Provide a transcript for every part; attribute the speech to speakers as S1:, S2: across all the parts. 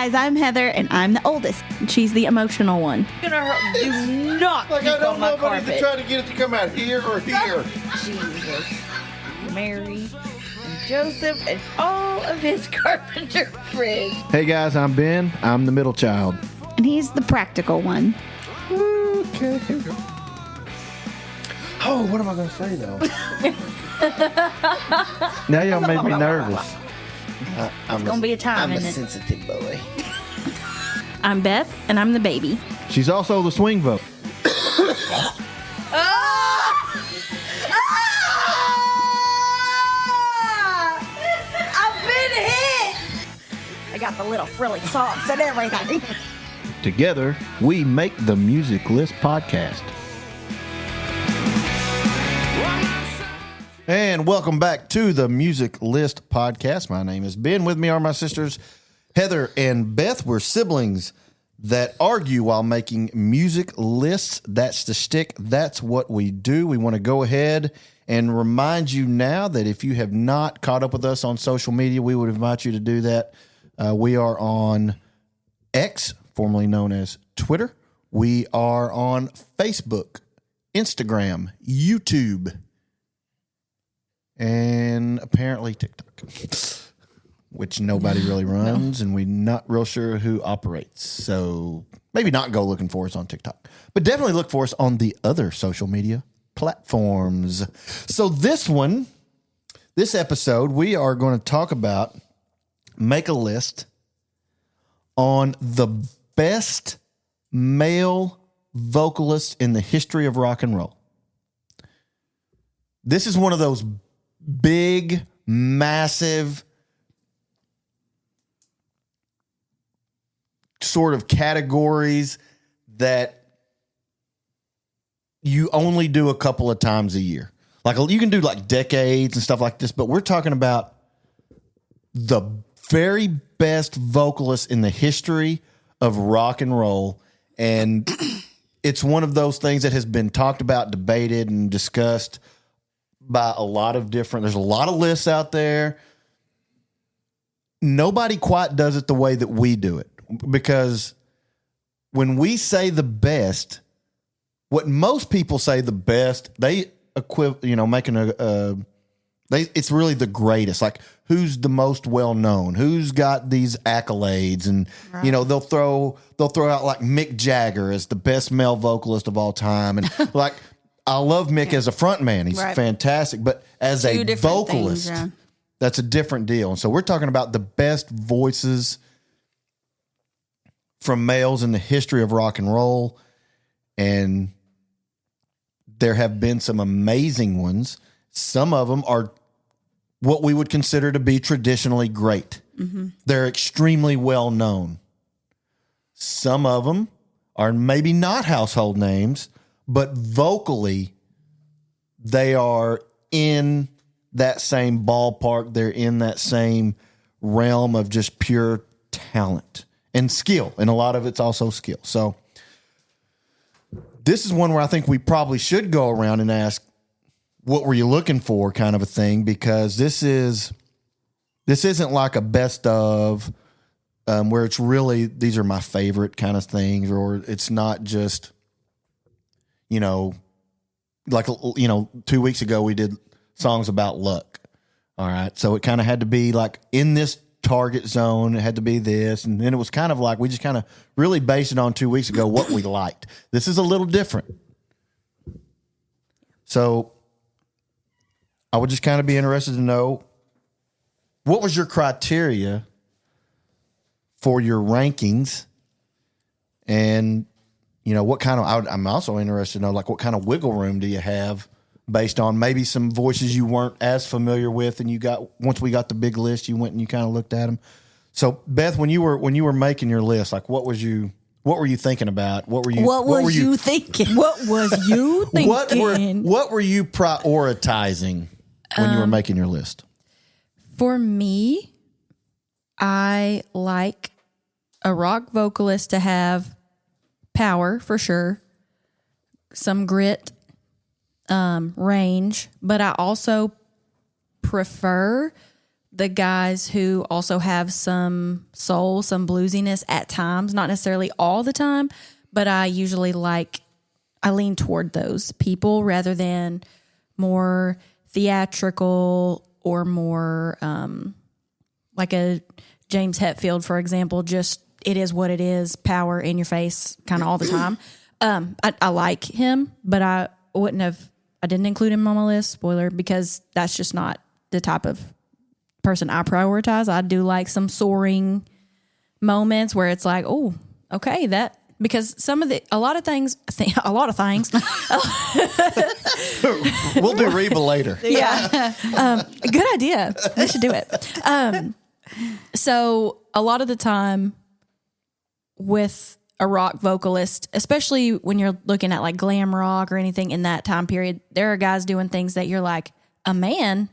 S1: guys, I'm Heather, and I'm the oldest. She's the emotional one.
S2: Do not
S3: like I don't know if I need to try to get it to come out here or here.
S2: Jesus, Mary, and Joseph, and all of his carpenter friends.
S3: Hey guys, I'm Ben. I'm the middle child.
S1: And he's the practical one.
S3: Okay. Oh, what am I going to say though? Now y'all made me nervous.
S2: It's going to be a time,
S3: I'm a
S2: isn't it?
S3: sensitive boy.
S1: I'm Beth, and I'm the baby.
S3: She's also the swing vote.
S2: I've been hit! I got the little frilly socks and everything.
S3: Together, we make the Music List podcast. And welcome back to the Music List podcast. My name is Ben. With me are my sisters, Heather and Beth. We're siblings that argue while making music lists. That's the shtick. That's what we do. We want to go ahead and remind you now that if you have not caught up with us on social media, we would invite you to do that. We are on X, formerly known as Twitter. We are on Facebook, Instagram, YouTube, and apparently TikTok, which nobody really runs, and we're not real sure who operates. So maybe not go looking for us on TikTok, but definitely look for us on the other social media platforms. So this episode, we are going to talk about, make a list on the best male vocalists in the history of rock and roll. This is one of those big, massive sort of categories that you only do a couple of times a year. Like you can do like decades and stuff like this, but we're talking about the very best vocalists in the history of rock and roll. And it's one of those things that has been talked about, debated, and discussed by a lot of different, there's a lot of lists out there. Nobody quite does it the way that we do it, because when we say the best, what most people say the best, they making it's really the greatest. Like, who's the most well known? Who's got these accolades? And right. They'll throw out like Mick Jagger as the best male vocalist of all time, and like. I love Mick as a front man. He's fantastic. But as a vocalist, that's a different deal. And so we're talking about the best voices from males in the history of rock and roll. And there have been some amazing ones. Some of them are what we would consider to be traditionally great. Mm-hmm. They're extremely well known. Some of them are maybe not household names, but vocally, they are in that same ballpark. They're in that same realm of just pure talent and skill. And a lot of it's also skill. So this is one where I think we probably should go around and ask, what were you looking for, kind of a thing? Because this isn't like a best of, where it's really, these are my favorite kind of things, or it's not just, 2 weeks ago we did songs about luck. All right. So it kind of had to be like in this target zone. It had to be this. And then it was kind of like, we just kind of really based it on 2 weeks ago, what we liked. This is a little different. So I would just kind of be interested to know, what was your criteria for your rankings? And what kind of, I'm also interested to know, like, what kind of wiggle room do you have based on maybe some voices you weren't as familiar with, and once we got the big list, you went and you kind of looked at them. So Beth, when you were making your list, like, what were you thinking about? What were you thinking?
S1: What was you thinking?
S3: What were you prioritizing when you were making your list?
S1: For me, I like a rock vocalist to have power, for sure, some grit, range, but I also prefer the guys who also have some soul, some bluesiness at times, not necessarily all the time, but I usually I lean toward those people rather than more theatrical or more like a James Hetfield, for example, just it is what it is, power in your face kind of all the time. I like him, but I didn't include him on my list, spoiler, because that's just not the type of person I prioritize. I do like some soaring moments where it's like, oh, okay, because a lot of things.
S3: We'll do Reba later.
S1: Yeah. Good idea. We should do it. So a lot of the time with a rock vocalist, especially when you're looking at like glam rock or anything in that time period, there are guys doing things that you're like, a man,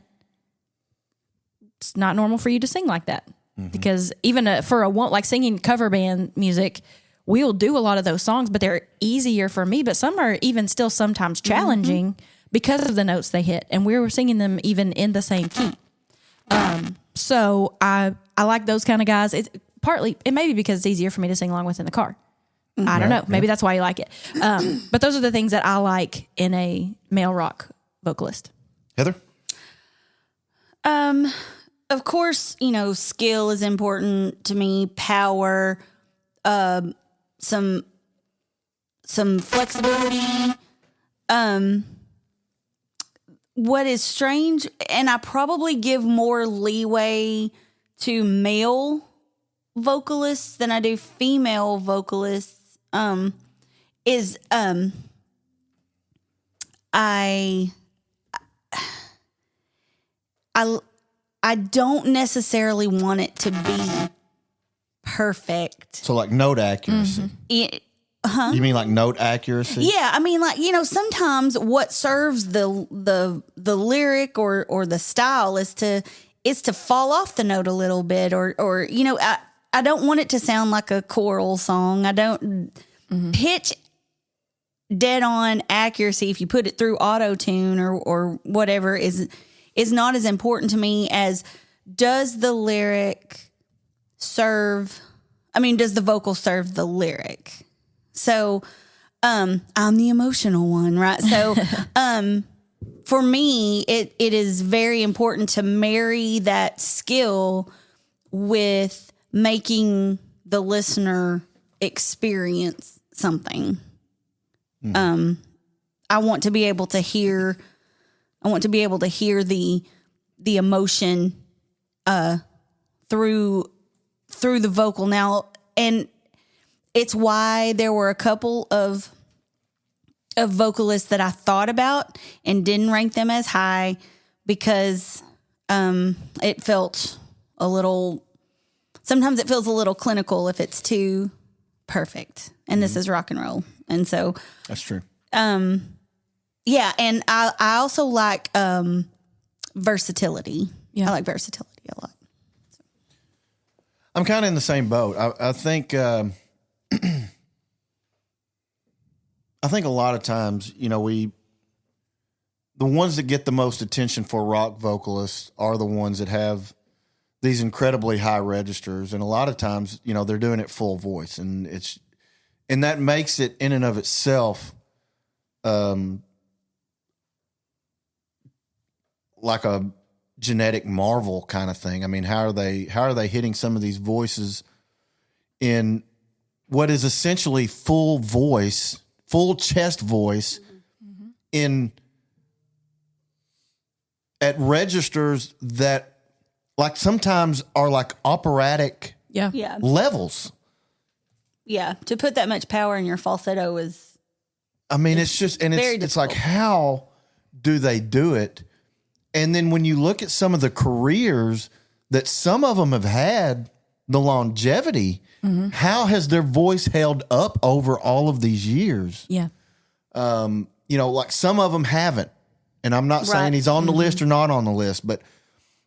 S1: it's not normal for you to sing like that. Because even for like singing cover band music, we'll do a lot of those songs, but they're easier for me. But some are even still sometimes challenging because of the notes they hit. And we were singing them even in the same key. So I like those kind of guys. It may be because it's easier for me to sing along with in the car. I don't know. Maybe that's why you like it. But those are the things that I like in a male rock vocalist.
S3: Heather?
S2: Of course, skill is important to me, power, some flexibility. What is strange, and I probably give more leeway to male vocalists than I do female vocalists, is I don't necessarily want it to be perfect.
S3: So like note accuracy. You mean like note accuracy?
S2: Yeah, I mean, like, sometimes what serves the lyric or the style is to fall off the note a little bit, or I don't want it to sound like a choral song. I don't pitch dead on accuracy if you put it through auto tune or whatever is not as important to me as does the vocal serve the lyric? So, I'm the emotional one, right? So, for me, it is very important to marry that skill with making the listener experience something. I want to be able to hear the emotion through the vocal now, and it's why there were a couple of vocalists that I thought about and didn't rank them as high because it felt a little. Sometimes it feels a little clinical if it's too perfect, and this is rock and roll, and so
S3: that's true.
S2: Yeah, and I also like versatility. Yeah. I like versatility a lot. So.
S3: I'm kind of in the same boat. I think I think a lot of times, the ones that get the most attention for rock vocalists are the ones that have these incredibly high registers, and a lot of times, they're doing it full voice, and that makes it in and of itself like a genetic marvel kind of thing. I mean, how are they hitting some of these voices in what is essentially full voice, full chest voice at registers that like sometimes are like operatic levels.
S2: Yeah, to put that much power in your falsetto is.
S3: I mean, it's just, and it's like, how do they do it? And then when you look at some of the careers that some of them have had, the longevity, how has their voice held up over all of these years?
S1: Yeah.
S3: Like some of them haven't. And I'm not saying he's on the list or not on the list, but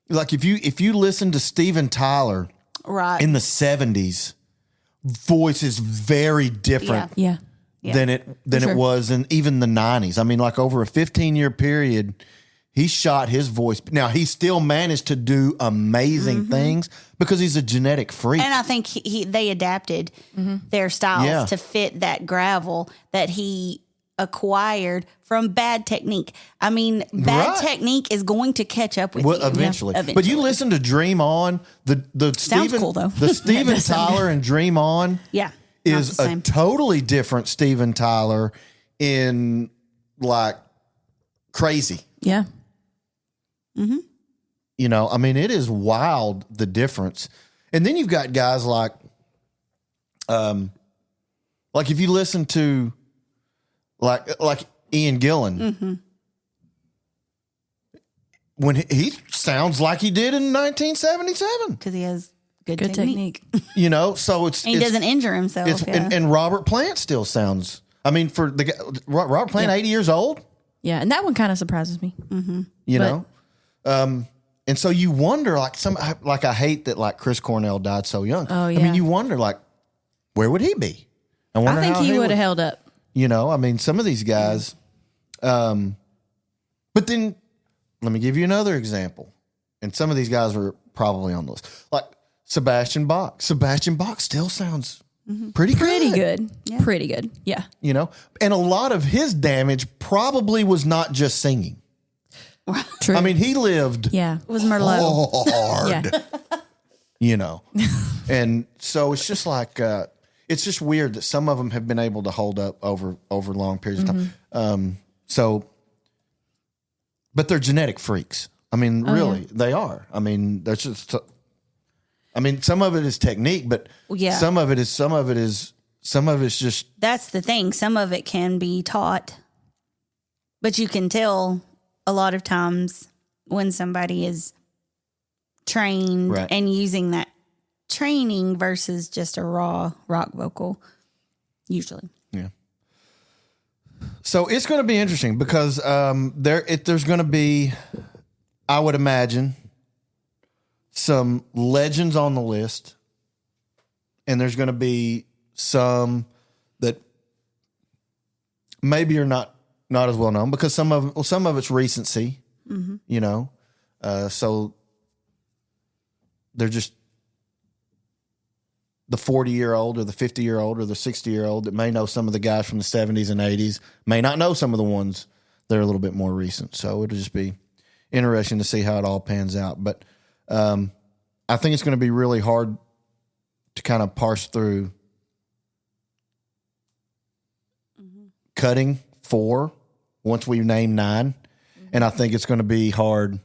S3: like if you listen to Steven Tyler in the 70s, voice is very different than it was in even the 90s. I mean, like over a 15-year period, he shot his voice. Now, he still managed to do amazing things because he's a genetic freak.
S2: And I think they adapted their styles to fit that gravel that he acquired from bad technique. I mean, bad technique is going to catch up with you.
S3: Eventually. But you listen to Dream On, the Steven,
S2: cool, though.
S3: the Steven Tyler and Dream On is a totally different Steven Tyler in like Crazy.
S1: Yeah.
S2: Mm-hmm.
S3: You know, I mean, it is wild, the difference. And then you've got guys like if you listen to like Ian Gillan, when he sounds like he did in 1977,
S2: because he has good
S1: technique.
S3: You know, so
S2: he doesn't injure himself.
S3: And Robert Plant still sounds. I mean, for the guy, Robert Plant, 80 years old.
S1: Yeah, and that one kind of surprises me.
S3: You know, and so you wonder, I hate that like Chris Cornell died so young.
S1: Oh yeah.
S3: I mean, you wonder like, where would he be?
S1: I think he would have held up.
S3: You know, I mean, some of these guys. But then, let me give you another example, and some of these guys are probably on the list, like Sebastian Bach. Sebastian Bach still sounds pretty good.
S1: Yeah. Pretty good. Yeah.
S3: You know, and a lot of his damage probably was not just singing.
S1: True.
S3: I mean, he lived
S2: It was Merlot.
S3: hard.
S1: Yeah.
S3: You know, and so it's just like it's just weird that some of them have been able to hold up over long periods of time. But they're genetic freaks. I mean, really, they are. I mean, there's just. I mean, some of it is technique, but some of it is just.
S2: That's the thing. Some of it can be taught, but you can tell a lot of times when somebody is trained and using that training versus just a raw rock vocal, usually.
S3: Yeah. So it's going to be interesting because there's going to be, I would imagine, some legends on the list, and there's going to be some that maybe are not as well known because some of it's recency, you know, so they're just the 40-year-old or the 50-year-old or the 60-year-old that may know some of the guys from the 70s and 80s, may not know some of the ones that are a little bit more recent. So it'll just be interesting to see how it all pans out. But I think it's going to be really hard to kind of parse through cutting 4 once we name 9. And I think it's going to be hard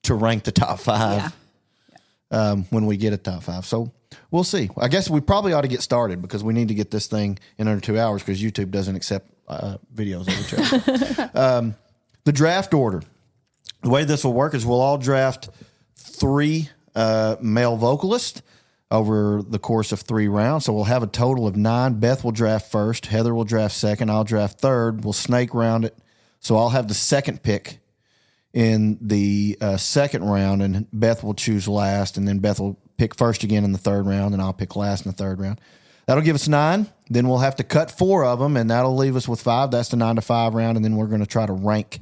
S3: to rank the top 5 when we get a top 5. So we'll see. I guess we probably ought to get started because we need to get this thing in under 2 hours because YouTube doesn't accept videos over 2 hours. The draft order. The way this will work is we'll all draft 3 male vocalists over the course of 3 rounds. So we'll have a total of 9. Beth will draft first. Heather will draft second. I'll draft third. We'll snake round it. So I'll have the second pick in the second round, and Beth will choose last, and then Beth will pick first again in the third round, and I'll pick last in the third round. That'll give us 9. Then we'll have to cut 4 of them, and that'll leave us with 5. That's the 9-5 round, and then we're going to try to rank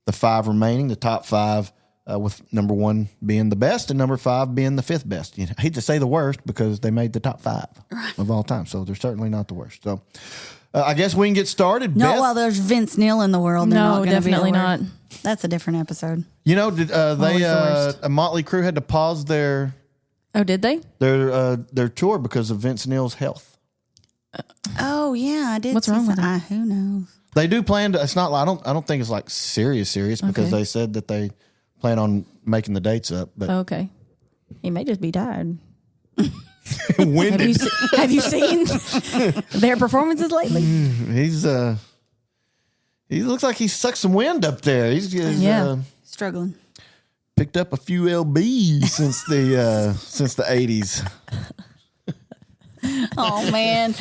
S3: the 5 remaining, the top 5, with number 1 being the best and number 5 being the 5th best. You know, I hate to say the worst because they made the top 5 of all time, so they're certainly not the worst. So I guess we can get started.
S2: Not
S3: Beth,
S2: while there's Vince Neil in the world. They're
S1: No,
S2: not
S1: definitely not.
S2: That's a different episode.
S3: you know, did
S1: the
S3: a Motley Crue had to pause their
S1: Oh, did they?
S3: their tour because of Vince Neil's health.
S2: Oh yeah, I did.
S1: What's wrong with
S2: it? Who knows?
S3: They do plan to. It's not. I don't think it's like serious because they said that they plan on making the dates up. But
S1: Okay. He may just be tired.
S3: winded.
S1: Have you seen their performances lately?
S3: He's he looks like he sucked some wind up there. He's
S2: Struggling.
S3: picked up a few lbs since the 80s.
S2: Oh man,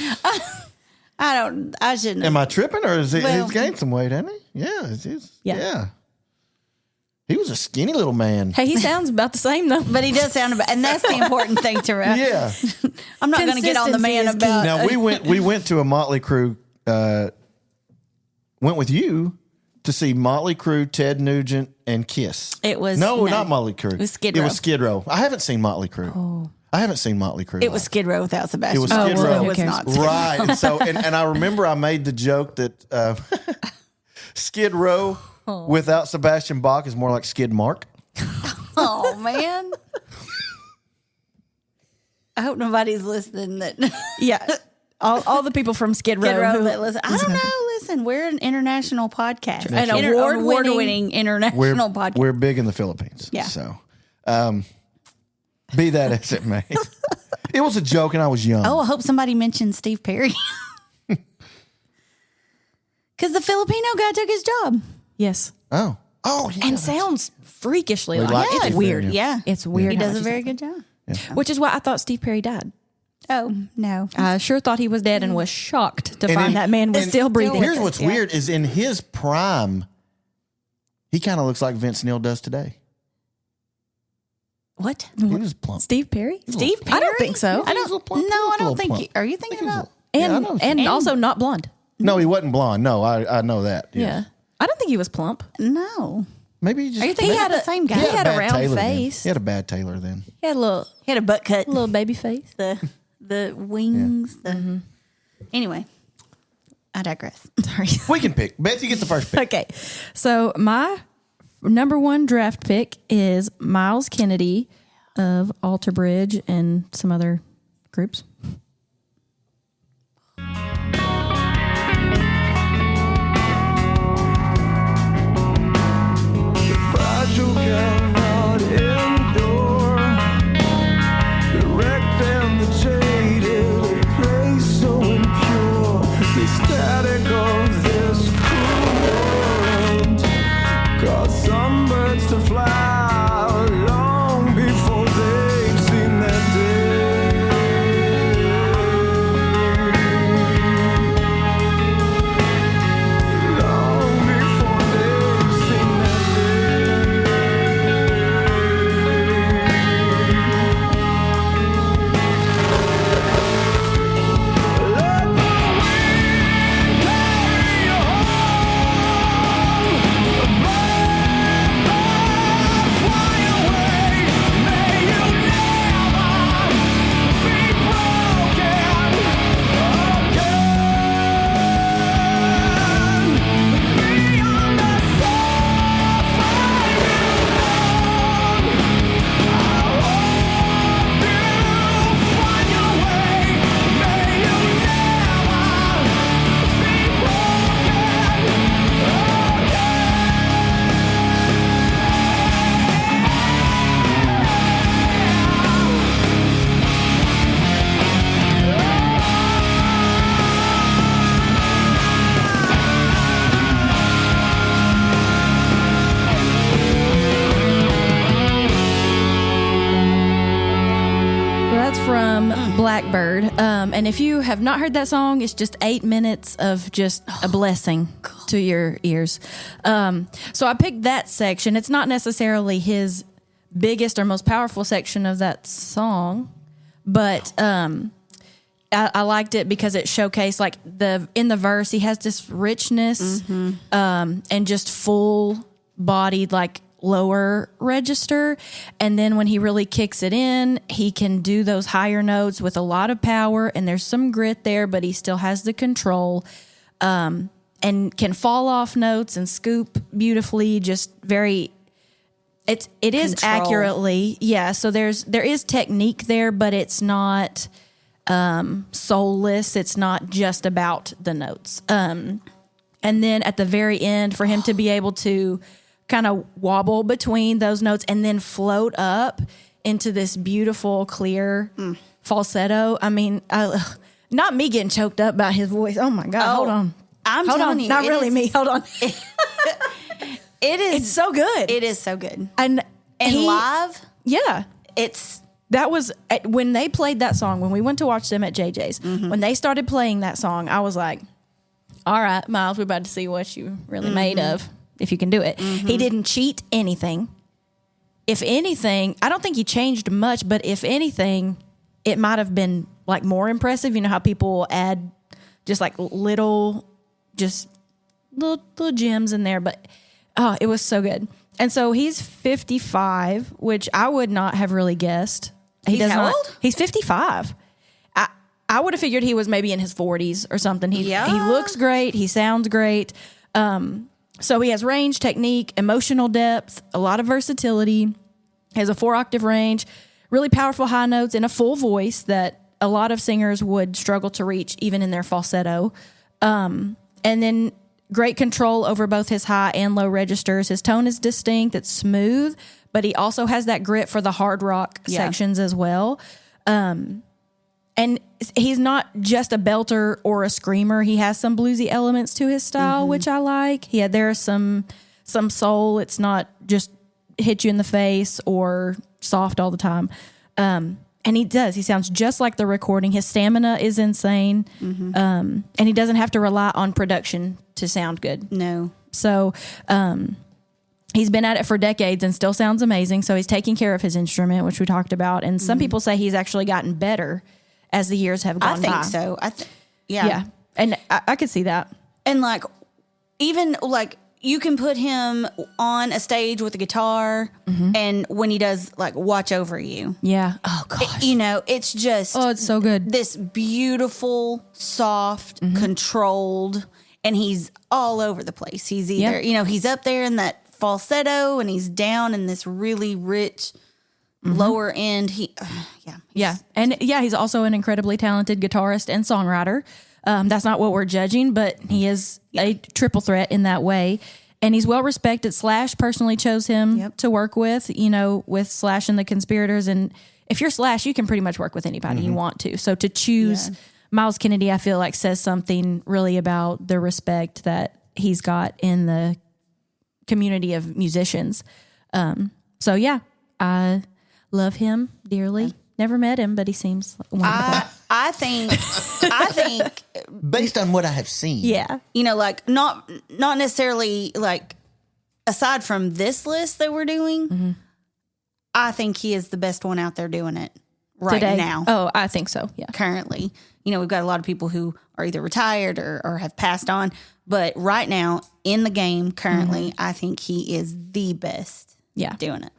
S2: I shouldn't.
S3: Am I tripping or is he?
S2: Well,
S3: He's gained some weight, hasn't he? Yeah,
S1: Yeah.
S3: He was a skinny little man.
S1: Hey, he sounds about the same though.
S2: But he does sound about, and that's the important thing to remember.
S3: Yeah.
S2: I'm not going to get on the man
S1: Consistency is
S2: about.
S3: Now we went to a Motley Crue. Went with you to see Motley Crue, Ted Nugent, and Kiss.
S2: It was
S3: no, not Motley Crue. It
S2: was Skid Row.
S3: It was Skid Row. I haven't seen Motley Crue. Oh. I haven't seen Motley Crue.
S2: It was Skid Row without Sebastian.
S3: It was Skid Row.
S2: It was not Skid Row.
S3: Right. And so, and I remember I made the joke that Skid Row without Sebastian Bach is more like Skid Mark.
S2: Oh, man. I hope nobody's listening. That
S1: Yeah. All the people from Skid Row,
S2: that listen. I don't know. Listen, we're an international podcast.
S1: An award-winning
S2: international podcast.
S3: We're big in the Philippines.
S2: Yeah.
S3: So, be that as it may. It was a joke and I was young.
S2: Oh, I hope somebody mentioned Steve Perry. Because the Filipino guy took his job.
S1: Yes.
S3: Oh, yeah.
S1: And sounds freakishly
S3: We
S1: like
S3: like
S1: it.
S3: Steve
S1: It's weird.
S3: Perry,
S2: Yeah.
S1: It's weird.
S2: He
S1: how
S2: does
S1: much
S2: a
S1: he's
S2: very
S1: like
S2: good job.
S1: Which is why I thought Steve Perry died.
S2: Oh, no.
S1: I sure thought he was dead and was shocked to
S3: And
S1: find
S3: in-
S1: that man was
S3: and
S1: still breathing.
S3: Here's what's weird is in his prime, he kind of looks like Vince Neil does today.
S2: What?
S3: He was plump.
S1: Steve Perry?
S2: Steve Perry?
S1: I don't think so.
S2: I don't.
S3: He was a plump-
S2: No,
S3: he was
S2: I
S3: a
S2: don't
S3: little
S2: think.
S3: plump.
S2: Are you thinking about?
S3: Yeah, I
S1: And
S3: know.
S1: and also not blonde.
S3: No, he wasn't blonde. No, I know that.
S1: Yeah. I don't think he was plump.
S2: No.
S3: Maybe he just.
S2: Are you thinking
S1: He
S2: about
S1: had
S2: the same guy?
S1: he had a
S3: bad
S1: round
S3: tailor then.
S1: face.
S3: He had a bad tailor then.
S1: He had a
S2: He had a butt cut.
S1: little baby face.
S2: The wings. Anyway, I digress.
S1: Sorry.
S3: We can pick. Beth, you get the first pick.
S1: Okay. So my number one draft pick is Miles Kennedy of Alter Bridge and some other groups.
S4: Fragile cannot endure the wrecked and the jaded, a place so impure. The static of this cruel world caused some birds to fly long before they've seen their day. Long before they've seen their
S1: So that's from Blackbird. And if you have not heard that song, it's just 8 minutes of just a blessing to your ears. So I picked that section. It's not necessarily his biggest or most powerful section of that song, but I liked it because it showcased like in the verse he has this richness and just full bodied like lower register, and then when he really kicks it in, he can do those higher notes with a lot of power, and there's some grit there, but he still has the control, and can fall off notes and scoop beautifully. Just very, it is
S2: Control.
S1: accurately, yeah. So there is technique there, but it's not soulless. It's not just about the notes. And then at the very end, for him to be able to kind of wobble between those notes and then float up into this beautiful, clear falsetto. I mean, not me getting choked up by his voice. Oh my God, hold on.
S2: I'm
S1: Hold
S2: telling
S1: on.
S2: you,
S1: Not
S2: it
S1: really
S2: is-
S1: me. Hold on.
S2: It is.
S1: It's so good.
S2: It is so good.
S1: And
S2: Live,
S1: yeah.
S2: it's
S1: That was when they played that song, when we went to watch them at JJ's, when they started playing that song, I was like, all right, Miles, we're about to see what you really made of, if you can do it. He didn't cheat anything. If anything, I don't think he changed much, but if anything, it might have been like more impressive. You know how people will add just like little, just little gems in there, but it was so good. And so he's 55, which I would not have really guessed.
S2: He's how old?
S1: He's 55. I would have figured he was maybe in his 40s or something. He looks great. He sounds great. So he has range, technique, emotional depth, a lot of versatility. He has a 4-octave range, really powerful high notes, and a full voice that a lot of singers would struggle to reach even in their falsetto. And then great control over both his high and low registers. His tone is distinct. It's smooth, but he also has that grit for the hard rock sections as well. And he's not just a belter or a screamer. He has some bluesy elements to his style, which I like. There's some soul. It's not just hit you in the face or soft all the time. And he sounds just like the recording. His stamina is insane. And he doesn't have to rely on production to sound good.
S2: No.
S1: So, he's been at it for decades and still sounds amazing. So he's taking care of his instrument, which we talked about. And some people say he's actually gotten better as the years have gone by.
S2: I think so.
S1: Yeah. And I could see that.
S2: And like, even like, you can put him on a stage with a guitar, and when he does like Watch Over You.
S1: Yeah. Oh, gosh.
S2: It's just.
S1: Oh, it's so good.
S2: This beautiful, soft, controlled, and he's all over the place. He's either, he's up there in that falsetto, and he's down in this really rich lower end.
S1: Yeah. And he's also an incredibly talented guitarist and songwriter. That's not what we're judging, but he is a triple threat in that way. And he's well respected. Slash personally chose him to work with, with Slash and the Conspirators. And if you're Slash, you can pretty much work with anybody you want to. So to choose Miles Kennedy, I feel like says something really about the respect that he's got in the community of musicians. So yeah, I love him dearly. Never met him, but he seems wonderful.
S2: I think
S3: based on what I have seen.
S1: Yeah.
S2: Like not necessarily like aside from this list that we're doing, I think he is the best one out there doing it right
S1: Today.
S2: now.
S1: Oh, I think so. Yeah.
S2: Currently, we've got a lot of people who are either retired or have passed on, but right now in the game currently, I think he is the best doing it.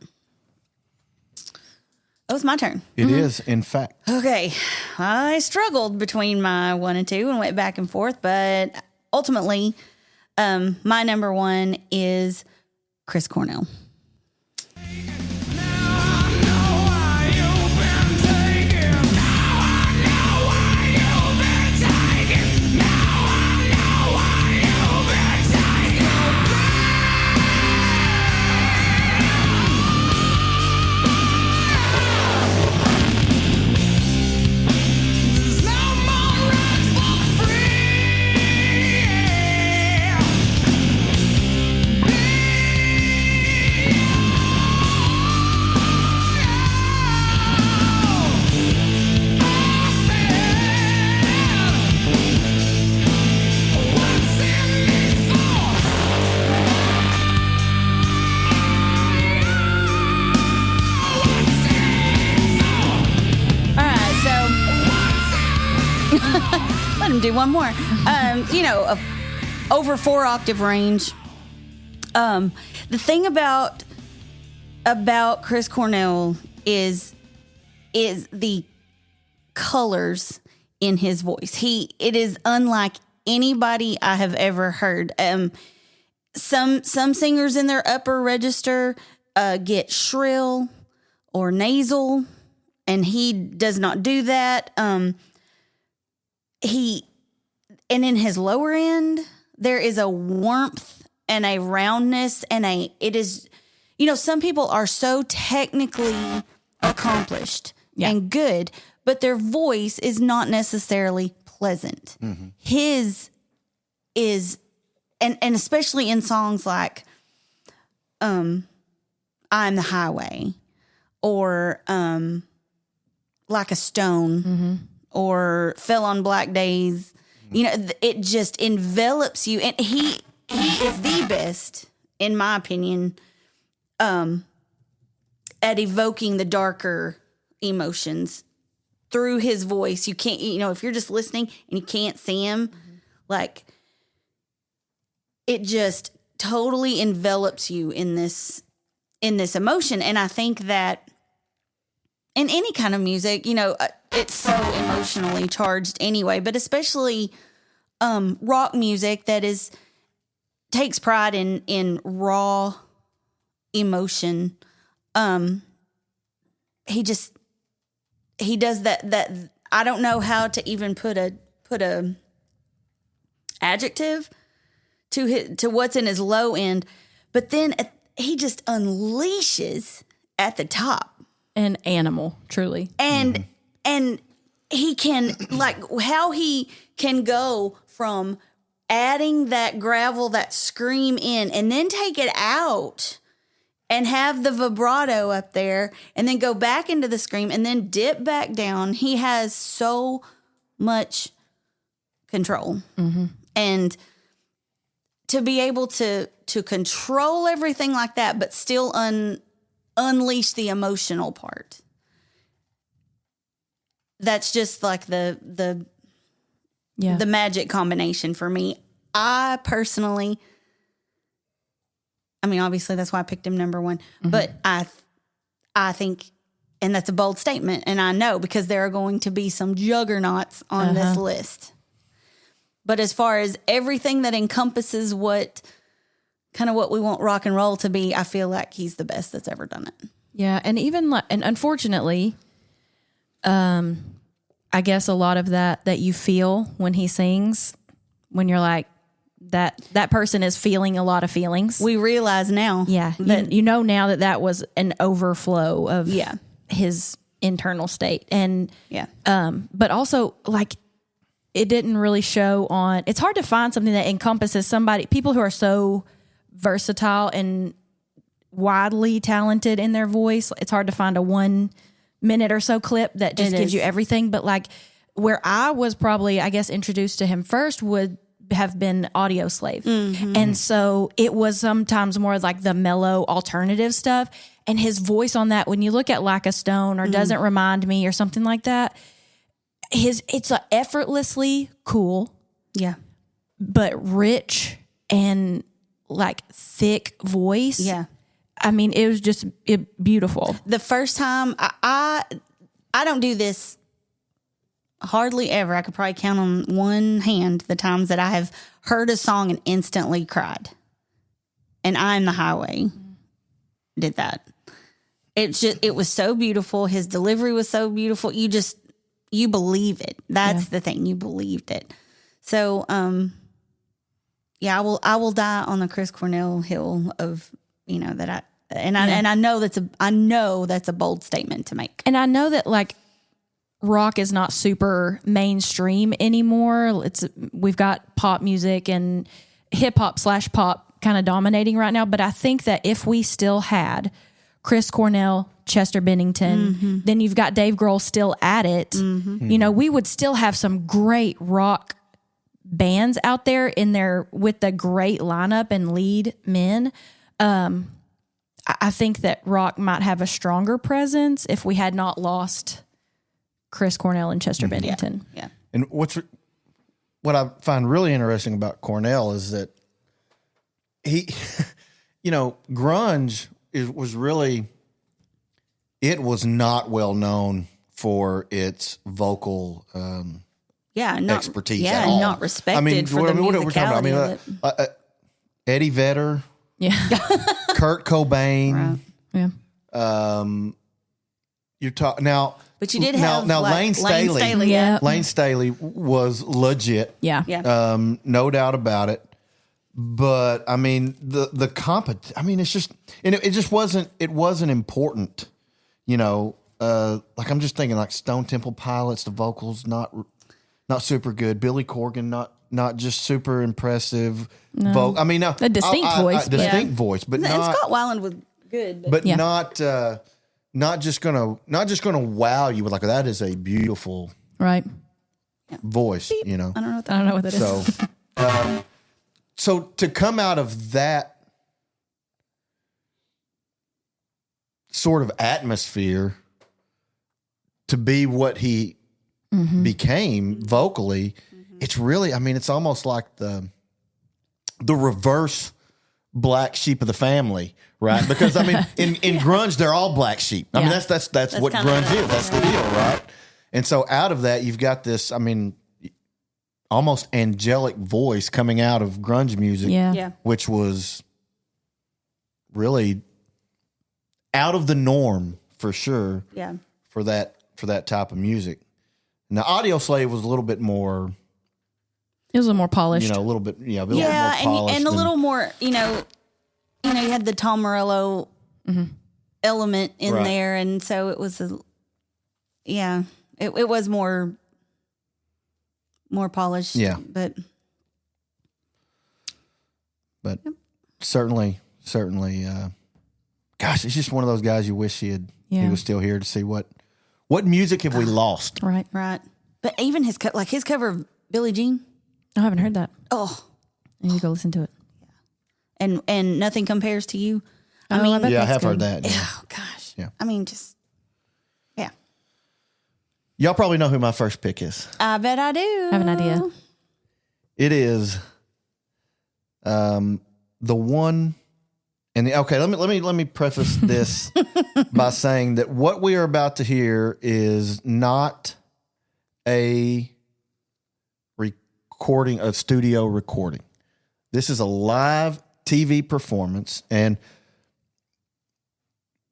S2: It was my turn.
S3: It is, in fact.
S2: Okay. I struggled between my 1 and 2 and went back and forth, but ultimately, my number 1 is Chris Cornell. Let him do one more. Over 4-octave range. The thing about Chris Cornell is the colors in his voice. It is unlike anybody I have ever heard. Some singers in their upper register get shrill or nasal, and he does not do that. And in his lower end, there is a warmth and a roundness and it is, some people are so technically accomplished and good, but their voice is not necessarily pleasant. His is, and especially in songs like, I'm the Highway or, Like a Stone, or Fell on Black Days, it just envelops you. And he is the best, in my opinion, at evoking the darker emotions through his voice. You can't, if you're just listening and you can't see him, like it just totally envelops you in this emotion. And I think that in any kind of music, it's so emotionally charged anyway, but especially rock music that takes pride in raw emotion. He does that I don't know how to even put a adjective to what's in his low end, but then he just unleashes at the top.
S1: An animal, truly.
S2: And he can, like, how he can go from adding that gravel, that scream in, and then take it out and have the vibrato up there and then go back into the scream and then dip back down. He has so much control. And to be able to control everything like that, but still unleash the emotional part. That's just like the magic combination for me. I personally, I mean, obviously that's why I picked him number one, but I think, and that's a bold statement, and I know because there are going to be some juggernauts on this list. But as far as everything that encompasses what we want rock and roll to be, I feel like he's the best that's ever done it.
S1: Yeah, and and unfortunately, I guess a lot of that you feel when he sings, when you're like, that person is feeling a lot of feelings.
S2: We realize now.
S1: Yeah,
S2: that
S1: you know now that was an overflow of his internal state. And but also, like, it didn't really show on, it's hard to find something that encompasses people who are so versatile and widely talented in their voice. It's hard to find a 1 minute or so clip that just gives you everything. But like where I was probably, I guess, introduced to him first would have been Audio Slave. And so it was sometimes more like the mellow alternative stuff. And his voice on that, when you look at Like a Stone or Doesn't Remind Me or something like that, it's effortlessly cool.
S2: Yeah.
S1: But rich and like thick voice.
S2: Yeah.
S1: I mean, it was just beautiful.
S2: The first time I don't do this hardly ever. I could probably count on one hand the times that I have heard a song and instantly cried. And I Am the Highway did that. It was so beautiful. His delivery was so beautiful. You believe it. That's the thing. You believed it. So, I will die on the Chris Cornell hill of, that I know that's a bold statement to make.
S1: And I know that like rock is not super mainstream anymore. We've got pop music and hip hop / pop kind of dominating right now. But I think that if we still had Chris Cornell, Chester Bennington, then you've got Dave Grohl still at it. We would still have some great rock bands out there in there with the great lineup and lead men. I think that rock might have a stronger presence if we had not lost Chris Cornell and Chester Bennington.
S2: Yeah.
S3: And what I find really interesting about Cornell is that he, grunge was really, it was not well known for its vocal expertise at all.
S2: Not respected for the musicality
S3: we're talking about? Eddie Vedder, Kurt Cobain.
S1: Yeah.
S3: You're talking now.
S2: But you did have
S3: Lane Staley.
S1: Yeah.
S3: Lane Staley was legit.
S1: Yeah.
S3: No doubt about it. But I mean, the it's just, and it just wasn't important, like I'm just thinking like Stone Temple Pilots, the vocals, not super good. Billy Corgan, not just super impressive.
S1: No.
S3: I mean, no,
S1: a distinct voice.
S3: Distinct voice, but
S2: and
S3: not.
S2: Scott Weiland was good.
S3: But not just gonna wow you with like, that is a beautiful
S1: Right.
S3: voice,
S2: I don't know what that
S1: that is.
S3: So, so to come out of that sort of atmosphere to be what he became vocally, it's really, I mean, it's almost like the reverse black sheep of the family, right? Because I mean, in grunge, they're all black sheep. I mean, that's what
S2: kinda
S3: grunge
S2: the-
S3: is. That's the deal, right? And so out of that, you've got this, I mean, almost angelic voice coming out of grunge music,
S2: Yeah.
S3: which was really out of the norm for sure.
S2: Yeah.
S3: For that type of music. Now, Audio Slave was a little bit more,
S1: It was a little more polished.
S3: a little bit, a little
S2: Yeah,
S3: more polished
S2: and a little more, you had the Tom Morello element in
S3: Right.
S2: there, and so it was it was more polished.
S3: Yeah.
S2: but
S3: certainly, gosh, it's just one of those guys you wish he
S1: Yeah.
S3: was still here to see what music have we lost.
S1: Right.
S2: right. But even his cover of Billie Jean,
S1: I haven't heard that.
S2: oh,
S1: I need to go listen to it.
S2: and Nothing Compares to You. I
S1: Oh,
S2: mean,
S1: bet
S3: Yeah, I
S1: that's
S3: have heard
S1: good.
S3: that. Yeah.
S2: oh gosh,
S3: Yeah.
S2: I mean, just yeah.
S3: Y'all probably know who my first pick is.
S2: I bet I do.
S1: I have an idea.
S3: It is the one. Okay, let me preface this by saying that what we are about to hear is not a recording, a studio recording. This is a live TV performance, and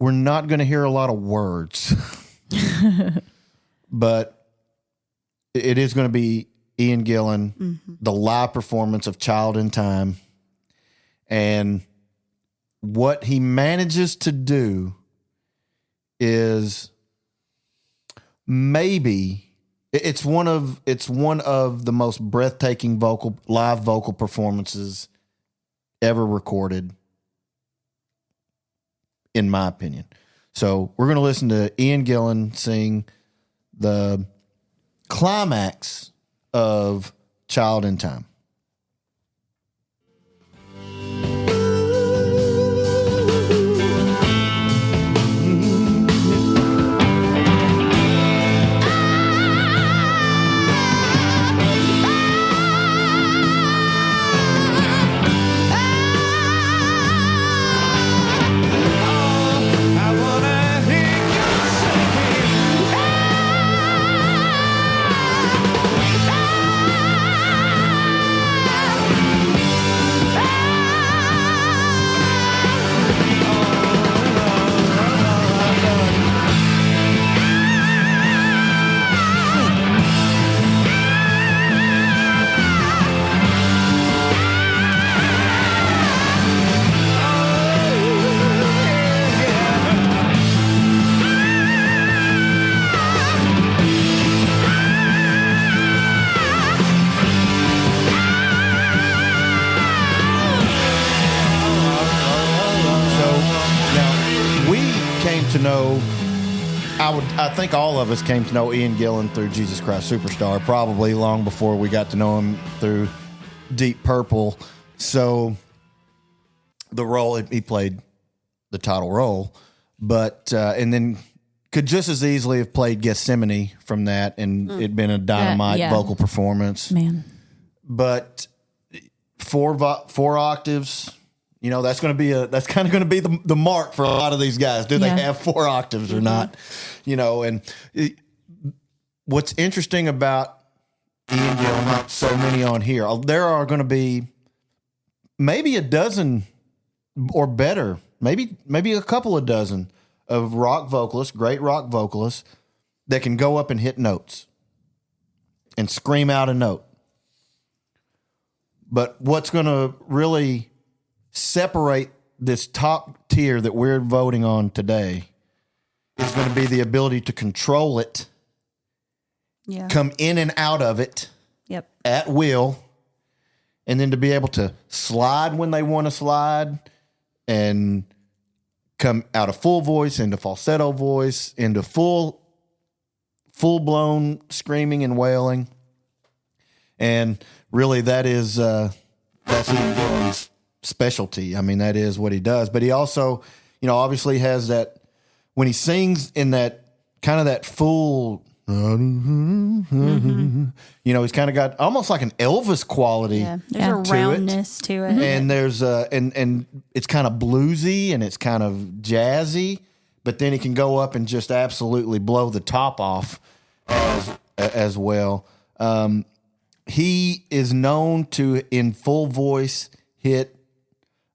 S3: we're not going to hear a lot of words, but it is going to be Ian Gillan, the live performance of Child in Time, and what he manages to do is maybe it's one of the most breathtaking live vocal performances ever recorded, in my opinion. So we're going to listen to Ian Gillan sing the climax of Child in Time.
S4: I wanna hear you singing.
S3: So now we came to know, I think all of us came to know Ian Gillan through Jesus Christ Superstar, probably long before we got to know him through Deep Purple. So the role, he played the title role, but, and then could just as easily have played Gethsemane from that, and it'd been a dynamite
S1: yeah.
S3: vocal performance.
S1: Man.
S3: But four octaves, that's going to be that's kind of going to be the mark for a lot of these guys. Do
S1: Yeah.
S3: they have 4 octaves or not? What's interesting about Ian Gillan, not so many on here, there are going to be maybe a dozen or better, maybe a couple of dozen of rock vocalists, great rock vocalists, that can go up and hit notes and scream out a note. But what's going to really separate this top tier that we're voting on today is going to be the ability to control it,
S2: Yeah.
S3: come in and out of it
S2: Yep.
S3: at will, and then to be able to slide when they want to slide and come out of full voice into falsetto voice into full-blown screaming and wailing. And really that's Ian Gillan's specialty. I mean, that is what he does. But he also, obviously has that, when he sings in that kind of that full You know, he's kind of got almost like an Elvis quality.
S2: Yeah, there's a
S3: to
S2: roundness to it.
S3: And there's and it's kind of bluesy and it's kind of jazzy, but then he can go up and just absolutely blow the top off as well. He is known to, in full voice, hit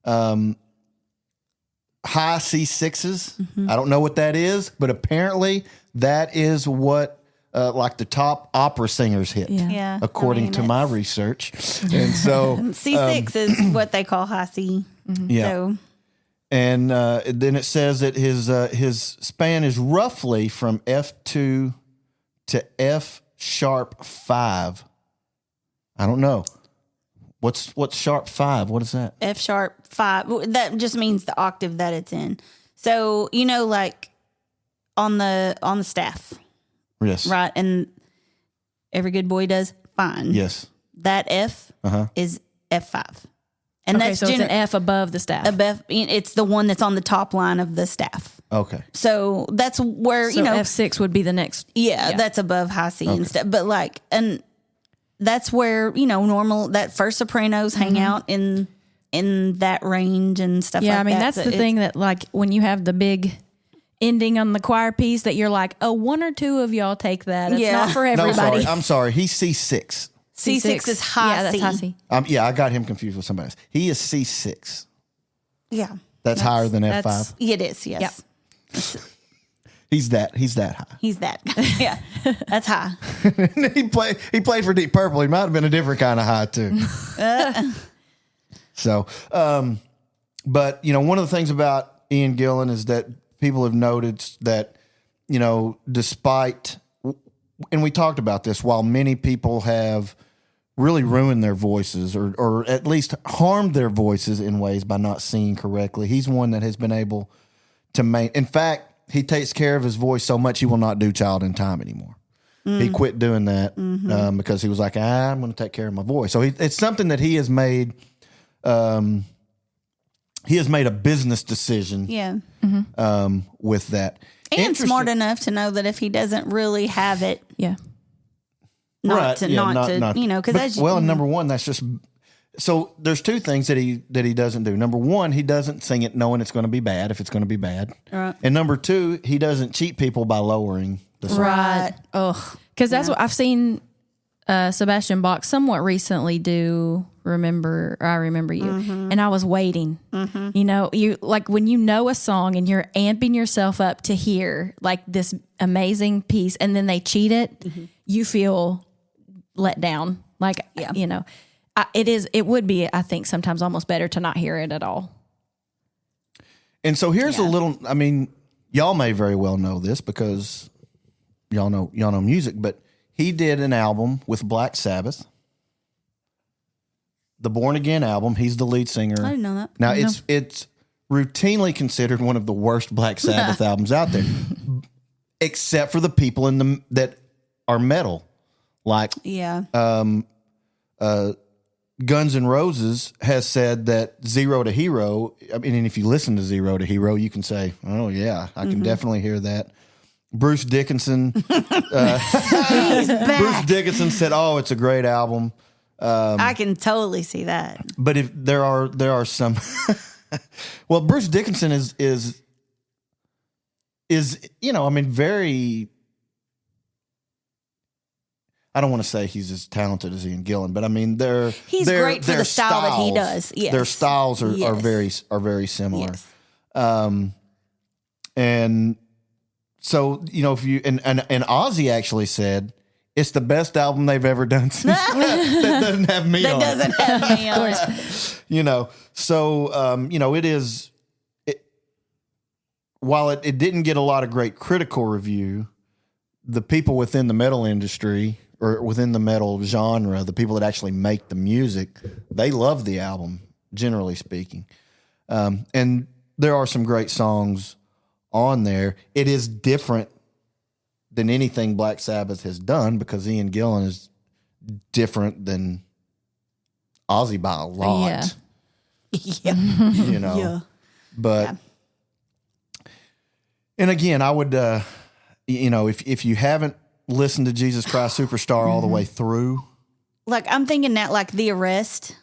S3: high C6s. I don't know what that is, but apparently that is what like the top opera singers hit,
S2: Yeah,
S3: according to my research. And so
S2: C6 is what they call high C.
S3: yeah.
S2: So,
S3: And then it says that his span is roughly from F2 to F sharp 5. I don't know. What's sharp 5? What is that?
S2: F sharp 5. That just means the octave that it's in. So, you know, like on the staff,
S3: Yes.
S2: right? And every good boy does fine.
S3: Yes.
S2: That F is F5. And
S1: Okay,
S2: that's
S1: so it's an F above the staff.
S2: it's the one that's on the top line of the staff.
S3: Okay.
S2: So that's where,
S1: So
S2: you know,
S1: F6 would be the next.
S2: yeah, that's above high C and stuff. But like, and that's where, you know, normal, that first sopranos hang out in that range and stuff like that.
S1: Yeah, I mean, that's
S2: So
S1: the
S2: it's-
S1: thing that, like, when you have the big ending on the choir piece that you're like, oh, one or two of y'all take that. It's
S2: Yeah.
S1: not for
S3: No,
S1: everybody.
S3: I'm sorry. He's C6.
S2: C6 is high
S1: Yeah, that's
S2: C.
S1: high C.
S3: Yeah, I got him confused with somebody else. He is C6.
S2: Yeah.
S3: That's higher than
S1: that's-
S3: F5.
S2: It is, yes.
S1: Yep.
S3: He's that high.
S2: He's that guy. Yeah. That's high.
S3: he played for Deep Purple. He might have been a different kind of high too. So, but you know, one of the things about Ian Gillan is that people have noticed that, you know, despite, and we talked about this, while many people have really ruined their voices or at least harmed their voices in ways by not singing correctly, he's one that has been able to in fact, he takes care of his voice so much he will not do Child in Time anymore. He quit doing that because he was like, I'm going to take care of my voice. So it's something that he has made. He has made a business decision.
S2: Yeah.
S3: With that,
S2: And smart enough to know that if he doesn't really have it,
S1: Yeah.
S2: not to, you know, because
S3: well, number one, that's just so. There's two things that he doesn't do. Number one, he doesn't sing it knowing it's going to be bad if it's going to be bad.
S2: Right.
S3: And number two, he doesn't cheat people by lowering the song.
S2: right. Oh,
S1: Because that's what I've seen Sebastian Bach somewhat recently do. I remember you. And I was waiting. You know, you like when you know a song and you're amping yourself up to hear like this amazing piece and then they cheat it, you feel let down. Like, you know, it would be, I think, sometimes almost better to not hear it at all.
S3: And so here's a little. I mean, y'all may very well know this because y'all know music, but he did an album with Black Sabbath, the Born Again album. He's the lead singer.
S2: I didn't know that.
S3: Now it's routinely considered one of the worst Black Sabbath albums out there, except for the people that are metal, like
S2: Yeah.
S3: Guns N' Roses has said that Zero to Hero. I mean, and if you listen to Zero to Hero, you can say, "Oh yeah, I can definitely hear that." Bruce Dickinson, Bruce Dickinson said, "Oh, it's a great album."
S2: I can totally see that.
S3: But if there are some, well, Bruce Dickinson is you know, I mean, very. I don't want to say he's as talented as Ian Gillan, but I mean,
S2: He's great for the style that he does. Yes.
S3: Their styles are very similar.
S2: Yes.
S3: And so, you know, if you and Ozzy actually said it's the best album they've ever done since that doesn't have me on
S2: That doesn't have me on it.
S3: it. You know, so you know, while it didn't get a lot of great critical review, the people within the metal industry or within the metal genre, the people that actually make the music, they love the album, generally speaking. And there are some great songs on there. It is different than anything Black Sabbath has done because Ian Gillan is different than Ozzy by a lot.
S2: Yeah.
S3: You know,
S2: Yeah.
S3: but, and again, I would, you know, if you haven't listen to Jesus Christ Superstar all the way through.
S2: Like I'm thinking that like The Arrest,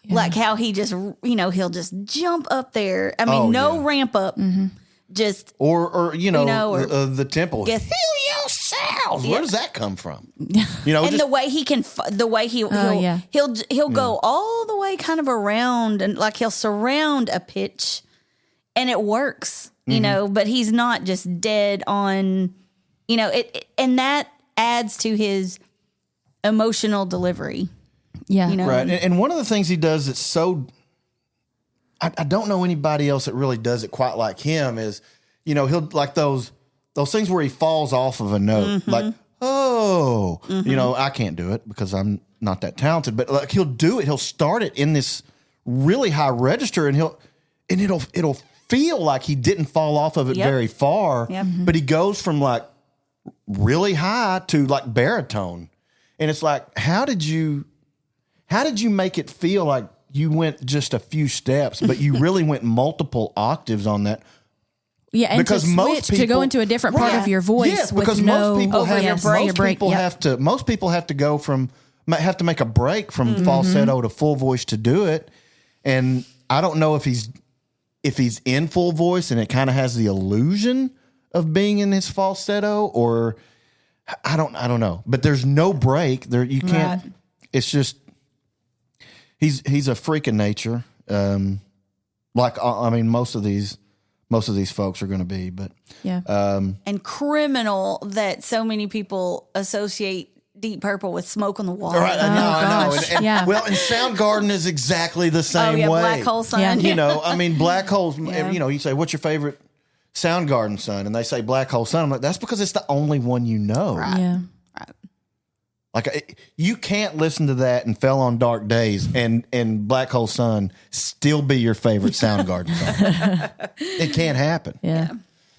S2: like how he just he'll just jump up there. I mean, ramp up, just
S3: or
S2: or
S3: the temple.
S2: Yes.
S3: Heal yourselves. Where does that come from?
S2: And the way he can, the way he'll go all the way kind of around and like he'll surround a pitch, and it works. But he's not just dead on. And that adds to his emotional delivery.
S1: Yeah.
S3: Right. And one of the things he does that's so, I don't know anybody else that really does it quite like him is, he'll like those things where he falls off of a note, like, I can't do it because I'm not that talented, but like he'll do it. He'll start it in this really high register and it'll feel like he didn't fall off of it very far, but he goes from like really high to like baritone. And it's like, how did you make it feel like you went just a few steps, but you really went multiple octaves on that?
S1: Yeah, and
S3: because
S1: to switch to go into a different part of your voice.
S3: Yes, because most people have to go from have to make a break from falsetto to full voice to do it. And I don't know if he's in full voice and it kind of has the illusion of being in his falsetto, or I don't know. But there's no break there. You can't. Right. It's just he's a freak of nature. Most of these folks are going to be, but
S2: and criminal that so many people associate Deep Purple with Smoke on the Water.
S3: Right, I know. Well, and Soundgarden is exactly the same way.
S2: Black Hole Sun.
S3: Black Holes. You say, "What's your favorite Soundgarden son?" And they say Black Hole Sun. I'm like, that's because it's the only one you know.
S2: Right.
S1: Yeah.
S2: Right.
S3: Like you can't listen to that and Fell on Dark Days and Black Hole Sun still be your favorite Soundgarden song. It can't happen.
S1: Yeah.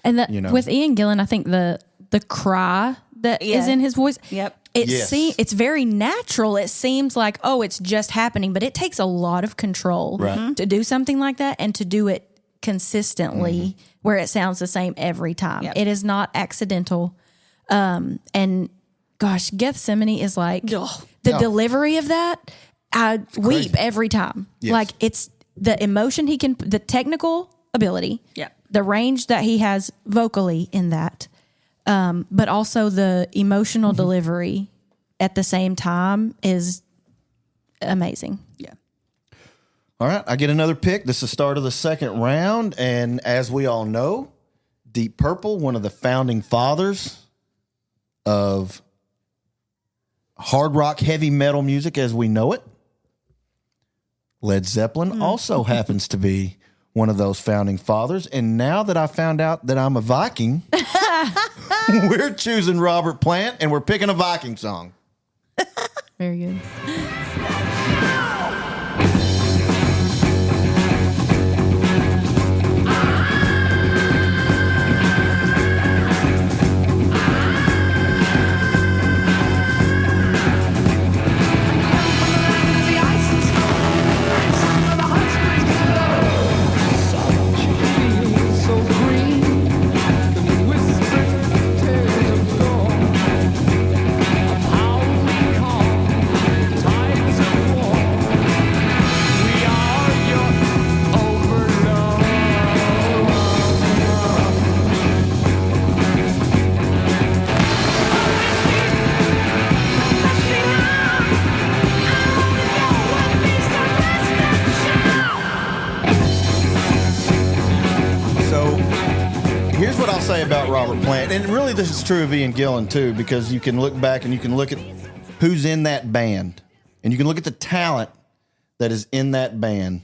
S1: And with Ian Gillan, I think the cry that is in his voice.
S2: Yep.
S1: It's very natural. It seems like, it's just happening, but it takes a lot of control to do something like that and to do it consistently where it sounds the same every time. Yep. It is not accidental. And gosh, Gethsemane is like the delivery of that. I weep every time. Yes. Like it's the emotion the technical ability, the range that he has vocally in that, but also the emotional delivery at the same time is amazing. Yeah.
S3: All right, I get another pick. This is the start of the second round, and as we all know, Deep Purple, one of the founding fathers of hard rock, heavy metal music as we know it. Led Zeppelin also happens to be one of those founding fathers. And now that I found out that I'm a Viking, we're choosing Robert Plant and we're picking a Viking song.
S1: Very good.
S3: Say about Robert Plant, and really this is true of Ian Gillan too, because you can look back and you can look at who's in that band and you can look at the talent that is in that band.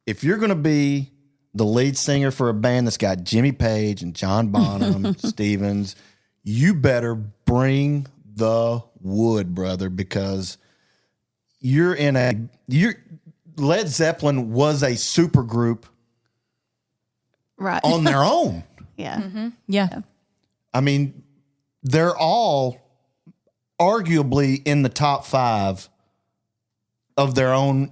S3: If you're going to be the lead singer for a band that's got Jimmy Page and John Bonham, Stevens, you better bring the wood, brother, because Led Zeppelin was a super group on their own.
S2: Yeah.
S1: Mm-hmm. Yeah.
S3: I mean, they're all arguably in the top 5 of their own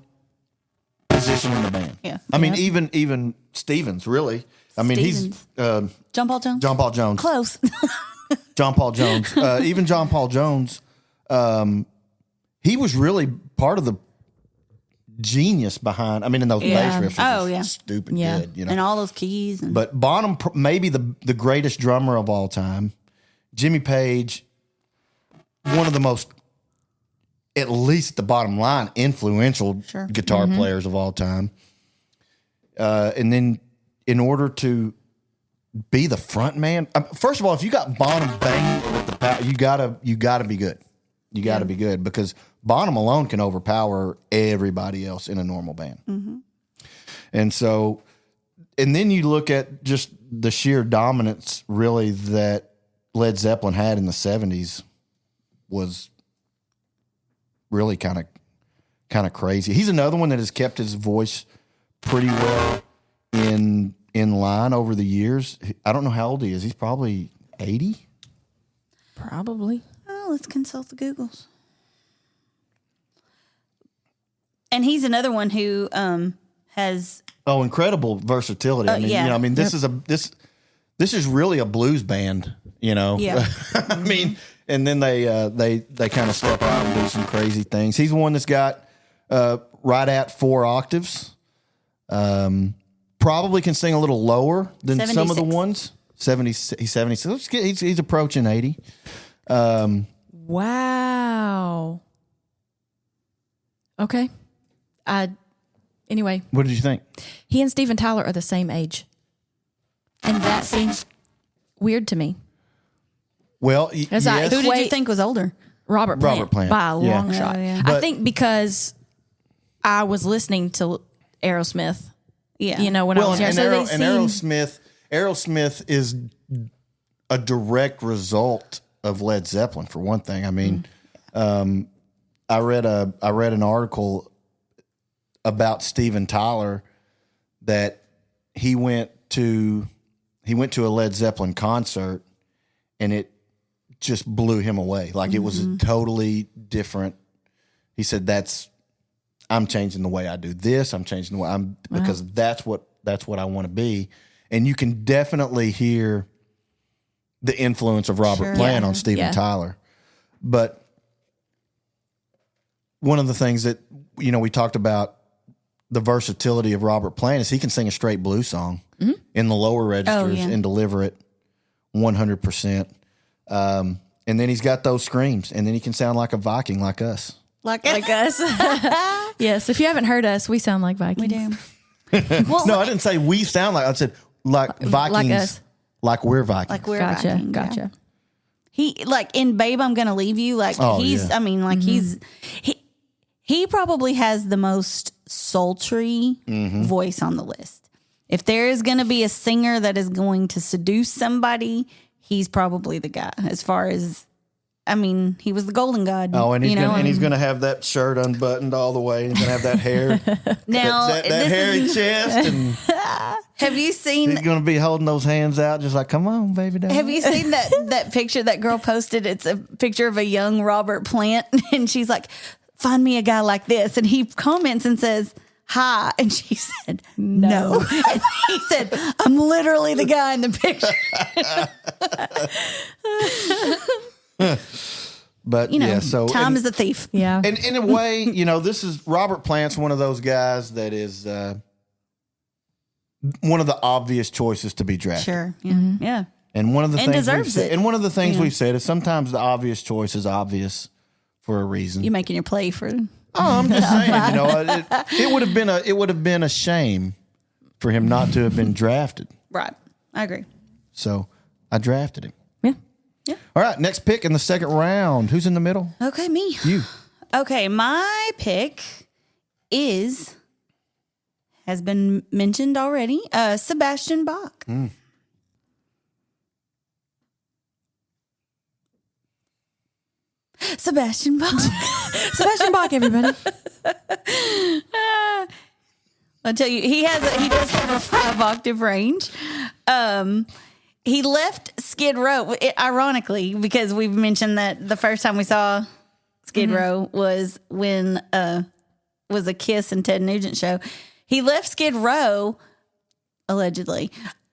S3: position in the band.
S2: Yeah.
S3: I mean, even Stevens, really. I mean, he's
S2: John Paul Jones.
S3: John Paul Jones.
S2: Close.
S3: John Paul Jones. Even John Paul Jones, he was really part of the genius behind. I mean, in those bass riffs,
S2: Oh,
S3: just
S2: yeah.
S3: stupid
S1: Yeah.
S3: good. You know,
S2: And all those keys. And
S3: but Bonham, maybe the greatest drummer of all time. Jimmy Page, one of the most, at least the bottom line, influential
S2: Sure.
S3: guitar players of all time. And then, in order to be the front man, first of all, if you got Bonham banging with the power, you gotta be good. You gotta be good, because Bonham alone can overpower everybody else in a normal band. And so, and then you look at just the sheer dominance, really, that Led Zeppelin had in the 70s was really kind of crazy. He's another one that has kept his voice pretty well in line over the years. I don't know how old he is. He's probably 80.
S1: Probably.
S2: oh, let's consult the Googles. And he's another one who has
S3: Oh, incredible versatility. I mean,
S2: yeah.
S3: you know, I mean, this is really a blues band, you know.
S2: Yeah.
S3: I mean, and then they kind of step out and do some crazy things. He's the one that's got right at 4 octaves. Probably can sing a little lower than some of the
S2: 76.
S3: ones. 70, he's 76. He's approaching 80.
S1: Wow. Okay. Anyway,
S3: What did you think?
S1: he and Steven Tyler are the same age. And that seems weird to me.
S3: Well,
S1: As I-
S3: yes.
S2: who did you
S1: Wait.
S2: think was older?
S1: Robert Plant. By a
S3: Yeah.
S1: long shot.
S2: yeah.
S1: I think because I was listening to Aerosmith,
S2: Yeah,
S1: you know, when I
S3: Well,
S1: was
S3: and,
S1: young.
S3: and,
S1: So
S3: Aero-
S1: they
S3: and
S1: seem-
S3: Aerosmith is a direct result of Led Zeppelin, for one thing. I mean, I read an article about Steven Tyler that he went to a Led Zeppelin concert and it just blew him away. Like, it was a totally different. He said, I'm changing the way I do this. I'm changing the way because that's what I want to be. And you can definitely hear the influence of Robert Plant on Steven Tyler. But one of the things that, you know, we talked about the versatility of Robert Plant is he can sing a straight blues song in the lower registers and deliver it 100%. And then he's got those screams, and then he can sound like a Viking like us.
S2: like
S1: us. Yes, if you haven't heard us, we sound like Vikings.
S2: we do. Well,
S3: No, I didn't say we sound like. I said like Vikings,
S1: us.
S3: like we're Vikings.
S2: like we're
S1: Gotcha.
S2: Vikings, yeah.
S1: Gotcha.
S2: He like in Babe, I'm Gonna Leave You. Like he's,
S3: yeah.
S2: I mean, like he probably has the most sultry voice on the list. If there is going to be a singer that is going to seduce somebody, he's probably the guy. As far as, I mean, he was the Golden God.
S3: Oh, and he's
S2: you know,
S3: he's gonna have that shirt unbuttoned all the way. He's gonna have that hair,
S2: now
S3: that
S2: this
S3: hairy
S2: is-
S3: chest, and
S2: have you seen?
S3: he's gonna be holding those hands out, just like, come on, baby doll.
S2: Have you seen that picture that girl posted? It's a picture of a young Robert Plant, and she's like, "Find me a guy like this," and he comments and says, "Hi," and she said, "No," and he said, "I'm literally the guy in the picture."
S3: But
S2: You know,
S3: yeah, so
S2: time
S3: and-
S2: is a thief.
S1: Yeah.
S3: And in a way, you know, this is Robert Plant's one of those guys that is one of the obvious choices to be drafted.
S2: Sure, yeah, yeah.
S3: And one of the
S2: And
S3: things we've
S2: deserves
S3: said,
S2: it.
S3: and one of the things
S2: Yeah.
S3: we've said is sometimes the obvious choice is obvious for a reason.
S2: You making your play for?
S3: Oh, I'm just saying, you know, it would have been a shame for him not to have been drafted.
S2: Right, I agree.
S3: So I drafted him.
S1: Yeah.
S3: All right, next pick in the second round. Who's in the middle?
S2: Okay, me.
S3: You.
S2: Okay, my pick has been mentioned already. Sebastian Bach. Sebastian Bach.
S1: Sebastian Bach, everybody.
S2: I'll tell you, he does have a 5-octave range. He left Skid Row, ironically, because we've mentioned that the first time we saw Skid Row was when was a Kiss and Ted Nugent show. He left Skid Row allegedly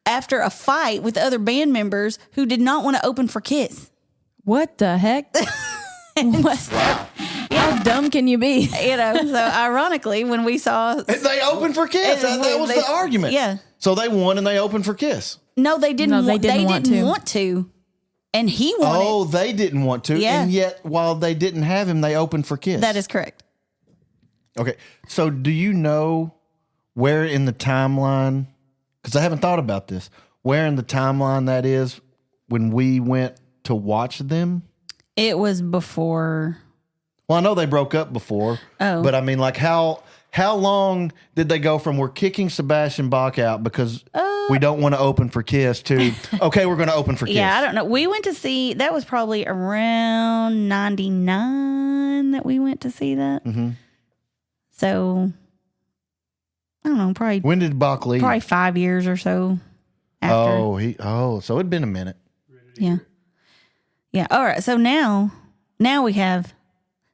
S2: after a fight with other band members who did not want to open for Kiss.
S1: What the heck? What? How dumb can you be?
S2: So ironically, when we saw
S3: They opened for Kiss. That was the argument.
S2: Yeah.
S3: So they won and they opened for Kiss.
S2: No, they didn't.
S1: No, they
S2: They
S1: didn't
S2: didn't
S1: want to.
S2: want to, and he wanted.
S3: Oh, they didn't want to.
S2: Yeah.
S3: And yet, while they didn't have him, they opened for Kiss.
S2: That is correct.
S3: Okay. So do you know where in the timeline, because I haven't thought about this, where in the timeline that is when we went to watch them?
S2: It was before.
S3: Well, I know they broke up before.
S2: Oh.
S3: But I mean, like, how long did they go from we're kicking Sebastian Bach out because we don't want to open for Kiss to, okay, we're going to open for Kiss?
S2: Yeah, I don't know. We went to see, that was probably around 99 that we went to see that.
S3: Mm-hmm.
S2: So, I don't know, probably
S3: When did Bach leave?
S2: 5 years or so after.
S3: So it'd been a minute.
S2: Yeah. Yeah. All right. So now we have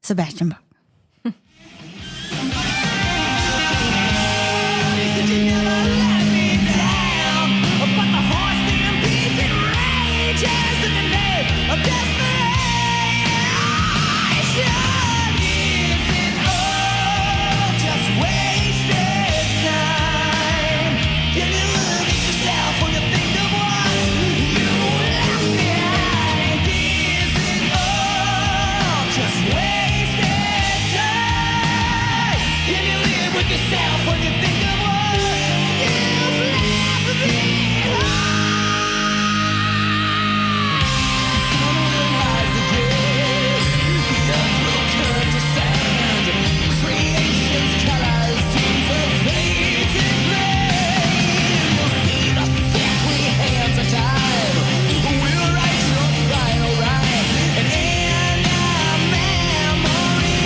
S2: Sebastian Bach.
S4: Yourself when you think of what you've left behind. The sun will rise again, the earth will turn to sand, creation's colors seem to fade to gray. We'll see the sickly hands of time, we'll write your final rhyme and end our memory.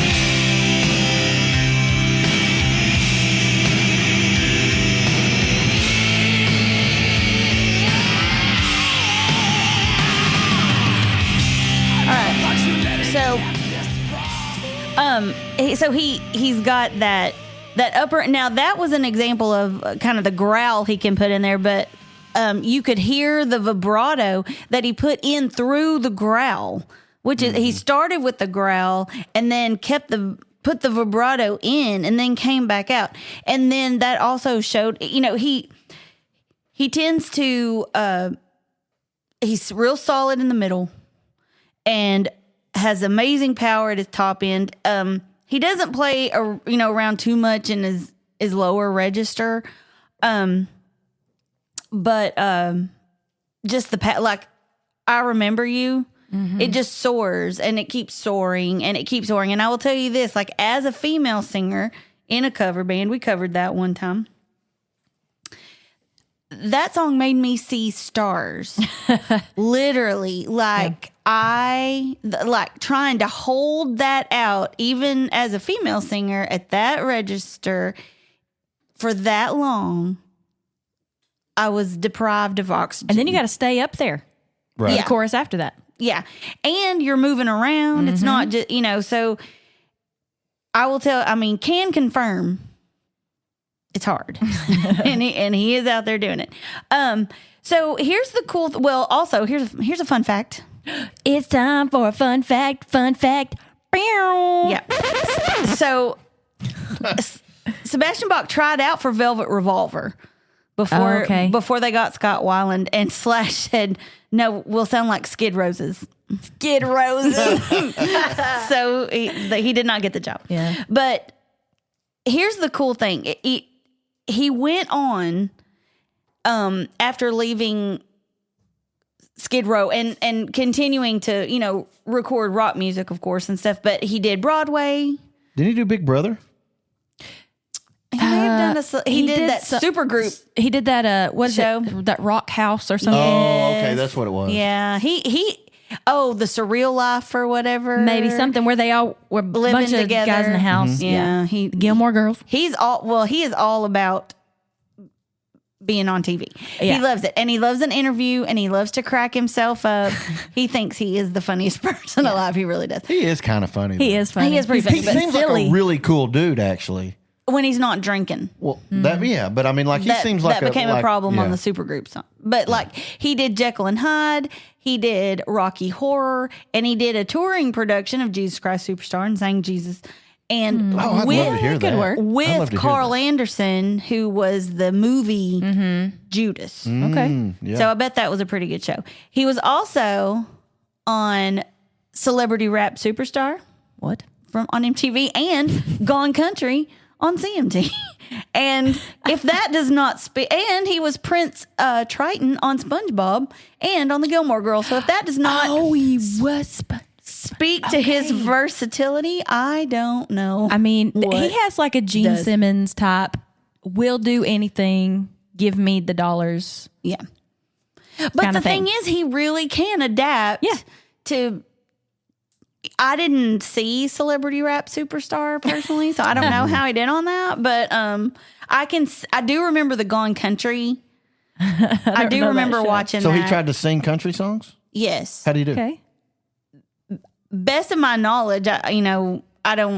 S2: So he's got that upper. Now that was an example of kind of the growl he can put in there, but you could hear the vibrato that he put in through the growl, which is he started with the growl and then put the vibrato in and then came back out, and then that also showed. He tends to he's real solid in the middle and has amazing power at his top end. He doesn't play around too much in his lower register, but just like I Remember You, it just soars and it keeps soaring and it keeps soaring. And I will tell you this, like as a female singer in a cover band, we covered that one time. That song made me see stars, literally. Like like trying to hold that out, even as a female singer at that register for that long. I was deprived of oxygen.
S1: And then you got to stay up there.
S3: Right.
S1: The chorus after that.
S2: Yeah. And you're moving around. It's not just, so I will can confirm it's hard. and he is out there doing it. So here's the cool, also here's a fun fact.
S1: It's time for a fun fact.
S2: Yeah. So Sebastian Bach tried out for Velvet Revolver before they got Scott Weiland, and Slash said, "No, we'll sound like Skid Roses." Skid Roses. So he did not get the job.
S1: Yeah.
S2: But here's the cool thing. He went on after leaving Skid Row and continuing to, record rock music, of course, and stuff. But he did Broadway.
S3: Didn't he do Big Brother?
S2: He may have done he did that super group.
S1: He did that, what is
S2: show?
S1: it? That Rock House or something.
S3: Oh, okay. That's what it was.
S2: Yeah. The Surreal Life or whatever.
S1: Maybe something where they all were a bunch of
S2: together.
S1: guys in the house.
S2: Yeah.
S1: Gilmore Girls.
S2: He is all about being on TV.
S1: Yeah.
S2: He loves it. And he loves an interview and he loves to crack himself up. He thinks he is the funniest person alive. He really does.
S3: He is kind of funny.
S1: He is funny.
S2: He is pretty
S3: He
S2: funny.
S3: seems like a really cool dude, actually.
S2: when he's not drinking.
S3: Well, but I mean, like he seems like
S2: that became a problem on
S3: yeah.
S2: the supergroup song. But like he did Jekyll and Hyde, he did Rocky Horror, and he did a touring production of Jesus Christ Superstar and sang Jesus. And
S3: Oh, I'd
S2: with,
S3: love to hear that.
S1: work.
S3: I'd love
S2: with
S3: to hear
S2: Carl
S3: that.
S2: Anderson, who was the movie Judas.
S1: Okay.
S3: Yeah.
S2: So I bet that was a pretty good show. He was also on Celebrity Rap Superstar
S1: What?
S2: on MTV and Gone Country on CMT. And if that does not speak, and he was Prince Triton on SpongeBob and on the Gilmore Girls. So if that does not
S1: he was.
S2: speak to his versatility, I don't know.
S1: I mean, he
S2: what
S1: has like a Gene
S2: does.
S1: Simmons type. Will do anything. Give me the dollars.
S2: Yeah. But
S1: Kinda
S2: the thing
S1: thing.
S2: is, he really can adapt to. I didn't see Celebrity Rap Superstar personally, so I don't know how he did on that. But I do remember the Gone Country. I do
S1: know that
S2: remember
S1: show.
S2: watching
S3: So
S2: that.
S3: he tried to sing country songs?
S2: Yes.
S3: How do you do?
S1: Okay.
S2: Best of my knowledge, I don't really.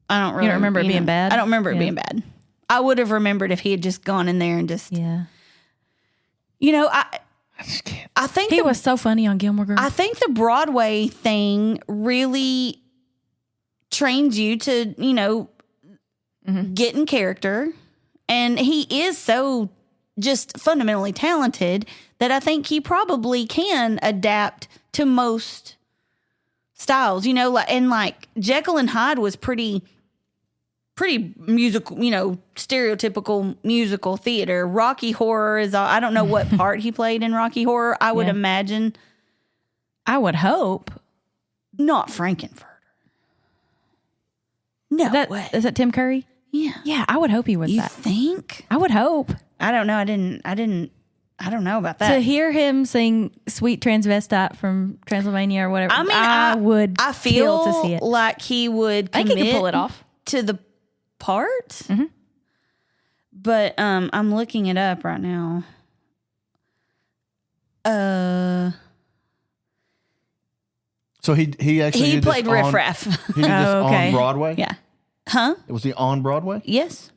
S1: You don't remember it being bad?
S2: I don't remember it
S1: Yeah.
S2: being bad. I would have remembered if he had just gone in there and just,
S1: Yeah.
S2: I
S3: just can't.
S2: I think
S1: He was so funny on Gilmore Girls.
S2: I think the Broadway thing really trains you to, get in character. And he is so just fundamentally talented that I think he probably can adapt to most styles, like Jekyll and Hyde was pretty musical, stereotypical musical theater. Rocky Horror I don't know what part he played in Rocky Horror. I would
S1: Yeah.
S2: imagine
S1: I would hope.
S2: not Frankenfurter. No way.
S1: Is that Tim Curry?
S2: Yeah.
S1: Yeah, I would hope he was
S2: You
S1: that.
S2: think?
S1: I would hope.
S2: I don't know. I don't know about that.
S1: To hear him sing "Sweet Transvestite" from Transylvania or whatever,
S2: I mean,
S1: I
S2: feel
S1: kill to see it.
S2: like he would
S1: I
S2: commit
S1: think he could pull it off.
S2: to the part.
S1: Mm-hmm.
S2: But I'm looking it up right now.
S3: So he actually
S2: He
S3: did this
S2: played
S3: on-
S2: Riff Raff.
S3: He did this
S1: Oh, okay.
S3: on Broadway?
S2: Yeah. Huh?
S3: Was he on Broadway?
S2: Yes.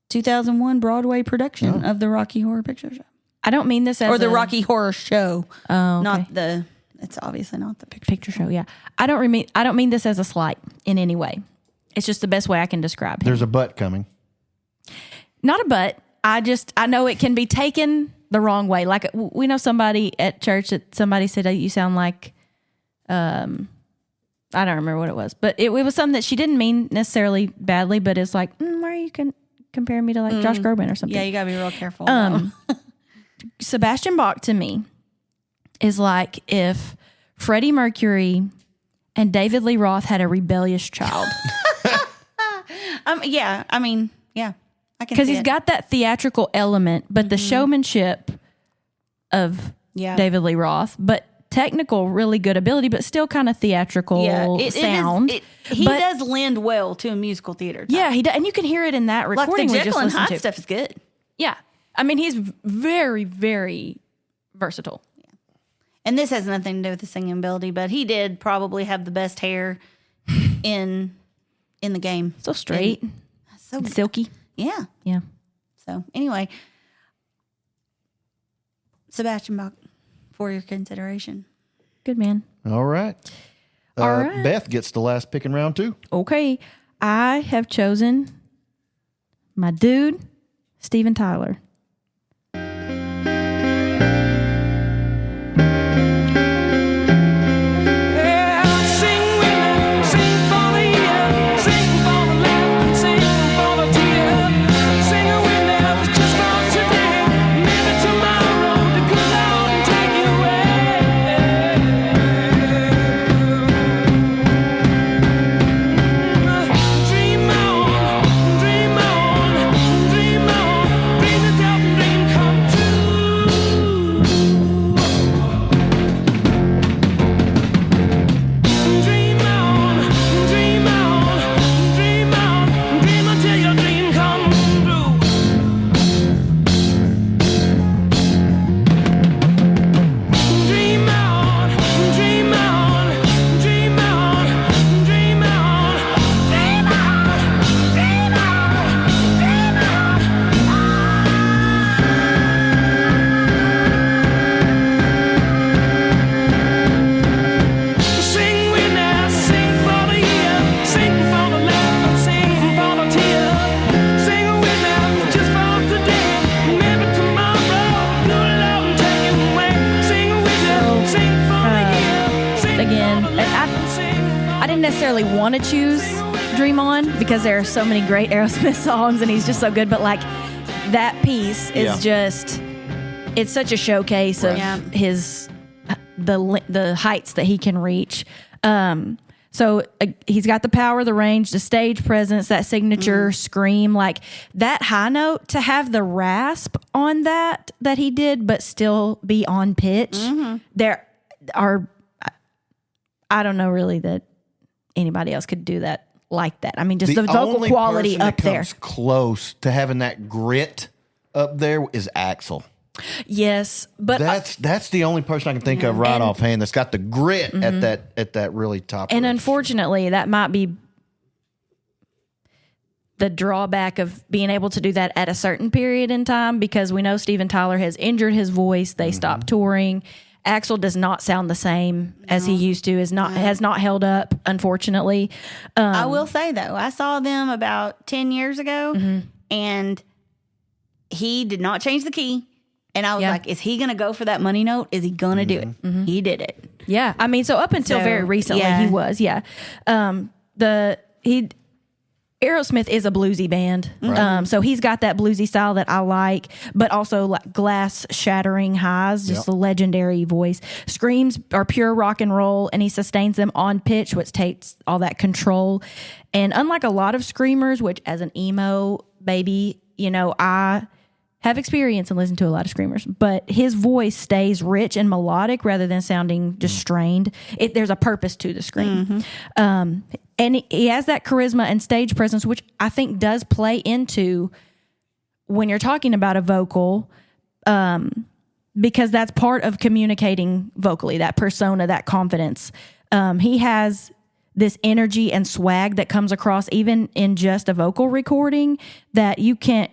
S2: 2001 Broadway production of the Rocky Horror Picture Show.
S1: I don't mean this as
S2: Or the
S1: a
S2: Rocky Horror Show.
S1: Oh, okay.
S2: Not the, it's obviously not the picture.
S1: picture show. Yeah, I don't mean this as a slight in any way. It's just the best way I can describe him.
S3: There's a butt coming.
S1: Not a but. I know it can be taken the wrong way. Like we know somebody at church that somebody said, you sound like, I don't remember what it was, but it was something that she didn't mean necessarily badly, but it's like, why are you comparing me to like Josh Groban or something?
S2: Yeah, you gotta be real careful.
S1: Sebastian Bach to me is like if Freddie Mercury and David Lee Roth had a rebellious child.
S2: Yeah, I can
S1: Because
S2: see
S1: he's
S2: it.
S1: got that theatrical element, but the showmanship of
S2: Yeah.
S1: David Lee Roth, but technical, really good ability, but still kind of theatrical sound.
S2: He
S1: But-
S2: does lend well to a musical theater. type.
S1: Yeah, he does, and you can hear it in that
S2: like the
S1: recording we just
S2: Jekyll and
S1: listened
S2: Hyde
S1: to.
S2: stuff is good.
S1: Yeah, I mean he's very, very versatile.
S2: And this has nothing to do with the singing ability, but he did probably have the best hair in the game.
S1: So straight,
S2: So
S1: silky.
S2: yeah.
S1: Yeah.
S2: So anyway, Sebastian Bach, for your consideration.
S1: Good man.
S3: All right.
S1: All right.
S3: Beth gets the last pick in round 2.
S1: Okay, I have chosen my dude, Steven Tyler.
S4: Sing with me, sing for the year, sing for the laugh, sing for the tear. Sing it with me, if it's just for today. Maybe tomorrow the good Lord will take you away. Dream on, dream on, dream on. Bring the
S1: necessarily want to choose Dream On because there are so many great Aerosmith songs and he's just so good. But like that piece is just, it's such a showcase of his, the heights that he can reach. So he's got the power, the range, the stage presence, that signature scream, like that high note, to have the rasp on that he did, but still be on pitch. There are, I don't know really that anybody else could do that like that. I mean, just the vocal quality up there.
S3: Close to having that grit up there is Axl.
S1: Yes, but
S3: that's the only person I can think of right offhand that's got the grit at that really top.
S1: And
S3: range.
S1: unfortunately, that might be the drawback of being able to do that at a certain period in time, because we know Steven Tyler has injured his voice. They stopped touring. Axl does not sound the same as he used to. Has not held up, unfortunately.
S2: I will say though, I saw them about 10 years ago, and he did not change the key. And I was like, is he going to go for that money note? Is he going to do it? He did it.
S1: Yeah. I mean, so up until very recently, he was. Yeah. Aerosmith is a bluesy band. So he's got that bluesy style that I like, but also like glass shattering highs, just a legendary voice. Screams are pure rock and roll, and he sustains them on pitch, which takes all that control. And unlike a lot of screamers, which as an emo baby, you know, I have experience and listened to a lot of screamers, but his voice stays rich and melodic rather than sounding just strained. There's a purpose to the scream. And he has that charisma and stage presence, which I think does play into when you're talking about a vocal, because that's part of communicating vocally, that persona, that confidence. He has this energy and swag that comes across even in just a vocal recording that you can't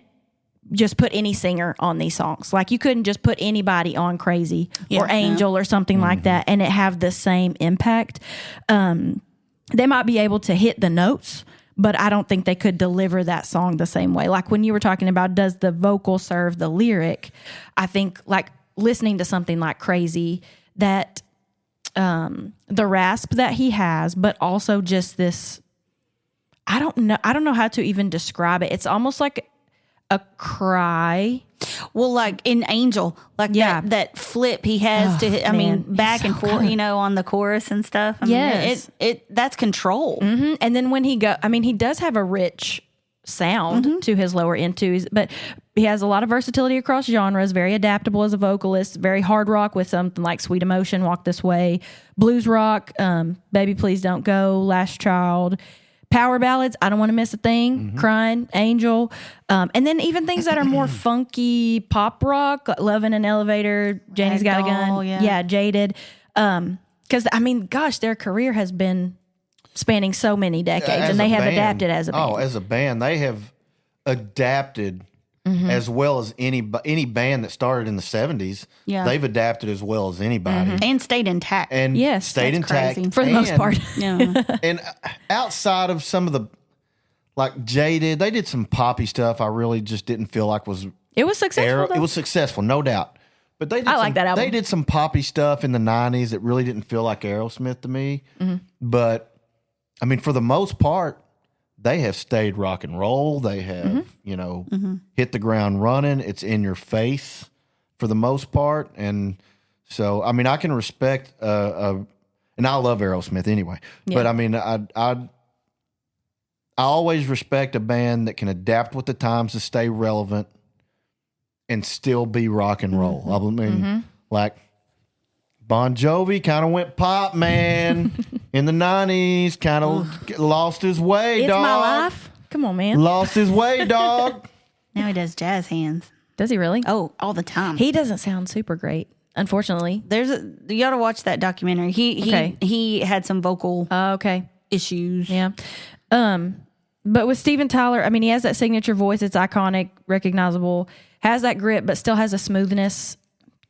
S1: just put any singer on these songs. Like you couldn't just put anybody on Crazy or Angel or something like that and it have the same impact. They might be able to hit the notes, but I don't think they could deliver that song the same way. Like when you were talking about, does the vocal serve the lyric? I think like listening to something like Crazy, that the rasp that he has, but also just this, I don't know how to even describe it. It's almost like a cry.
S2: Well, like in Angel, like that flip he has to, I mean, back and forth, you know, on the chorus and stuff. I mean, that's control.
S1: And then when he does have a rich sound to his lower end too, but he has a lot of versatility across genres, very adaptable as a vocalist, very hard rock with something like Sweet Emotion, Walk This Way, blues rock, Baby Please Don't Go, Last Child, power ballads, I Don't Want to Miss a Thing, Crying, Angel, and then even things that are more funky pop rock, Love in an Elevator, Janie's Got a Gun, Jaded. Because, I mean, gosh, their career has been spanning so many decades, and they have adapted as a band.
S3: Oh, as a band, they have adapted as well as any band that started in the 70s. Yeah. They've adapted as well as anybody.
S2: And stayed intact.
S3: And stayed intact.
S2: Crazy.
S1: For the most part.
S3: And outside of some of the, like Jaded, they did some poppy stuff I really just didn't feel like was...
S1: It was successful,
S3: It was successful, no doubt. But they did
S1: like that album.
S3: They did some poppy stuff in the 90s that really didn't feel like Aerosmith to me. But, I mean, for the most part, they have stayed rock and roll. They have, you know, hit the ground running. It's in your face for the most part. And so, I mean, I can respect, and I love Aerosmith anyway. Yeah. But, I mean, I always respect a band that can adapt with the times to stay relevant and still be rock and roll. I mean, like Bon Jovi kind of went pop, man. In the 90s, kind of lost his way,
S1: It's
S3: dog.
S1: My Life. Come on, man.
S3: Lost his way, dog.
S2: Now he does jazz hands.
S1: Does he really?
S2: Oh, all the time.
S1: He doesn't sound super great, unfortunately.
S2: You ought to watch that documentary. He had some vocal issues.
S1: Yeah. But with Steven Tyler, I mean, he has that signature voice. It's iconic, recognizable, has that grit, but still has a smoothness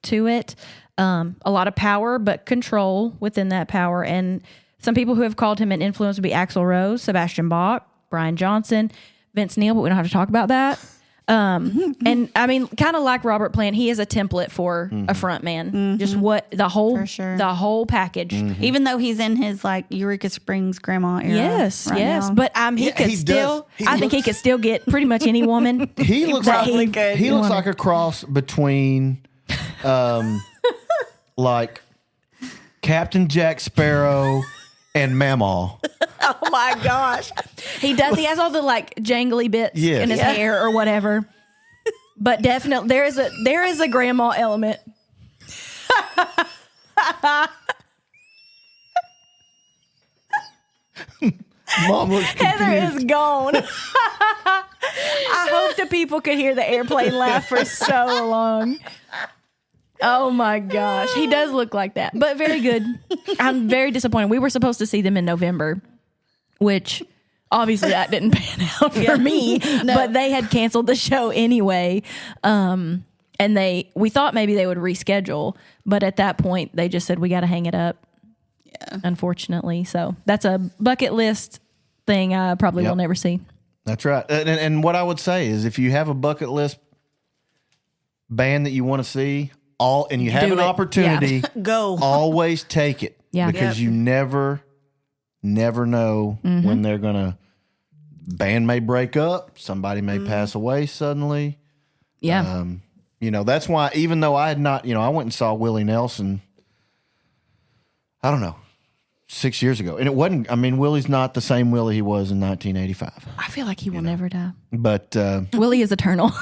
S1: to it. A lot of power, but control within that power. And some people who have called him an influence would be Axl Rose, Sebastian Bach, Brian Johnson, Vince Neil, but we don't have to talk about that. And I mean, kind of like Robert Plant, he is a template for a front man. Just what the whole,
S2: For sure.
S1: the whole package.
S2: Even though he's in his like Eureka Springs grandma era.
S1: Yes,
S2: right
S1: yes.
S2: now.
S1: But he
S3: Yeah,
S1: could
S3: he
S1: still,
S3: does. He
S1: I think he
S3: looks-
S1: could still get pretty much any woman.
S3: He looks
S1: that
S3: like
S1: he
S3: looks
S1: wanted.
S3: like a cross between, like Captain Jack Sparrow and Mamaw.
S1: Oh my gosh. He does. He has all the like jangly bits
S3: Yes.
S1: in his
S2: Yeah.
S1: hair or whatever. But definitely there is a grandma element.
S3: Mom looks
S1: Heather
S3: confused.
S1: is gone. I hope the people could hear the airplane laugh for so long. Oh my gosh. He does look like that, but very good. I'm very disappointed. We were supposed to see them in November, which obviously that didn't pan out for me, but they had canceled the show anyway. And we thought maybe they would reschedule, but at that point they just said, we got to hang it up. Yeah. Unfortunately. So that's a bucket list thing I probably
S3: Yep.
S1: will never see.
S3: That's right. And what I would say is if you have a bucket list band that you want to see, and you have
S1: Do
S3: an
S1: it.
S3: opportunity,
S2: Go.
S3: always take it.
S1: Yeah.
S3: Because you never know when they're going to, band may break up, somebody may pass away suddenly.
S1: Yeah.
S3: That's why even though I had not, I went and saw Willie Nelson, I don't know, 6 years ago. And it wasn't, Willie's not the same Willie he was in 1985.
S1: I feel like he will never die.
S3: But
S1: Willie is eternal.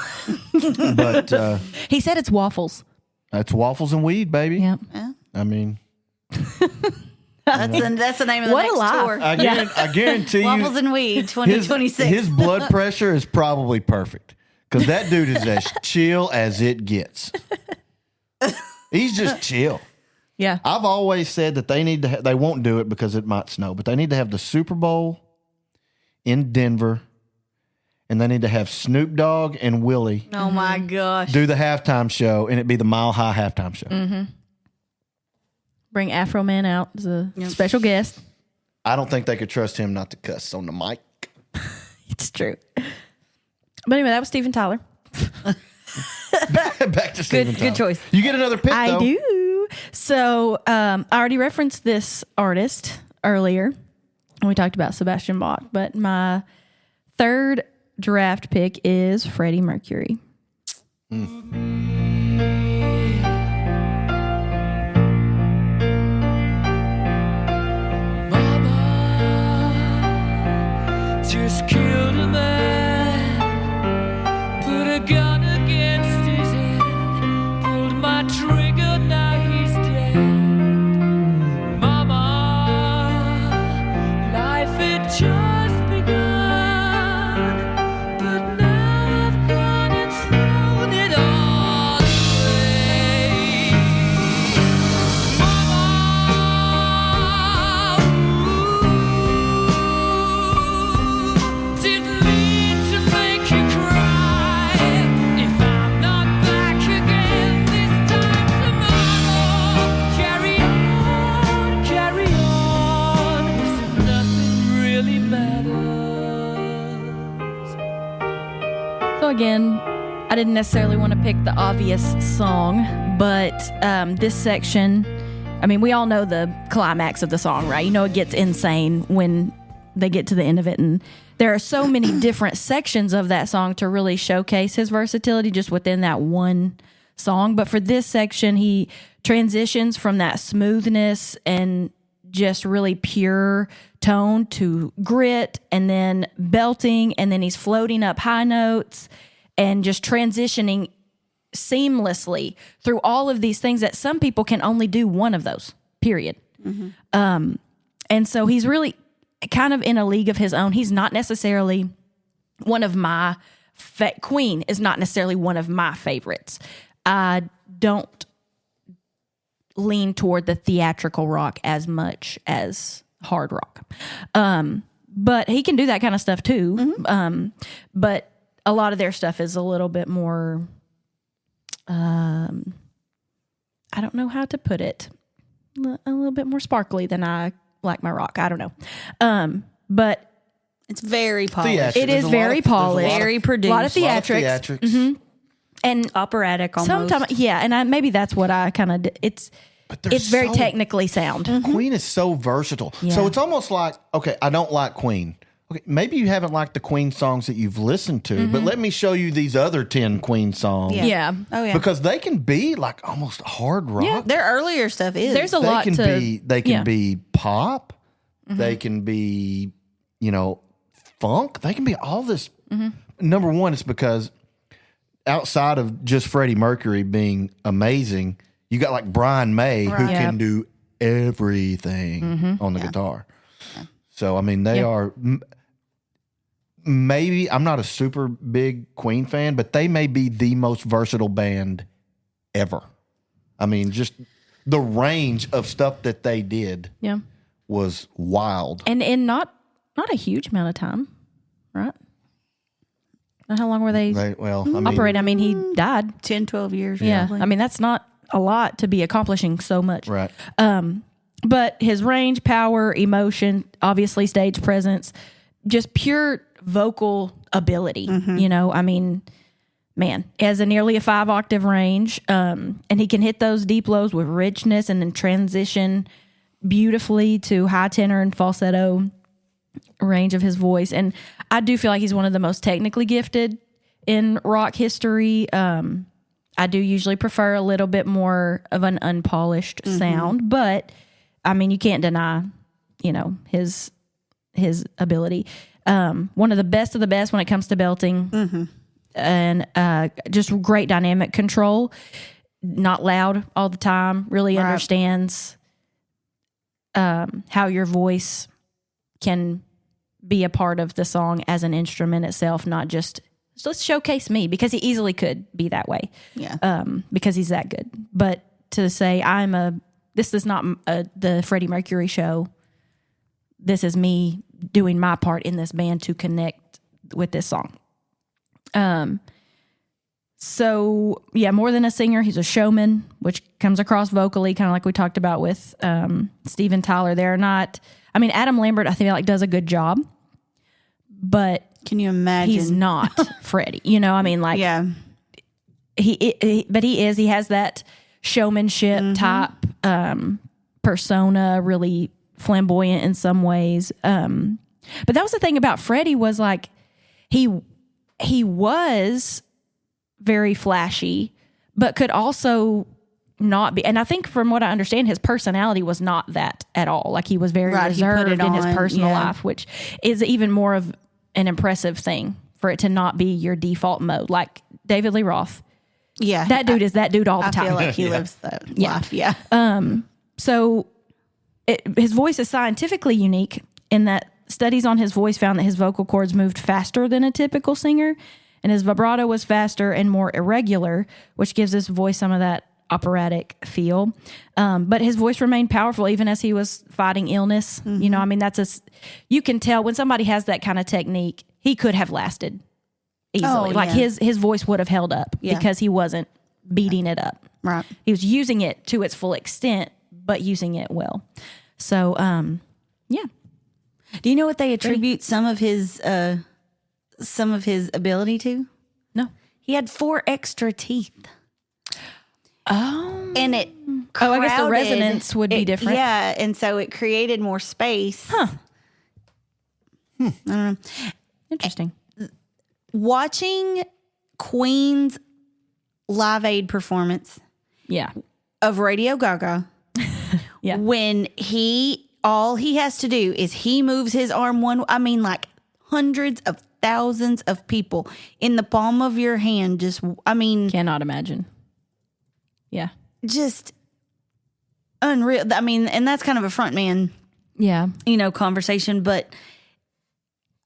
S3: but
S1: He said it's waffles.
S3: that's waffles and weed, baby.
S1: Yeah.
S2: That's the name of the
S1: What a
S2: next
S1: laugh.
S2: tour.
S3: I guarantee
S2: Waffles
S3: you
S2: and Weed
S3: his
S2: 2026.
S3: blood pressure is probably perfect because that dude is as chill as it gets. He's just chill.
S1: Yeah.
S3: I've always said that they need to. They won't do it because it might snow, but they need to have the Super Bowl in Denver, and they need to have Snoop Dogg and Willie
S2: Oh my gosh.
S3: do the halftime show, and it be the Mile High halftime show.
S1: Bring Afro Man out as a special guest.
S3: I don't think they could trust him not to cuss on the mic.
S1: It's true. But anyway, that was Steven Tyler.
S3: Back to Steven Tyler.
S2: good choice.
S3: You get another pick, though.
S1: I do. So I already referenced this artist earlier when we talked about Sebastian Bach, but my third draft pick is Freddie Mercury.
S4: Mama just killed a man, put a gun against his head, pulled my trigger, now he's dead. Mama, life had just begun, but now I've gone and thrown it all away. Mama, didn't mean to make you cry. If I'm not back again this time tomorrow, carry on, as if nothing really matters.
S1: So again, I didn't necessarily want to pick the obvious song, but this section, we all know the climax of the song, right? You know, it gets insane when they get to the end of it. And there are so many different sections of that song to really showcase his versatility just within that one song. But for this section, he transitions from that smoothness and just really pure tone to grit and then belting, and then he's floating up high notes and just transitioning seamlessly through all of these things that some people can only do one of those, period. And so he's really kind of in a league of his own. He's not necessarily one of my Queen is not necessarily one of my favorites. I don't lean toward the theatrical rock as much as hard rock. But he can do that kind of stuff too. But a lot of their stuff is a little bit more, I don't know how to put it, a little bit more sparkly than I like my rock. I don't know. But
S2: It's very polished.
S3: Theatrics.
S1: It
S3: There's
S1: is
S3: a lot
S1: very
S3: of- there's a lot
S1: polished.
S3: of-
S2: Very produced.
S1: A lot of theatrics.
S3: theatrics.
S1: And
S2: Operatic almost.
S1: sometimes, yeah, and maybe that's what I kind of, it's
S3: they're
S1: very
S3: so-
S1: technically sound.
S3: Queen is so versatile.
S1: Yeah.
S3: So it's almost like, okay, I don't like Queen. Okay, maybe you haven't liked the Queen songs that you've listened to, but let me show you these other 10 Queen songs.
S1: Yeah.
S2: Oh, yeah.
S3: Because they can be like almost hard rock.
S1: Yeah.
S2: Their earlier stuff is.
S1: There's a
S3: They
S1: lot
S3: can
S1: to,
S3: be they can
S1: yeah.
S3: be pop. They can be, funk. They can be all this. Number one, it's because outside of just Freddie Mercury being amazing, you got like Brian May who
S1: Yeah.
S3: can do everything on the guitar. So I mean, they are. Maybe I'm not a super big Queen fan, but they may be the most versatile band ever. I mean, just the range of stuff that they did
S1: Yeah.
S3: was wild.
S1: And in not a huge amount of time, right? How long were they operating? I mean, he died.
S2: 10, 12 years.
S1: Yeah.
S2: probably.
S1: I mean, that's not a lot to be accomplishing so much.
S3: Right.
S1: But his range, power, emotion, obviously stage presence, just pure vocal ability. I mean, man, he has nearly a 5-octave range, and he can hit those deep lows with richness and then transition beautifully to high tenor and falsetto range of his voice. And I do feel like he's one of the most technically gifted in rock history. I do usually prefer a little bit more of an unpolished sound, but I mean, you can't deny, his ability. One of the best when it comes to belting, and just great dynamic control. Not loud all the time. Really understands how your voice can be a part of the song as an instrument itself, not just let's showcase me, because he easily could be that way.
S2: Yeah.
S1: Because he's that good. But to say this is not the Freddie Mercury show. This is me doing my part in this band to connect with this song. So yeah, more than a singer, he's a showman, which comes across vocally, kind of like we talked about with Steven Tyler. They're not. I mean, Adam Lambert, I think does a good job, but
S2: Can you imagine?
S1: he's not Freddie. I mean, like
S2: Yeah.
S1: but he has that showmanship type persona, really flamboyant in some ways. But that was the thing about Freddie, was like he was very flashy, but could also not be. And I think from what I understand, his personality was not that at all. Like he was very
S2: Right, he put
S1: reserved
S2: it
S1: in his
S2: on,
S1: personal
S2: yeah.
S1: life, which is even more of an impressive thing for it to not be your default mode. Like David Lee Roth,
S2: Yeah.
S1: that dude is that dude all the
S2: I
S1: time.
S2: feel like he lives that life. Yeah.
S1: So his voice is scientifically unique in that studies on his voice found that his vocal cords moved faster than a typical singer, and his vibrato was faster and more irregular, which gives his voice some of that operatic feel. But his voice remained powerful even as he was fighting illness. I mean, you can tell when somebody has that kind of technique, he could have lasted easily.
S2: Oh,
S1: like
S2: yeah.
S1: his voice would have held up because he wasn't beating it up.
S2: Right.
S1: He was using it to its full extent, but using it well. So, yeah.
S2: Do you know what they attribute some of his ability to?
S1: No.
S2: He had 4 extra teeth.
S1: Oh.
S2: And it
S1: I guess the
S2: crowded-
S1: resonance would be different.
S2: Yeah, and so it created more space.
S1: Huh.
S2: I don't know.
S1: Interesting.
S2: Watching Queen's Live Aid performance
S1: Yeah.
S2: of Radio Gaga,
S1: Yeah.
S2: when all he has to do is he moves his arm like hundreds of thousands of people in the palm of your hand.
S1: Cannot imagine. Yeah.
S2: Just unreal. I mean, and that's kind of a frontman,
S1: Yeah.
S2: conversation, but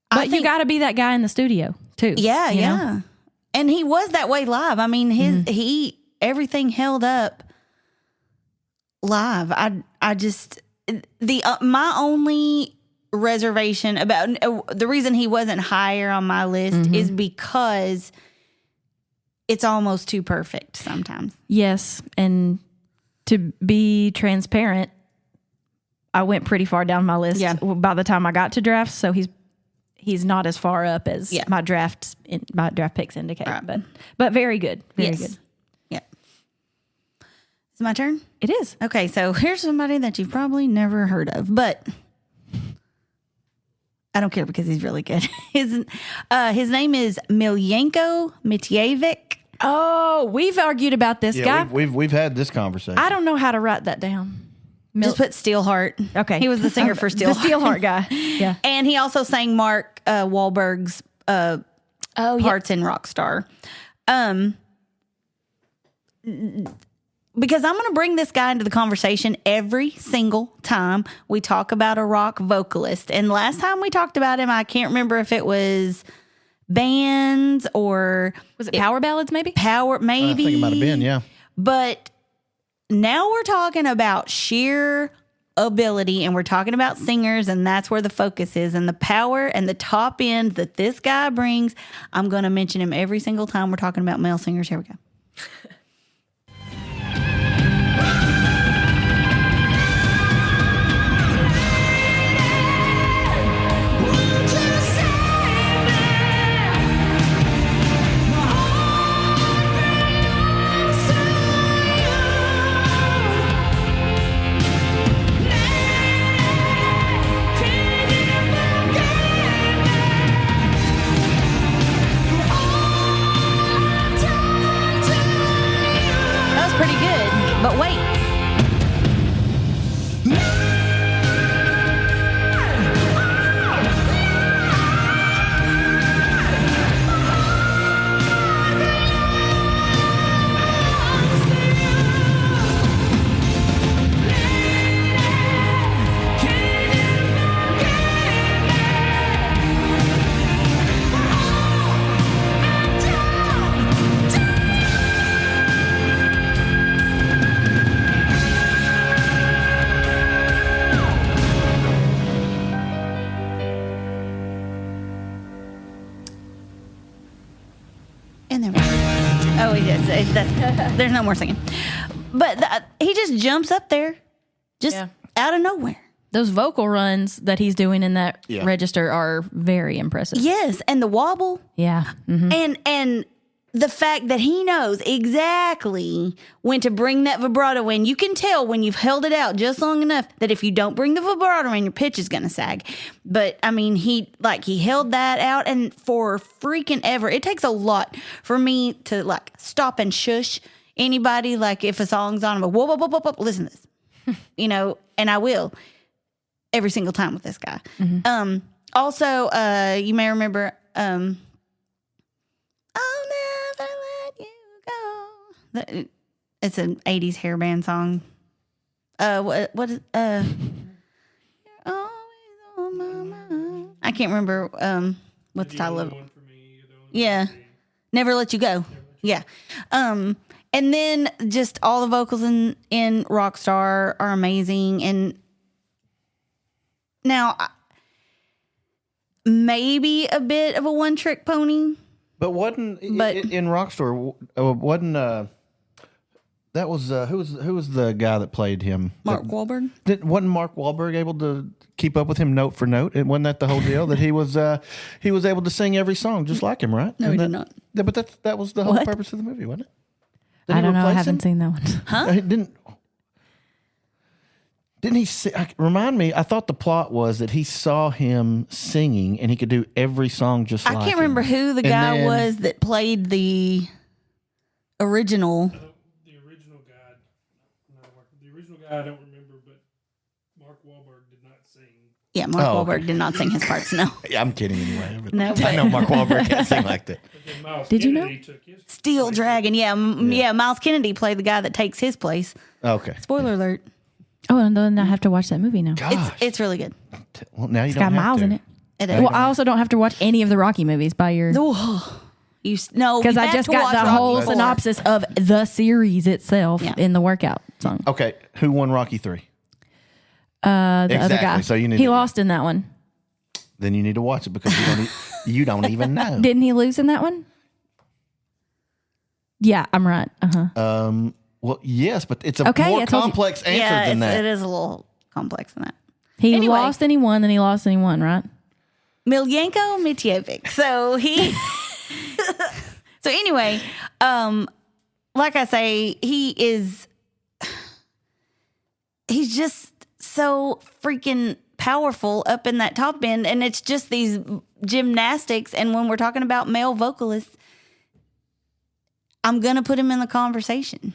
S1: But you got to be that guy in the studio too.
S2: yeah,
S1: you know?
S2: yeah. And he was that way live. I mean, everything held up live. I just my only reservation about the reason he wasn't higher on my list is because it's almost too perfect sometimes.
S1: Yes. And to be transparent, I went pretty far down my list
S2: Yeah.
S1: by the time I got to drafts. So he's he's not as far up as my draft picks indicate.
S2: Right.
S1: But very good. Very
S2: Yes.
S1: good.
S2: Yeah. Is it my turn?
S1: It is.
S2: Okay, so here's somebody that you've probably never heard of, but I don't care because he's really good. His name is Miljenko Mitjevic.
S1: Oh, we've argued about this guy.
S3: We've had this conversation.
S1: I don't know how to write that down.
S2: Just put Steelheart.
S1: Okay.
S2: He was the singer for Steelheart.
S1: The Steelheart guy. Yeah.
S2: And he also sang Mark Wahlberg's parts in Rockstar. Because I'm going to bring this guy into the conversation every single time we talk about a rock vocalist. And last time we talked about him, I can't remember if it was bands or
S1: Was it power ballads maybe?
S2: power, maybe.
S3: I think it might have been, yeah.
S2: But now we're talking about sheer ability and we're talking about singers, and that's where the focus is, and the power and the top end that this guy brings. I'm going to mention him every single time we're talking about male singers. Here we go. That was pretty good, but wait. And there we go. Oh, there's no more singing. But he just jumps up there, just out of nowhere.
S1: Those vocal runs that he's doing in that
S3: Yeah.
S1: register are very impressive.
S2: Yes, and the wobble,
S1: Yeah. Mhm.
S2: and the fact that he knows exactly when to bring that vibrato in. You can tell when you've held it out just long enough that if you don't bring the vibrato in, your pitch is going to sag. But I mean, he held that out, and for freaking ever. It takes a lot for me to like stop and shush anybody. Like if a song's on, I'm like, whoa, whoa, whoa, whoa, whoa, listen to this, and I will every single time with this guy. Also, you may remember, I'll never let you go. It's an 80s hair band song. What is, you're always on my mind. I can't remember, what's the title of it. Yeah. Never Let You Go. Yeah. And then just all the vocals in Rockstar are amazing. And now, maybe a bit of a one-trick pony.
S3: But in Rockstar wasn't that was who was the guy that played him?
S2: Mark Wahlberg.
S3: Wasn't Mark Wahlberg able to keep up with him note for note? And wasn't that the whole deal that he was able to sing every song just like him, right?
S2: No, he did not.
S3: Yeah, but that was the whole
S1: What?
S3: purpose of the movie, wasn't it?
S1: I don't know. I haven't seen that one.
S2: Huh?
S3: Didn't he remind me? I thought the plot was that he saw him singing and he could do every song just like him.
S2: I can't remember who the guy
S3: then-
S2: was that played the original.
S5: The original guy I don't remember, but Mark Wahlberg did not sing.
S2: Yeah, Mark
S3: Oh,
S2: Wahlberg did not sing his parts, no.
S3: Yeah, I'm kidding anyway. But
S2: No,
S3: I know Mark Wahlberg can't sing like that.
S5: But then Miles
S1: Did you
S5: Kennedy took his
S2: Steel Dragon. Yeah, Miles Kennedy played the guy that takes his place.
S3: Okay.
S2: Spoiler alert.
S1: Oh, and then I have to watch that movie now.
S3: Gosh.
S2: It's really good.
S3: Well, now you
S1: It's
S3: don't
S1: got
S3: have
S1: Miles
S3: to.
S1: in it.
S2: It is.
S1: Well, I also don't have to watch any of the Rocky movies by your...
S2: Oh, no,
S1: Because
S2: you
S1: I
S2: have
S1: just
S2: to
S1: got
S2: watch
S1: the
S2: Rocky
S1: whole
S2: IV.
S1: synopsis of the series itself
S2: Yeah.
S1: in the workout song.
S3: Okay, who won Rocky 3?
S1: The other
S3: Exactly,
S1: guy.
S3: so you need
S1: he
S3: to-
S1: lost in that one.
S3: Then you need to watch it because you don't even know.
S1: Didn't he lose in that one? Yeah, I'm right. Uh-huh.
S3: Well, yes, but it's a
S1: Okay,
S3: more
S1: I told you.
S3: complex answer
S2: Yeah,
S3: than that.
S2: it is a little complex than that.
S1: He
S2: Anyway.
S1: lost and he won, then he lost and he won, right?
S2: Miljenko Mitjevic. So he. So anyway, like I say, he's just so freaking powerful up in that top end, and it's just these gymnastics. And when we're talking about male vocalists, I'm gonna put him in the conversation.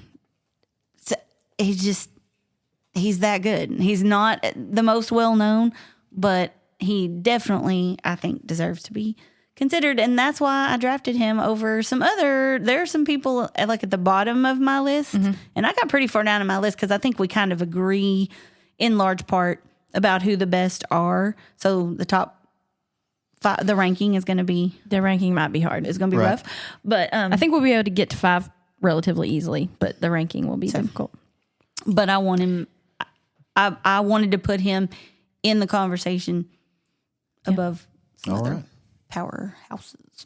S2: So he's that good. He's not the most well known, but he definitely, I think, deserves to be considered, and that's why I drafted him over some other. There are some people at the bottom of my list, and I got pretty far down in my list because I think we kind of agree in large part about who the best are. So the top five, the ranking is going to be
S1: might be hard.
S2: It's going to be
S3: Right.
S2: rough, but
S1: I think we'll be able to get to 5 relatively easily, but the ranking will be difficult.
S2: But I want him. I wanted to put him in the conversation above some
S3: All
S2: other
S3: right.
S2: powerhouses.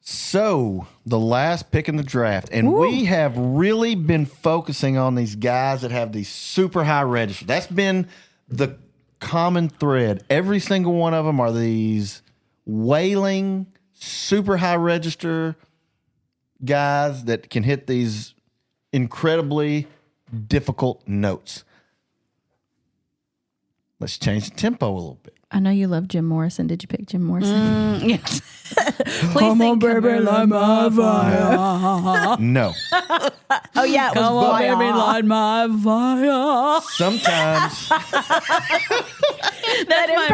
S3: So, the last pick in the draft, and we have really been focusing on these guys that have these super high register. That's been the common thread. Every single one of them are these wailing, super high register guys that can hit these incredibly difficult notes. Let's change the tempo a little bit.
S1: I know you love Jim Morrison. Did you pick Jim Morrison?
S2: Yes. Please think
S1: baby, light my fire.
S3: No.
S2: Oh yeah, it was fire.
S1: light my fire.
S3: Sometimes
S2: That's my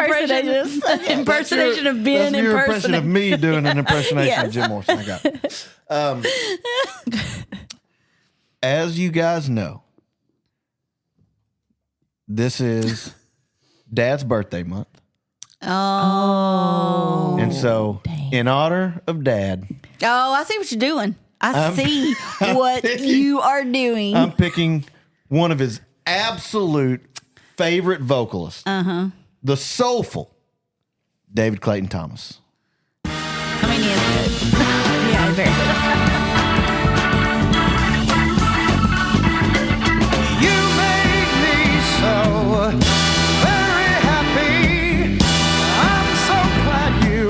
S2: impersonation of being
S3: that's your impression of
S2: impersonating.
S3: me doing an impersonation of
S2: Yes.
S3: Jim Morrison. I got it. As you guys know, this is Dad's birthday month.
S2: Oh.
S3: And so, in honor of Dad,
S2: Oh, I see what you're doing. I see what you are doing.
S3: I'm picking one of his absolute favorite vocalists. The soulful David Clayton Thomas.
S2: I mean, he is good.
S1: Yeah, very good.
S4: You made me so very happy. I'm so glad you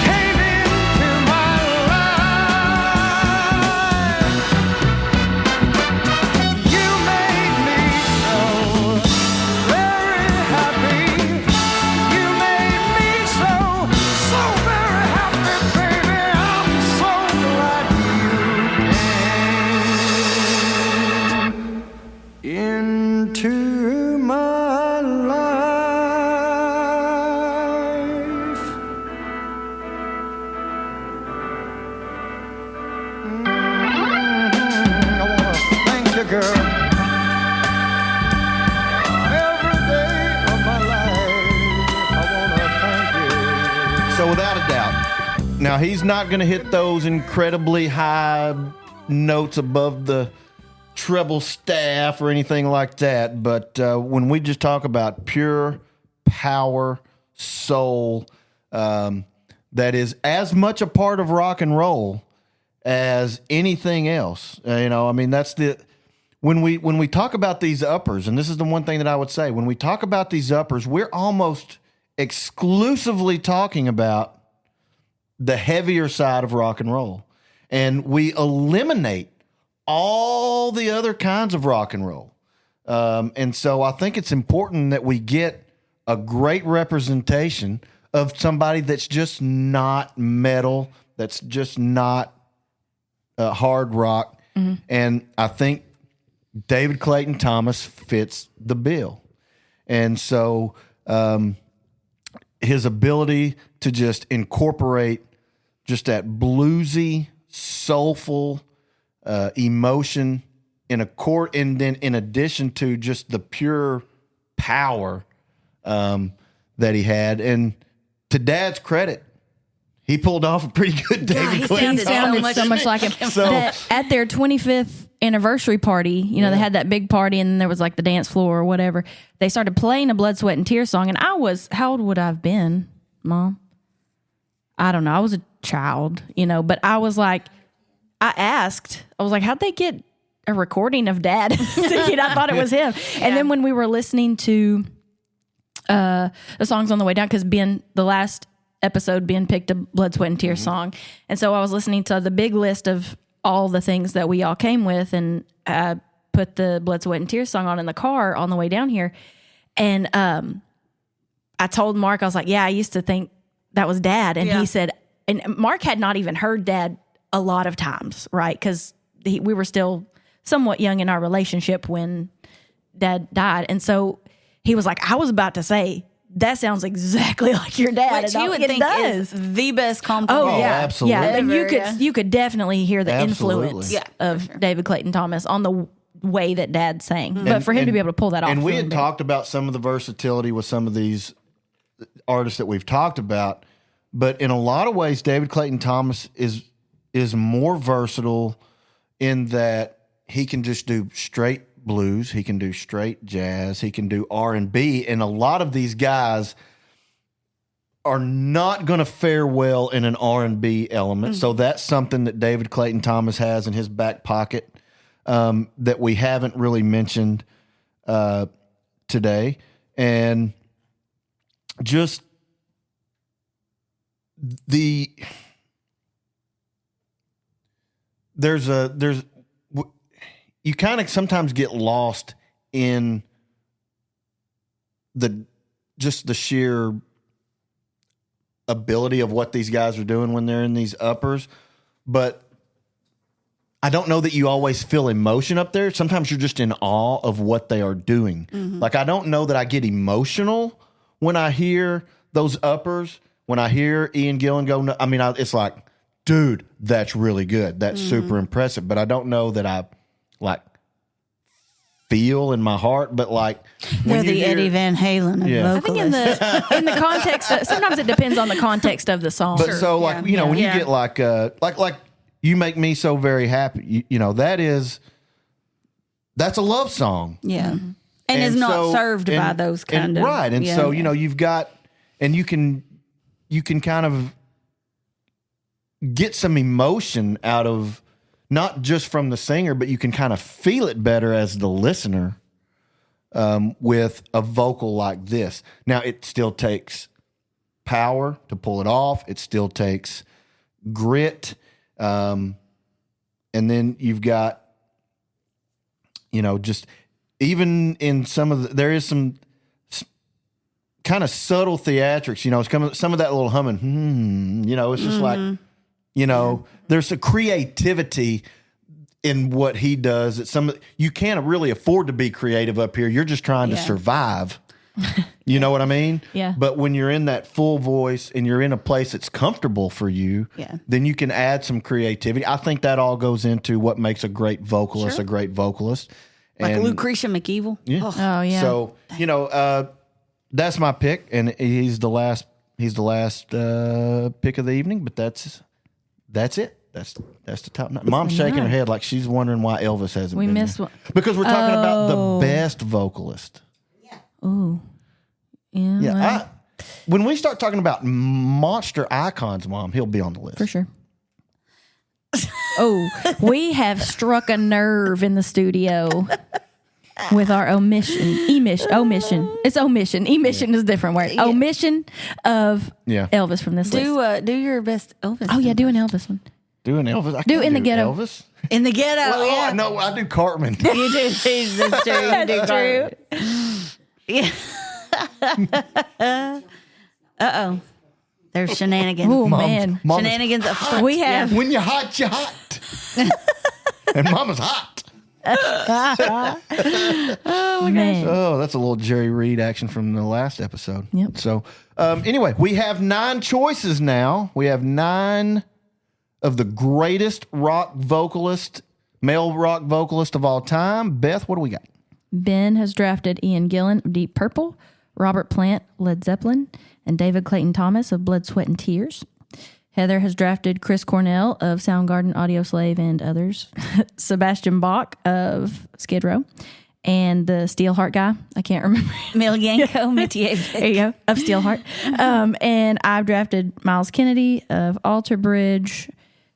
S4: came into my life. You made me so very happy. You made me so very happy, baby. I'm so glad you came into my life. I wanna thank you, girl. Every day of my life, I wanna thank you.
S3: So, without a doubt, now he's not going to hit those incredibly high notes above the treble staff or anything like that. But when we just talk about pure power, soul, that is as much a part of rock and roll as anything else. I mean, that's when we talk about these uppers, and this is the one thing that I would say, when we talk about these uppers, we're almost exclusively talking about the heavier side of rock and roll. And we eliminate all the other kinds of rock and roll. And so I think it's important that we get a great representation of somebody that's just not metal, that's just not hard rock. And I think David Clayton Thomas fits the bill. And so his ability to just incorporate just that bluesy, soulful emotion in a chord, and then in addition to just the pure power that he had. And to Dad's credit, he pulled off a pretty good David
S2: he
S3: Clayton
S2: sounded
S3: Thomas.
S1: So much like him.
S3: So-
S1: That at their 25th anniversary party, they had that big party and then there was like the dance floor or whatever. They started playing a Blood, Sweat, and Tears song. And how old would I have been, Mom? I don't know. I was a child, but I was like, I was like, how'd they get a recording of Dad singing? I thought it was him. And then when we were listening to the songs on the way down because the last episode, Ben picked a Blood, Sweat, and Tears song. And so I was listening to the big list of all the things that we all came with, and I put the Blood, Sweat, and Tears song on in the car on the way down here. And I told Mark, I was like, yeah, I used to think that was Dad. And he said, and Mark had not even heard Dad a lot of times, right? Because we were still somewhat young in our relationship when Dad died. And so he was like, I was about to say, that sounds exactly like your dad.
S2: Which
S1: And
S2: you would
S1: it
S2: think
S1: does.
S2: is the best compliment.
S1: Oh, yeah.
S3: absolutely.
S1: Yeah, and
S2: Ever,
S1: you could definitely hear the
S3: Absolutely.
S1: influence
S2: Yeah,
S1: of David Clayton Thomas on the way that Dad sang. But for him to be able to pull that off.
S3: And we
S1: really
S3: had
S1: big.
S3: talked about some of the versatility with some of these artists that we've talked about, but in a lot of ways, David Clayton Thomas is more versatile in that he can just do straight blues, he can do straight jazz, he can do R&B, and a lot of these guys are not going to fare well in an R&B element. So that's something that David Clayton Thomas has in his back pocket that we haven't really mentioned today. And just you kind of sometimes get lost in the sheer ability of what these guys are doing when they're in these uppers, but I don't know that you always feel emotion up there. Sometimes you're just in awe of what they are doing. Like, I don't know that I get emotional when I hear those uppers, when I hear Ian Gillan go, I mean, it's like, dude, that's really good. That's super impressive. But I don't know that I like feel in my heart, but like
S2: They're
S3: when you
S2: the
S3: hear,
S2: Eddie Van Halen of
S3: Yeah.
S1: I think in the context, sometimes it depends on the context of the song.
S3: But so like, you know, when you get like You Make Me So Very Happy, you know, that's a love song.
S2: Yeah. And is not served by those kind of.
S3: Right. And so, you know, you've got, and you can kind of get some emotion out of, not just from the singer, but you can kind of feel it better as the listener with a vocal like this. Now, it still takes power to pull it off. It still takes grit. And then you've got, you know, just even in some of there is some kind of subtle theatrics, you know, it's coming, some of that little humming, you know, it's just like, you know, there's a creativity in what he does that you can't really afford to be creative up here. You're just trying to survive. You know what I mean?
S1: Yeah.
S3: But when you're in that full voice and you're in a place that's comfortable for you, then you can add some creativity. I think that all goes into what makes a great vocalist a great vocalist.
S2: Like
S3: And-
S2: Lucretia McEvil.
S3: Yeah.
S1: Oh, yeah.
S3: So, you know, that's my pick, and he's the last pick of the evening, but that's it. That's the top 9. Mom's shaking her head like she's wondering why Elvis hasn't
S1: We
S3: been
S1: missed
S3: there.
S1: one.
S3: Because we're talking about the best vocalist.
S1: Ooh. Yeah.
S3: Yeah.
S1: well,
S3: When we start talking about monster icons, Mom, he'll be on the list.
S1: for sure. Oh, we have struck a nerve in the studio with our omission. It's omission. Emission is a different word. Omission of Elvis from this list.
S2: Do your best Elvis.
S1: Oh, yeah, do an Elvis one.
S3: Do an Elvis. I
S1: Do
S3: can't
S1: In the Ghetto.
S3: Elvis.
S2: In the Ghetto.
S3: Oh, no, I do Cartman.
S2: You do. That's true. You do
S1: True.
S2: Yeah. Uh-oh. There's shenanigans.
S1: Oh, man.
S3: Mama's
S2: Shenanigans up front.
S1: We have.
S3: When you're hot, you're hot. And Mama's hot.
S1: Man.
S3: Oh, that's a little Jerry Reed action from the last episode.
S1: Yep.
S3: So, anyway, we have 9 choices now. We have 9 of the greatest male rock vocalist of all time. Beth, what do we got?
S1: Ben has drafted Ian Gillan of Deep Purple, Robert Plant, Led Zeppelin, and David Clayton Thomas of Blood, Sweat, and Tears. Heather has drafted Chris Cornell of Soundgarden, Audioslave, and others. Sebastian Bach of Skid Row. And the Steelheart guy. I can't remember.
S2: Mel Yanko, Mitty
S1: There you go. Of Steelheart. And I've drafted Miles Kennedy of Alter Bridge,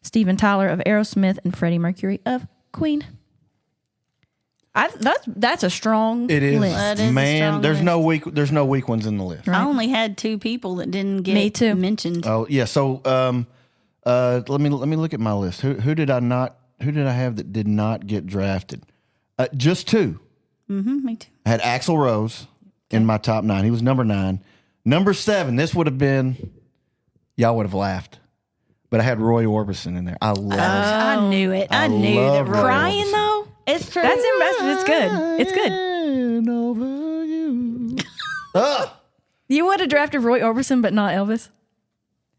S1: Steven Tyler of Aerosmith, and Freddie Mercury of Queen. That's a strong
S3: It is,
S1: list.
S2: That is a
S3: man.
S2: strong
S3: There's no
S2: list.
S3: weak. There's no weak ones in the list.
S2: I only had 2 people that didn't get
S1: Me too.
S2: mentioned.
S3: Oh yeah. So let me look at my list. Who did I not? Who did I have that did not get drafted? Just 2.
S2: Me too.
S3: I had Axl Rose in my top 9. He was number 9. Number 7. This would have been. Y'all would have laughed, but I had Roy Orbison in there. I love.
S2: I knew it. I knew
S3: love
S2: that.
S3: Roy
S1: Crying
S3: Orbison.
S1: though,
S2: It's true.
S1: that's impressive. It's good. It's good.
S3: And over you. Ah!
S1: You would have drafted Roy Orbison, but not Elvis.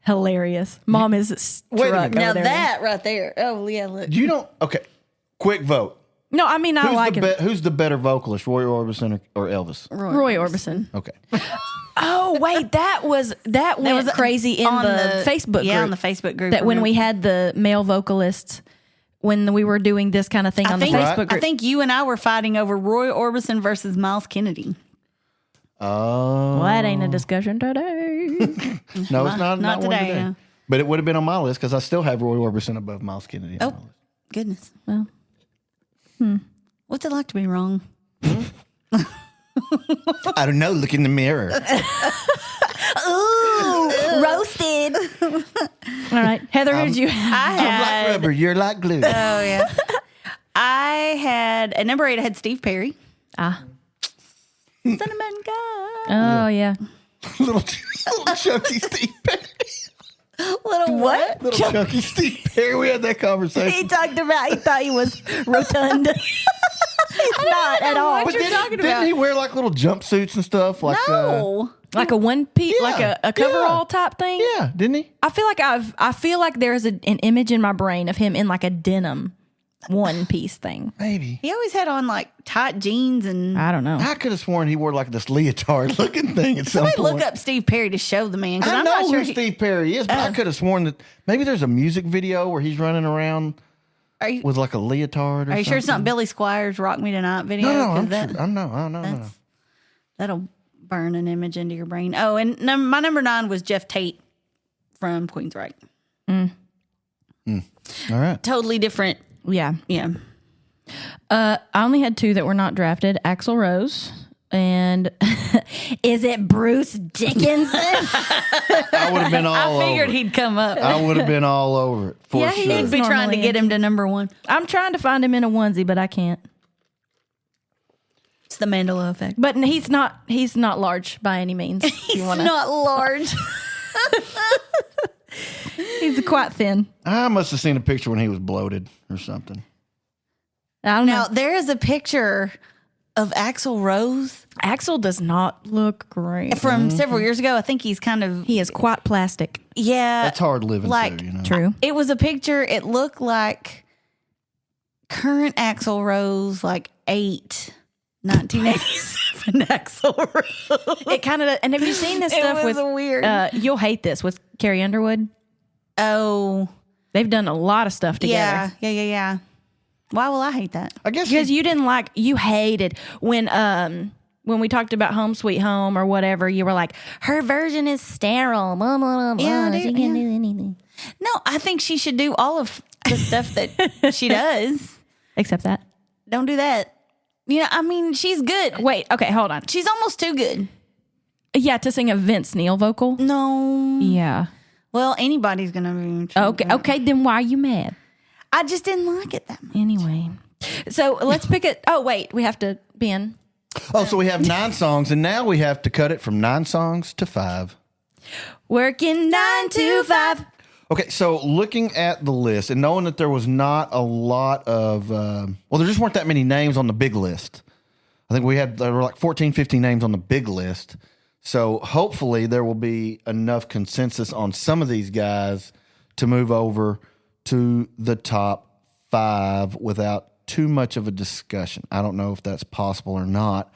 S1: Hilarious. Mom is
S3: Wait a
S1: struck
S3: minute.
S2: Now
S1: over there.
S2: that right there. Oh yeah, look.
S3: You don't. Okay. Quick vote.
S1: No, I mean I like it.
S3: Who's the better vocalist, Roy Orbison or Elvis?
S1: Roy Orbison.
S3: Okay.
S1: Oh wait, that went crazy in
S2: on
S1: the Facebook group.
S2: Yeah, on the Facebook group.
S1: That when we
S2: remember?
S1: had the male vocalists, when we were doing this kind of thing on the
S2: think-
S1: Facebook group.
S2: I think you and I were fighting over Roy Orbison versus Miles Kennedy.
S3: Oh.
S1: well, that ain't a discussion today.
S3: No, it's not.
S2: Not
S3: one
S2: today, no.
S3: But it would have been on my list because I still have Roy Orbison above Miles Kennedy. On my list.
S2: Goodness.
S1: Well,
S2: What's it like to be wrong?
S3: I don't know. Look in the mirror.
S2: Ooh, roasted.
S1: all right, Heather, who did you have?
S2: I
S3: I'm like
S2: had.
S3: rubber. You're like glue.
S2: Oh yeah. I had at number 8. I had Steve Perry. Cinnamon guy.
S1: Oh yeah.
S3: little chunky Steve Perry.
S2: Little what?
S3: Little chunky Steve Perry. We had that conversation.
S2: He talked about. He thought he was rotund. He's not at all.
S3: But didn't he wear like little jumpsuits and stuff? Like
S2: No.
S1: Like a one piece, like a coverall type thing.
S3: yeah, didn't he?
S1: I feel like there's an image in my brain of him in like a denim one piece thing.
S3: Maybe.
S2: He always had on like tight jeans and.
S1: I don't know.
S3: I could have sworn he wore like this leotard looking thing at some
S2: Somebody
S3: point.
S2: look up Steve Perry to show the man. 'Cause
S3: I
S2: I'm
S3: know
S2: not sure
S3: who Steve Perry is, but I could have sworn that maybe there's a music video where he's running around
S2: Are you,
S3: with like a leotard or
S2: are you
S3: something.
S2: sure it's not Billy Squires' "Rock Me Tonight" video?
S3: No,
S2: 'Cause
S3: I'm
S2: that,
S3: sure. No.
S2: that'll burn an image into your brain. Oh, and my number 9 was Jeff Tate from Queensryche.
S3: All right.
S2: Totally different.
S1: Yeah.
S2: Yeah.
S1: I only had 2 that were not drafted. Axl Rose and is it Bruce Dickinson?
S3: I would have been all
S2: I figured
S3: over it.
S2: he'd come up.
S3: I would have been all over it for
S1: Yeah,
S3: sure.
S1: he
S2: He'd be trying to
S1: normally
S2: get him to number 1.
S1: I'm trying to find him in a onesie, but I can't.
S2: It's the Mandela effect.
S1: But he's not large by any means.
S2: He's not large.
S1: He's quite thin.
S3: I must have seen a picture when he was bloated or something.
S1: I don't
S2: Now,
S1: know.
S2: there is a picture of Axl Rose
S1: Axl does not look great.
S2: from several years ago. I think he's kind of,
S1: He is quite plastic.
S2: yeah.
S3: That's hard living
S2: like,
S3: too, you know.
S1: True.
S2: It was a picture. It looked like current Axl Rose, like 1987 Axl Rose.
S1: It kind of. And have you seen this
S2: It
S1: stuff
S2: was
S1: with?
S2: weird.
S1: You'll hate this with Carrie Underwood.
S2: Oh,
S1: They've done a lot of stuff together.
S2: yeah. Why will I hate that?
S3: I guess
S1: Because you hated when we talked about Home Sweet Home or whatever. You were like, her version is sterile. Blah, blah, blah,
S2: Yeah,
S1: blah.
S2: I
S1: She
S2: do,
S1: can't
S2: yeah.
S1: do anything
S2: No, I think she should do all of the stuff that she does.
S1: except that.
S2: Don't do that. You know, I mean, she's good.
S1: Wait. Okay. Hold on.
S2: She's almost too good.
S1: Yeah, to sing a Vince Neil vocal.
S2: No.
S1: Yeah.
S2: Well, anybody's gonna be.
S1: Okay. Okay. Then why are you mad?
S2: I just didn't like it that much.
S1: Anyway. So let's pick it. Oh wait, we have to Ben.
S3: Oh, so we have 9 songs, and now we have to cut it from 9 songs to 5.
S1: Working 9 to 5.
S3: Okay, so looking at the list and knowing that there was not a lot of, there just weren't that many names on the big list. I think there were like 14, 15 names on the big list. So hopefully there will be enough consensus on some of these guys to move over to the top 5 without too much of a discussion. I don't know if that's possible or not.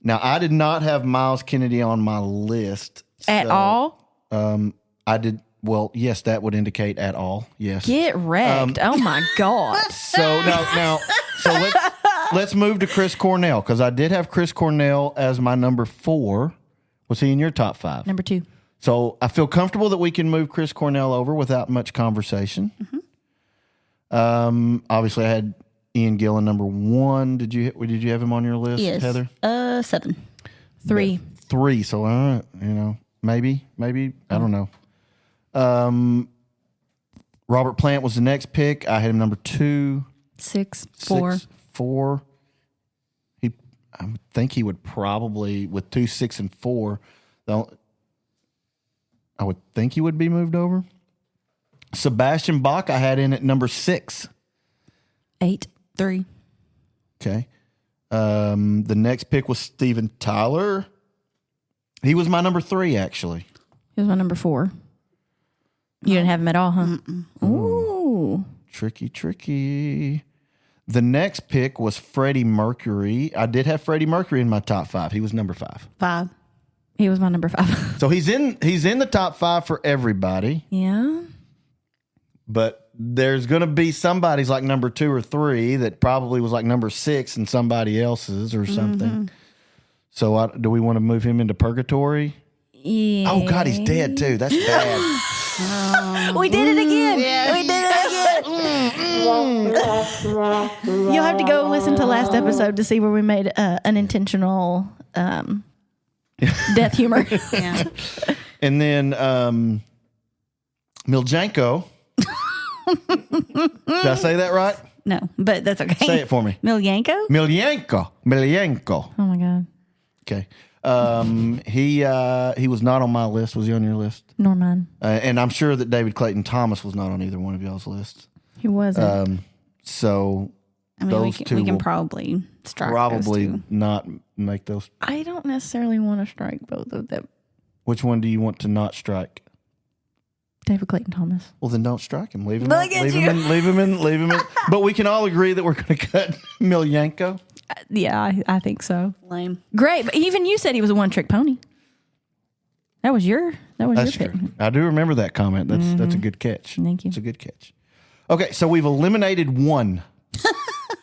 S3: Now, I did not have Miles Kennedy on my list.
S1: At all?
S3: I did. Well, yes, that would indicate at all. Yes.
S1: Get wrecked. Oh my God.
S3: So let's move to Chris Cornell, because I did have Chris Cornell as my number 4. Was he in your top 5?
S1: Number 2.
S3: So I feel comfortable that we can move Chris Cornell over without much conversation. Obviously, I had Ian Gillan number 1. Did you have him on your list,
S2: Yes.
S3: Heather?
S2: 7.
S1: 3.
S3: 3. So maybe I don't know. Robert Plant was the next pick. I had him number 2.
S1: 6. 4.
S3: 4. I would think he would probably, with 2, 6, and 4, I would think he would be moved over. Sebastian Bach, I had in at number 6.
S1: 8.
S2: 3.
S3: Okay. The next pick was Steven Tyler. He was my number 3, actually.
S1: He was my number 4. You didn't have him at all, huh? Ooh.
S3: Tricky. The next pick was Freddie Mercury. I did have Freddie Mercury in my top 5. He was number 5.
S2: 5.
S1: He was my number 5.
S3: So he's in the top 5 for everybody.
S1: Yeah.
S3: But there's going to be somebody's like number 2 or 3 that probably was like number 6 in somebody else's or something. So do we want to move him into purgatory?
S1: Yeah.
S3: Oh, God, he's dead, too. That's bad.
S1: We did it again.
S2: Yeah.
S1: We did it again. You'll have to go listen to last episode to see where we made unintentional death humor.
S2: Yeah.
S3: And then Miljanko. Did I say that right?
S2: No, but that's okay.
S3: Say it for me.
S2: Milyanko?
S3: Miljanko.
S1: Oh my God.
S3: Okay. He was not on my list. Was he on your list?
S1: Nor mine.
S3: And I'm sure that David Clayton Thomas was not on either one of y'all's lists.
S1: He wasn't.
S3: So
S2: I mean,
S3: those
S2: we
S3: two
S2: can
S3: will
S2: probably strike
S3: probably
S2: those two.
S3: not make those.
S1: I don't necessarily want to strike both of them.
S3: Which one do you want to not strike?
S1: David Clayton Thomas.
S3: Well, then don't strike him. Leave him.
S2: Look at
S3: leave
S2: you.
S3: him in. Leave him in. Leave him in. But we can all agree that we're going to cut Miljanko.
S1: Yeah, I think so.
S2: Lame.
S1: Great, but even you said he was a one-trick pony. That was your
S3: That's
S1: pick.
S3: true. I do remember that comment. That's a good catch.
S1: Thank you.
S3: It's a good catch. Okay, so we've eliminated 1.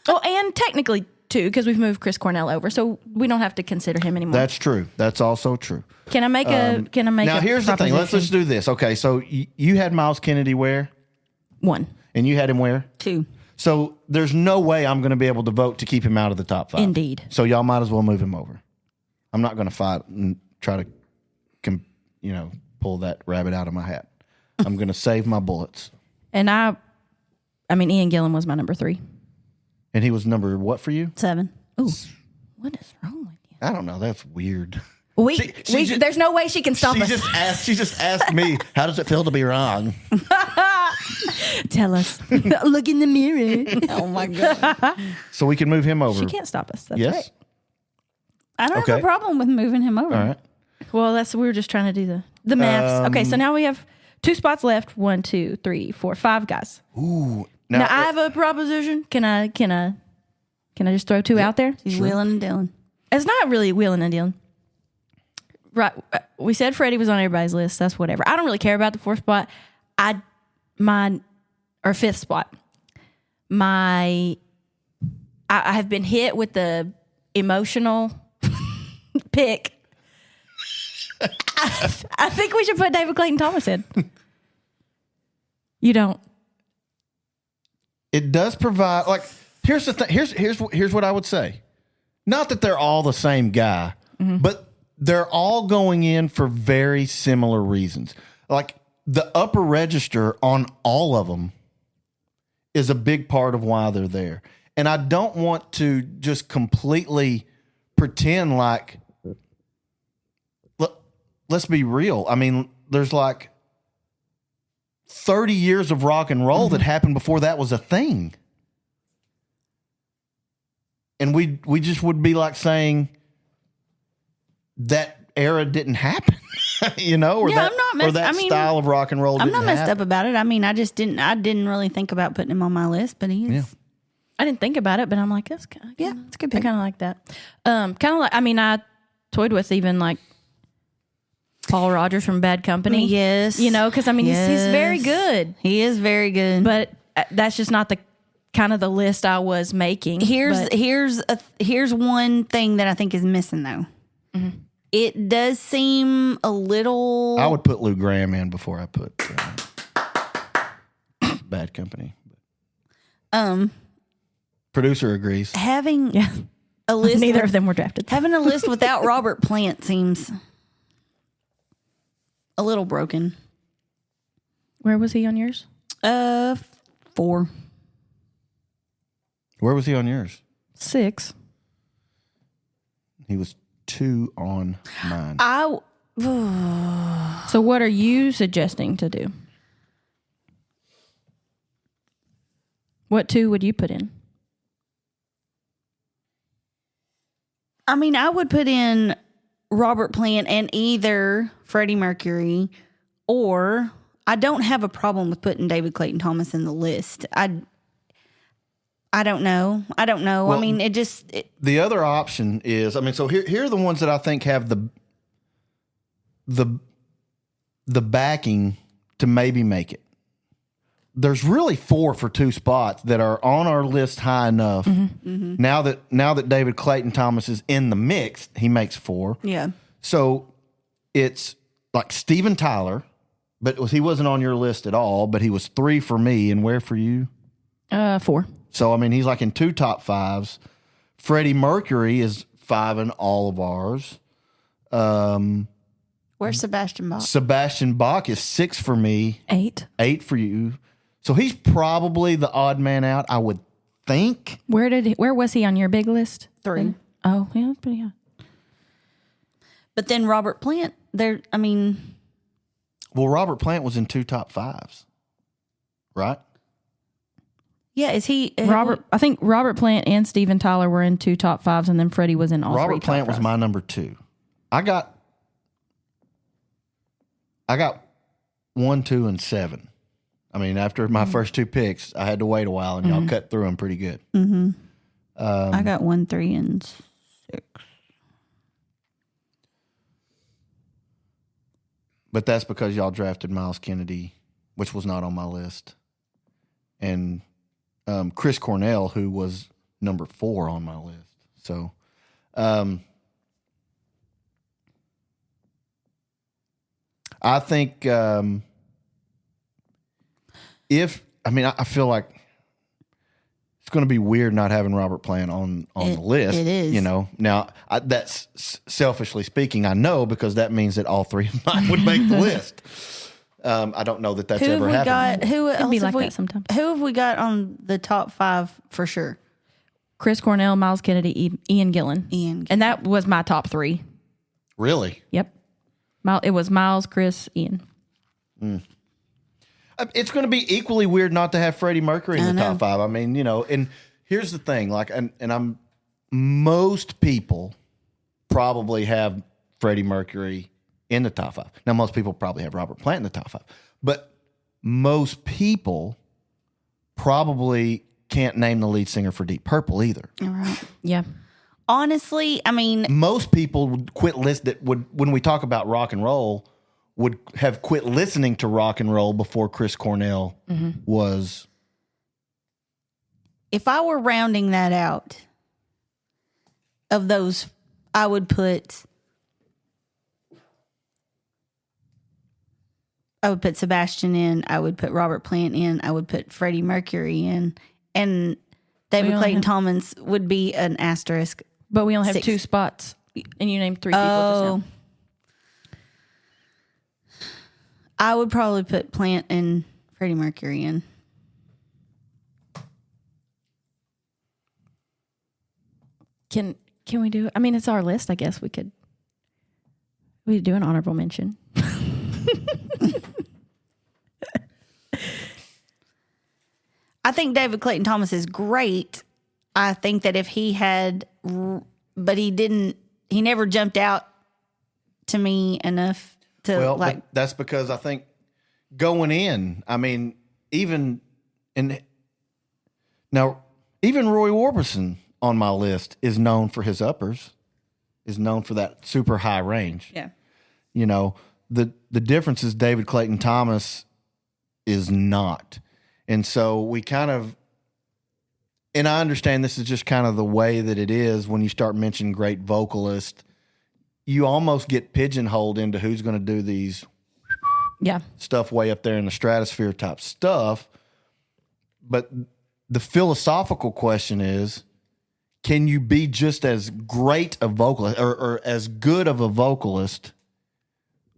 S1: Oh, and technically 2 because we've moved Chris Cornell over, so we don't have to consider him anymore.
S3: That's true. That's also true.
S1: Can I make a?
S3: Now here's the thing. Let's do this. Okay, so you had Miles Kennedy where,
S1: 1.
S3: and you had him where.
S2: 2.
S3: So there's no way I'm going to be able to vote to keep him out of the top 5.
S1: Indeed.
S3: So y'all might as well move him over. I'm not going to fight and try to, pull that rabbit out of my hat. I'm going to save my bullets.
S1: And I mean, Ian Gillan was my number 3.
S3: And he was number what for you?
S2: 7.
S1: Ooh, what is wrong with you?
S3: I don't know. That's weird.
S1: There's no way she can stop us.
S3: She just asked me, how does it feel to be wrong?
S1: Tell us. Look in the mirror.
S2: Oh my God.
S3: So we can move him over.
S1: She can't stop us. That's
S3: Yes.
S1: right.
S2: I don't
S3: Okay.
S2: have a problem with moving him over.
S3: All right.
S1: Well, we were just trying to do the maths. Okay, so now we have 2 spots left. 1, 2, 3, 4, 5 guys.
S3: Ooh.
S1: Now I have a proposition. Can I just throw 2 out there?
S2: He's wheeling and dealing.
S1: It's not really wheeling and dealing. Right. We said Freddie was on everybody's list. That's whatever. I don't really care about the 4th spot. 5th spot. I have been hit with the emotional pick. I think we should put David Clayton Thomas in. You don't.
S3: It does provide, like, here's the thing. Here's what I would say. Not that they're all the same guy, but they're all going in for very similar reasons. Like, the upper register on all of them is a big part of why they're there. And I don't want to just completely pretend like, let's be real. I mean, there's like 30 years of rock and roll that happened before that was a thing. And we just would be like saying that era didn't happen, or
S2: Yeah,
S3: that,
S2: I'm not messed-
S3: or that
S2: I mean,
S3: style of rock and roll
S2: I'm
S3: didn't
S2: not messed
S3: happen.
S2: up about it. I mean, I didn't really think about putting him on my list, but he is.
S3: Yeah.
S1: I didn't think about it, but I'm like, that's kind
S2: Yeah, it's a good
S1: I
S2: pick.
S1: kind of like that. Kind of like, I toyed with even like Paul Rogers from Bad Company.
S2: Yes.
S1: Because he's very
S2: Yes.
S1: good,
S2: He is very good.
S1: but that's just not the kind of the list I was making. But
S2: Here's one thing that I think is missing though. It does seem a little.
S3: I would put Lou Graham in before I put Bad Company. Producer agrees.
S2: Having
S1: Yeah.
S2: a list,
S1: Neither
S2: with-
S1: of them were drafted.
S2: having a list without Robert Plant seems a little broken.
S1: Where was he on yours?
S2: 4.
S3: Where was he on yours?
S1: 6.
S3: He was 2 on mine.
S1: So what are you suggesting to do? What 2 would you put in?
S2: I mean, I would put in Robert Plant and either Freddie Mercury, or I don't have a problem with putting David Clayton Thomas in the list. I don't know.
S3: Well,
S2: I mean,
S3: the other option is, I mean, so here are the ones that I think have the backing to maybe make it. There's really 4 for 2 spots that are on our list high enough.
S2: Mm-hmm.
S3: Now that David Clayton Thomas is in the mix, he makes 4.
S2: yeah.
S3: So it's like Steven Tyler, but he wasn't on your list at all, but he was 3 for me. And where for you?
S1: 4.
S3: So, I mean, he's like in 2 top 5s. Freddie Mercury is 5 in all of ours.
S2: Where's Sebastian Bach?
S3: Sebastian Bach is 6 for me,
S1: 8.
S3: 8 for you. So he's probably the odd man out, I would think.
S1: Where was he on your big list?
S2: 3.
S1: Oh, yeah, that's pretty high.
S2: But then Robert Plant,
S3: Well, Robert Plant was in 2 top 5s, right?
S2: yeah, is he
S1: I think Robert Plant and Steven Tyler were in 2 top 5s, and then Freddie was in all 3
S3: Robert
S1: top
S3: Plant was
S1: 5s.
S3: my number 2. I got 1, 2, and 7. I mean, after my first 2 picks, I had to wait a while, and y'all cut through them pretty good.
S2: I got 1, 3, and 6.
S3: But that's because y'all drafted Miles Kennedy, which was not on my list, and Chris Cornell, who was number 4 on my list. So, I think I feel like it's going to be weird not having Robert Plant on the list.
S2: It is.
S3: You know, now that's selfishly speaking, I know, because that means that all 3 of mine would make the list. I don't know that that's
S2: Who have
S3: ever
S2: we
S3: happened.
S2: got? Who else
S1: be
S2: have
S1: like
S2: we,
S1: that sometimes.
S2: Who have we got on the top 5 for sure?
S1: Chris Cornell, Miles Kennedy, Ian Gillan. And that was my top 3.
S3: Really?
S1: Yep. It was Miles, Chris, Ian.
S3: It's going to be equally weird not to have Freddie Mercury in the
S2: know.
S3: top 5. I mean, you know, and here's the thing, like, and most people probably have Freddie Mercury in the top 5. Now, most people probably have Robert Plant in the top 5, but most people probably can't name the lead singer for Deep Purple either.
S2: All right.
S1: Yeah.
S2: Honestly, I mean,
S3: Most people would quit when we talk about rock and roll, would have quit listening to rock and roll before Chris Cornell was.
S2: if I were rounding that out of those, I would put Sebastian in. I would put Robert Plant in. I would put Freddie Mercury in. And David
S1: We only
S2: Clayton
S1: have-
S2: Thomas would be an asterisk.
S1: But we only have
S2: 6.
S1: 2 spots, and you named 3 people just now.
S2: I would probably put Plant and Freddie Mercury in.
S1: Can we do it? I mean, it's our list. I guess we could do an honorable mention.
S2: I think David Clayton Thomas is great. I think that if he had, but he never jumped out to me enough to
S3: Well,
S2: like.
S3: but that's because I think going in, I mean, even Roy Orbison on my list is known for his uppers, is known for that super high range.
S2: Yeah.
S3: You know, the difference is David Clayton Thomas is not. And so we kind of, and I understand this is just kind of the way that it is when you start mentioning great vocalists, you almost get pigeonholed into who's going to do these
S1: Yeah.
S3: stuff way up there in the stratosphere type stuff. But the philosophical question is, can you be just as great a vocalist or as good of a vocalist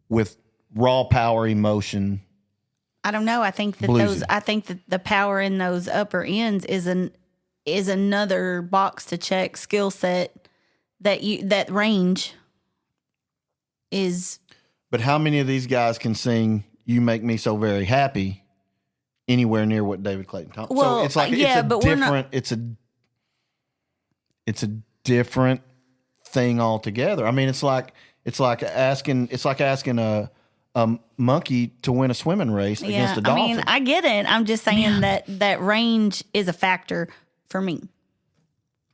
S3: with raw power, emotion?
S2: I don't know. I think that
S3: Bluesy.
S2: I think that the power in those upper ends is another box to check skill set that range is.
S3: But how many of these guys can sing "You Make Me So Very Happy" anywhere near what David Clayton Thomas?
S2: Well,
S3: so it's like
S2: yeah,
S3: it's a
S2: but we're not-
S3: different. It's a different thing altogether. I mean, it's like asking a monkey to win a swimming race against a dolphin.
S2: I mean, I get it. I'm just saying that range is a factor for me.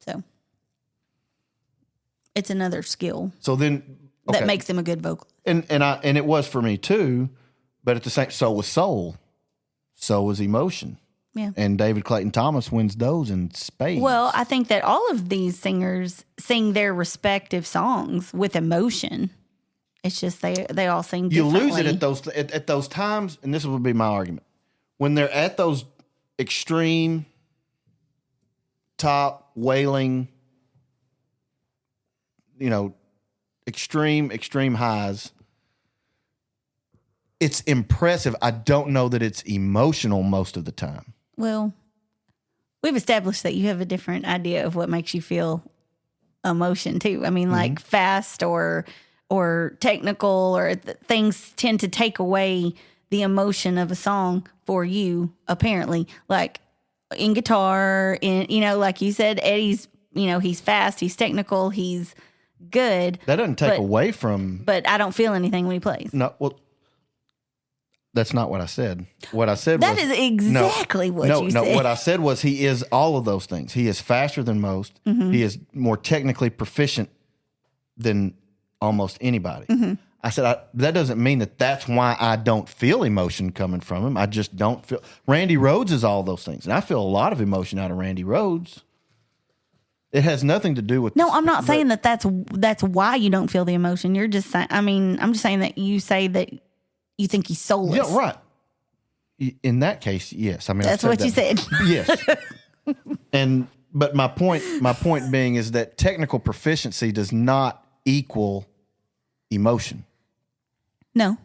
S2: So it's another skill
S3: so then
S2: that makes them a good vocalist.
S3: and it was for me too, but at the same, so was soul, so was emotion.
S2: Yeah.
S3: And David Clayton Thomas wins those in spades.
S2: Well, I think that all of these singers sing their respective songs with emotion. It's just they all sing
S3: you
S2: differently.
S3: lose it at those times, and this would be my argument. When they're at those extreme top wailing, extreme highs, it's impressive. I don't know that it's emotional most of the time.
S2: Well, we've established that you have a different idea of what makes you feel emotion too. I mean, like fast or technical or things tend to take away the emotion of a song for you, apparently. Like in guitar, like you said, Eddie's, he's fast, he's technical, he's good.
S3: That doesn't take away from.
S2: But I don't feel anything when he plays.
S3: No, well, that's not what I said. What I said
S2: That
S3: was
S2: is exactly what you said.
S3: No, what I said was he is all of those things. He is faster than most.
S2: Mm-hmm.
S3: He is more technically proficient than almost anybody.
S2: Mm-hmm.
S3: I said, that doesn't mean that's why I don't feel emotion coming from him. I just don't feel. Randy Rhoads is all those things. And I feel a lot of emotion out of Randy Rhoads. It has nothing to do with.
S2: No, I'm not saying that's why you don't feel the emotion. You're just saying, I'm just saying that you say that you think he's soulless.
S3: Yeah, right. In that case, yes. I mean,
S2: That's what you said.
S3: Yes. But my point being is that technical proficiency does not equal emotion.
S2: No.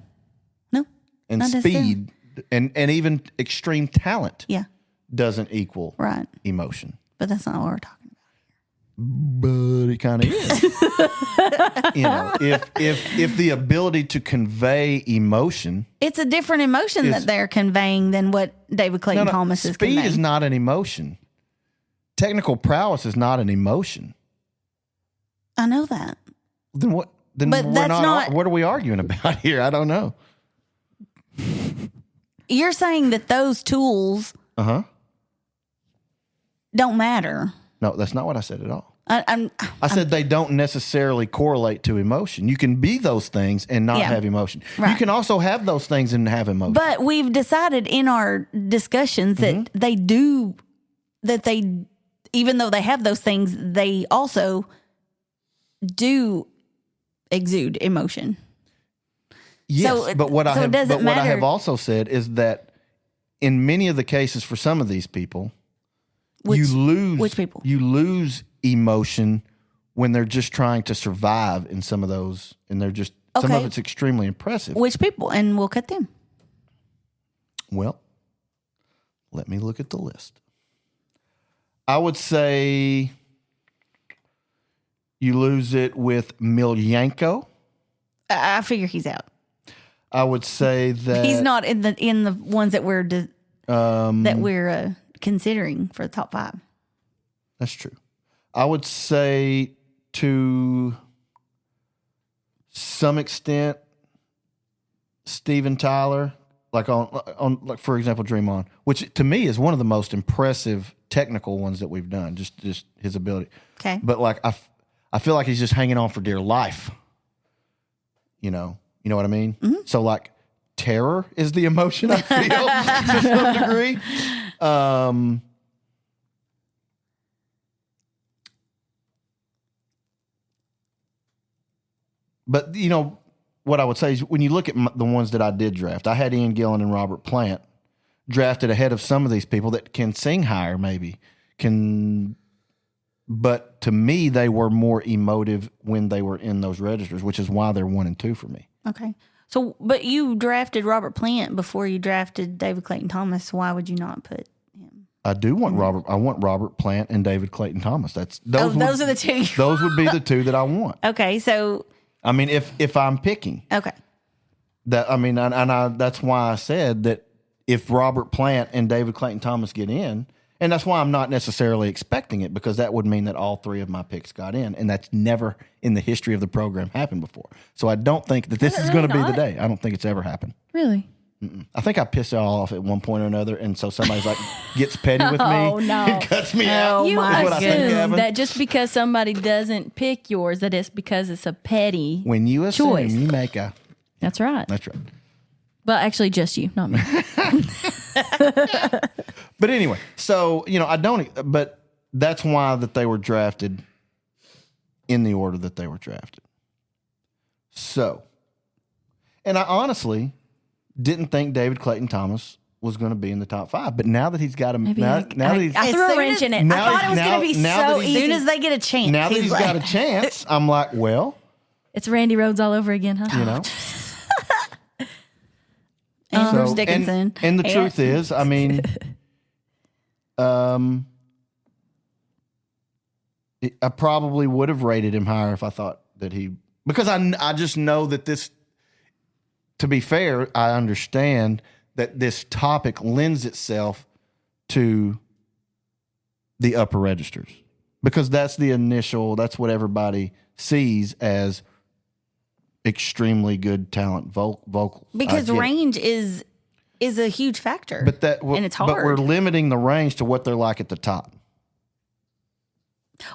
S3: And
S2: Not necessarily.
S3: speed and even extreme talent
S2: Yeah.
S3: doesn't equal
S2: Right.
S3: emotion.
S2: But that's not what we're talking about.
S3: But it kind of is. If the ability to convey emotion,
S2: It's a different emotion that they're conveying than what David Clayton Thomas is
S3: speed
S2: conveying.
S3: is not an emotion. Technical prowess is not an emotion.
S2: I know that.
S3: Then what? Then
S2: But
S3: we're
S2: that's
S3: not.
S2: not-
S3: What are we arguing about here? I don't know.
S2: You're saying that those tools don't matter.
S3: No, that's not what I said at all.
S2: I'm
S3: I said they don't necessarily correlate to emotion. You can be those things and not
S2: Yeah.
S3: have emotion. You
S2: Right.
S3: can also have those things and have emotion.
S2: But we've decided in our discussions that they do, that they, even though they have those things, they also do exude emotion.
S3: yes,
S2: so
S3: but what
S2: it
S3: I have,
S2: doesn't
S3: but what I
S2: matter.
S3: have also said is that in many of the cases for some of these people, you lose
S2: which people?
S3: You lose emotion when they're just trying to survive in some of those, and they're just some of
S2: Okay.
S3: it's extremely impressive.
S2: Which people? And we'll cut them.
S3: Well, let me look at the list. I would say you lose it with Milyanko.
S2: I figure he's out.
S3: I would say that
S2: He's not in the ones that we're considering for the top 5.
S3: That's true. I would say to some extent, Steven Tyler, like on for example, Dream On, which to me is one of the most impressive technical ones that we've done. Just his ability.
S2: Okay.
S3: But like I feel like he's just hanging on for dear life. You know what I mean?
S2: Mm-hmm.
S3: So like terror is the emotion I feel to some degree. But what I would say is when you look at the ones that I did draft, I had Ian Gillan and Robert Plant, drafted ahead of some of these people that can sing higher, maybe but to me, they were more emotive when they were in those registers, which is why they're 1 and 2 for me.
S2: Okay. So, but you drafted Robert Plant before you drafted David Clayton Thomas. Why would you not put him?
S3: I do want Robert. I want Robert Plant and David Clayton Thomas.
S2: Those are the two.
S3: Those would be the two that I want.
S2: Okay. So,
S3: I mean, if I'm picking
S2: okay.
S3: that, I mean, and that's why I said that if Robert Plant and David Clayton Thomas get in, and that's why I'm not necessarily expecting it, because that would mean that all 3 of my picks got in, and that's never in the history of the program happened before. So I don't think that this is going to be the day. I don't think it's ever happened.
S1: Really?
S3: I think I pissed y'all off at one point or another, and so somebody's like gets petty with me
S1: Oh, no.
S3: and cuts me out.
S1: You
S3: is what I think
S1: assume
S3: happened.
S1: that just because somebody doesn't pick yours, that it's because it's a petty.
S3: When you assume,
S1: choice.
S3: you make a.
S1: That's right.
S3: That's right.
S1: But actually, just you, not me.
S3: But anyway, so I don't. But that's why that they were drafted in the order that they were drafted. So, and I honestly didn't think David Clayton Thomas was going to be in the top 5, but now that he's got him, now that he's
S1: I threw
S2: As
S1: a
S2: soon
S1: wrench
S2: as-
S1: in it.
S3: now-
S1: I thought it was going to be
S3: now
S1: so
S3: that
S2: As
S3: he's-
S2: soon
S1: easy.
S2: as they get a chance,
S3: now that he's
S2: like,
S3: got a chance, I'm like, well,
S1: It's Randy Rhoads all over again, huh?
S3: you know.
S2: Andrew
S3: So,
S2: Dickinson.
S3: and the truth is, I mean, I probably would have rated him higher if I thought that because I just know that this, to be fair, I understand that this topic lends itself to the upper registers, because that's that's what everybody sees as extremely good talent vocals.
S2: Because
S3: I get it.
S2: range is a huge factor.
S3: And
S2: it's
S3: But we're
S2: hard.
S3: limiting the range to what they're like at the top.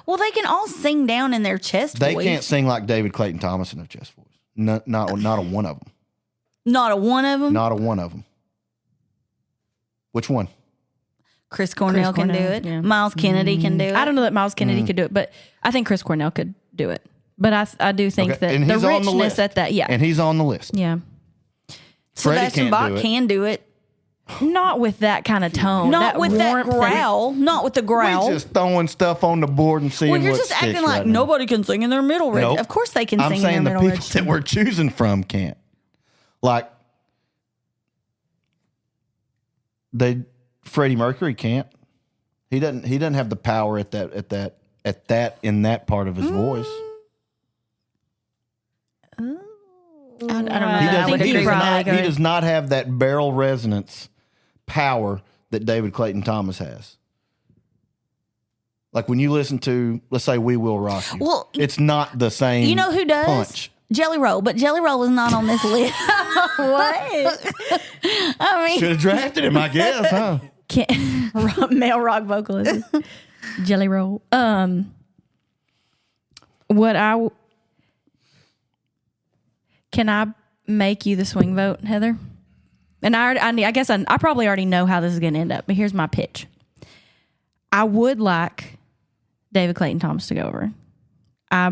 S2: Well, they can all sing down in their chest
S3: They
S2: voice.
S3: can't sing like David Clayton Thomas in their chest voice. Not a one of them.
S2: Not a one of them.
S3: Not a one of them. Which one?
S2: Chris Cornell can do
S1: Cornell,
S2: it.
S1: yeah.
S2: Miles Kennedy can do it.
S1: I don't know that Miles Kennedy could do it, but I think Chris Cornell could do it. But I do think
S3: Okay, and
S1: that the
S3: he's on the
S1: richness
S3: list.
S1: at that, yeah.
S3: And he's on the list.
S1: Yeah.
S3: Freddie
S2: Sebastian
S3: can't
S2: Bach
S3: do it.
S2: can do it.
S1: Not with that kind of tone.
S2: Not with that
S1: warmth
S2: growl. Not with the growl.
S3: We just throwing stuff on the board and seeing
S2: Well, you're
S3: what
S2: just
S3: sticks
S2: acting like
S3: right now.
S2: nobody can sing in their middle register.
S3: Nope.
S2: Of course they can
S3: I'm
S2: sing in
S3: saying
S2: their
S3: the
S2: middle
S3: people
S2: register.
S3: that we're choosing from can't. Like, Freddie Mercury can't. He doesn't have the power at that in that part of his voice.
S2: I don't know.
S3: He
S2: I would agree with that.
S3: does not have that barrel resonance power that David Clayton Thomas has. Like when you listen to, let's say, "We Will Rock You,"
S2: Well,
S3: it's not the same.
S2: You know who does?
S3: Punch.
S2: Jelly Roll, but Jelly Roll is not on this list. What? I mean,
S3: Should have drafted him, I guess, huh?
S1: Male rock vocalist. Jelly Roll. Can I make you the swing vote, Heather? And I guess I probably already know how this is going to end up, but here's my pitch. I would like David Clayton Thomas to go over. I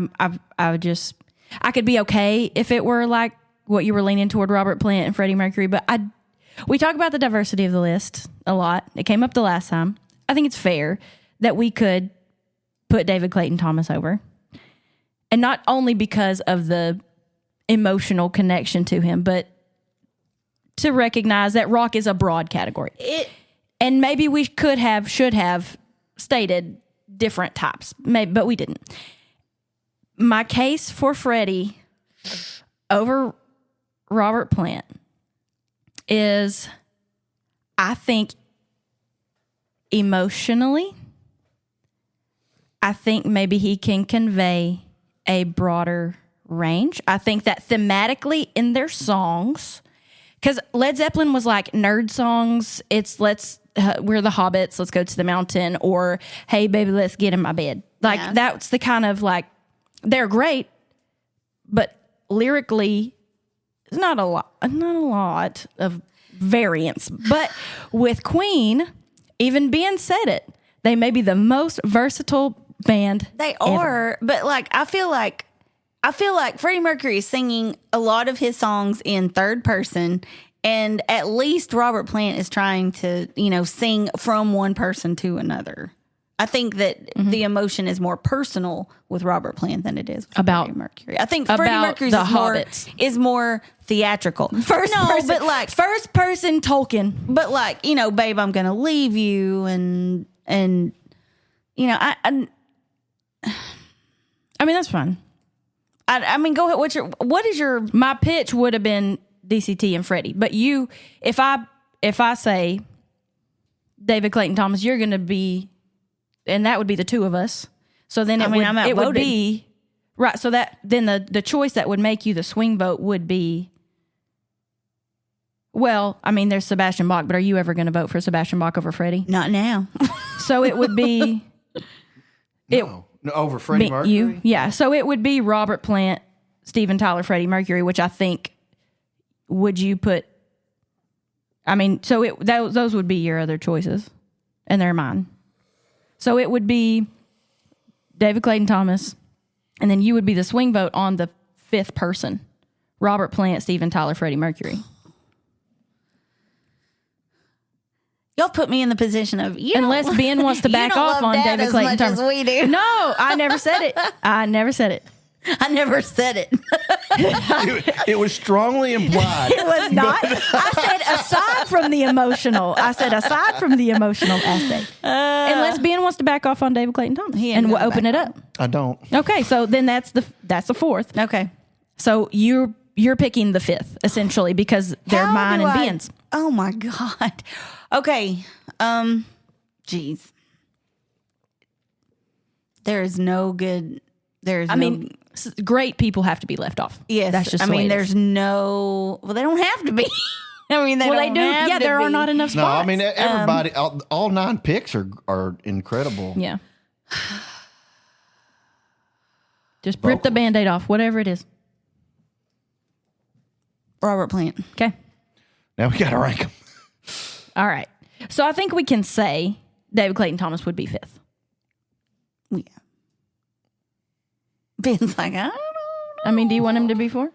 S1: could be okay if it were like what you were leaning toward, Robert Plant and Freddie Mercury, but we talk about the diversity of the list a lot. It came up the last time. I think it's fair that we could put David Clayton Thomas over. And not only because of the emotional connection to him, but to recognize that rock is a broad category. And maybe we should have stated different types, maybe, but we didn't. My case for Freddie over Robert Plant is, I think emotionally, I think maybe he can convey a broader range. I think that thematically in their songs, because Led Zeppelin was like nerd songs. It's we're the hobbits, let's go to the mountain, or hey baby, let's get in my bed. Like that's the kind of like, they're great, but lyrically, not a lot of variance. But with Queen, even Ben said it, they may be the most versatile band.
S2: they
S1: ever.
S2: are, but like I feel like Freddie Mercury is singing a lot of his songs in third person, And at least Robert Plant is trying to, sing from one person to another. I think that the emotion is more personal with Robert Plant than it is with Freddie Mercury. I think Freddie Mercury's is more theatrical.
S1: First person Tolkien.
S2: But babe, I'm gonna leave you, and I
S1: mean, that's fine.
S2: I mean, go ahead. What is your?
S1: My pitch would have been DCT and Freddie, but if I say David Clayton Thomas, you're gonna be. And that would be the two of us. So then it would be right. So that then the choice that would make you the swing vote would be. Well, I mean, there's Sebastian Bach, but are you ever going to vote for Sebastian Bach over Freddie?
S2: Not now.
S1: So it would be.
S3: No, over Freddie Mercury.
S1: You, yeah. So it would be Robert Plant, Steven Tyler, Freddie Mercury, which I think. Would you put? I mean, so those would be your other choices, and they're mine. So it would be David Clayton Thomas, and then you would be the swing vote on the fifth person, Robert Plant, Steven Tyler, Freddie Mercury.
S2: Y'all put me in the position of
S1: unless Ben wants to back off on David Clayton Thomas.
S2: As we do.
S1: No, I never said it. I never said it.
S2: I never said it.
S3: It was strongly implied.
S1: It was not. I said aside from the emotional. aspect. Unless Ben wants to back off on David Clayton Thomas, and we'll open it up.
S3: I don't.
S1: Okay, so then that's the fourth.
S2: Okay,
S1: so you're picking the fifth essentially because they're mine and Ben's.
S2: Oh my God. Okay. Geez. There is no good.
S1: I mean, great people have to be left off.
S2: Yes,
S1: that's just.
S2: I mean, there's no. Well, they don't have to be. I mean, they do.
S1: Yeah, there are not enough spots.
S3: No, I mean everybody. All 9 picks are incredible.
S1: Yeah. Just rip the Band-Aid off, whatever it is.
S2: Robert Plant.
S1: Okay.
S3: Now we got to rank them.
S1: All right. So I think we can say David Clayton Thomas would be fifth.
S2: Yeah. Ben's like, I don't know.
S1: I mean, do you want him to be four?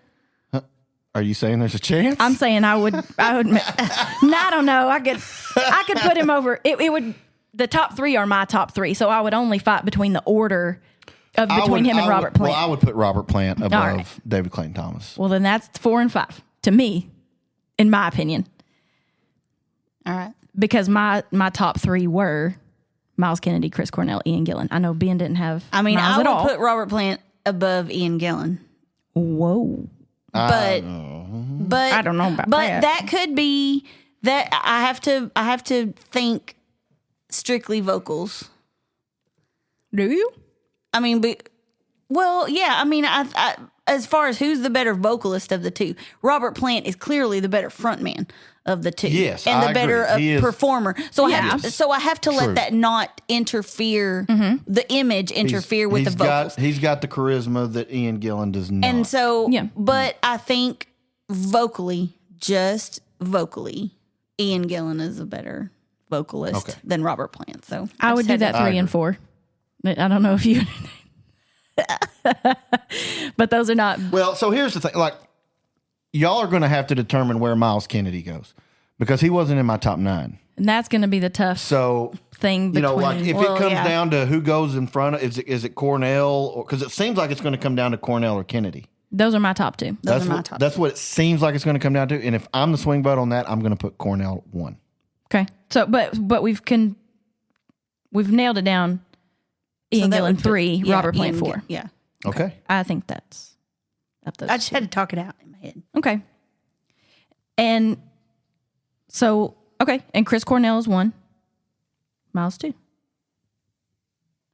S3: Are you saying there's a chance?
S1: I'm saying I would. No, I don't know. I could put him over. It would. The top 3 are my top 3, so I would only fight between the order of between him and Robert Plant.
S3: Well, I would put Robert Plant above David Clayton Thomas.
S1: Well, then that's 4 and 5 to me, in my opinion.
S2: All right,
S1: because my top 3 were Miles Kennedy, Chris Cornell, Ian Gillan. I know Ben didn't have.
S2: I mean,
S1: Miles
S2: I would put Robert Plant above Ian Gillan.
S1: Whoa.
S2: But
S1: I don't know about
S2: but
S1: that.
S2: That could be that I have to think strictly vocals.
S1: Do you?
S2: I mean, yeah. I mean, I as far as who's the better vocalist of the two, Robert Plant is clearly the better frontman of the two.
S3: Yes,
S2: and
S3: I
S2: the better performer. So
S3: Yes.
S2: I have to
S3: True.
S2: let that not interfere. The image interfere with the vocals.
S3: He's got the charisma that Ian Gillan does not.
S2: And so,
S1: Yeah.
S2: But I think just vocally, Ian Gillan is a better vocalist than Robert Plant. So
S1: I would do that 3 and 4. I don't know if you, but those are not.
S3: Well, so here's the thing. Like, y'all are going to have to determine where Miles Kennedy goes because he wasn't in my top 9.
S1: And that's going to be the tough thing. Between,
S3: like if it comes down to who goes in front, is it Cornell? Because it seems like it's going to come down to Cornell or Kennedy.
S1: Those are my top 2.
S3: That's what it seems like it's going to come down to. And if I'm the swing vote on that, I'm going to put Cornell 1.
S1: Okay. So, but we've nailed it down. Ian Gillan 3, Robert Plant 4.
S2: Yeah.
S3: Okay.
S1: I think that's up those.
S2: I just had to talk it out in my head.
S1: Okay. And so, and Chris Cornell is 1. Miles 2.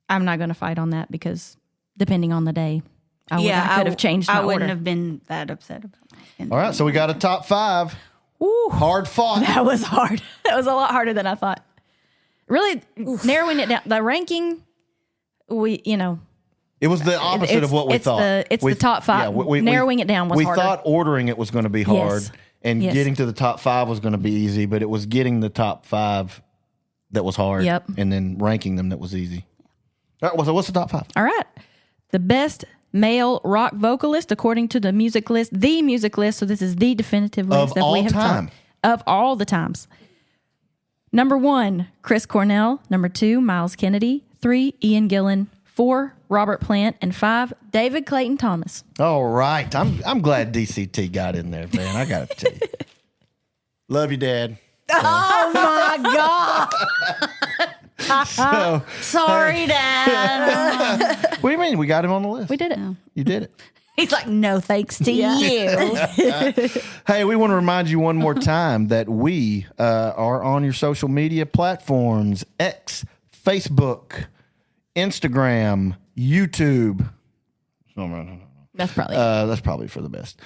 S1: I'm not going to fight on that because depending on the day, I could have changed my
S2: I wouldn't
S1: order.
S2: have been that upset about it.
S3: All right. So we got a top 5.
S1: Ooh,
S3: hard fought.
S1: That was hard. That was a lot harder than I thought. Really narrowing it down. The ranking,
S3: It was the opposite of what we thought.
S1: It's the top 5. Narrowing it down was harder.
S3: We thought ordering it was going to be hard, and getting to the top 5 was going to be easy, but it was getting the top 5 that was hard, and then ranking them that was easy. All right, so what's the top 5?
S1: All right. The best male rock vocalist according to the music list. So this is the definitive list
S3: Of all time.
S1: of all the times. Number 1, Chris Cornell. Number 2, Miles Kennedy. 3, Ian Gillan. 4, Robert Plant. And 5, David Clayton Thomas.
S3: All right. I'm glad DCT got in there, man. I got to tell you. Love you, Dad.
S2: Oh my God.
S3: So,
S2: Sorry, Dad.
S3: what do you mean? We got him on the list.
S1: We did it.
S3: You did it.
S2: He's like, no thanks to you.
S3: Hey, we want to remind you one more time that we are on your social media platforms: X, Facebook, Instagram, YouTube.
S1: That's probably
S3: That's probably for the best.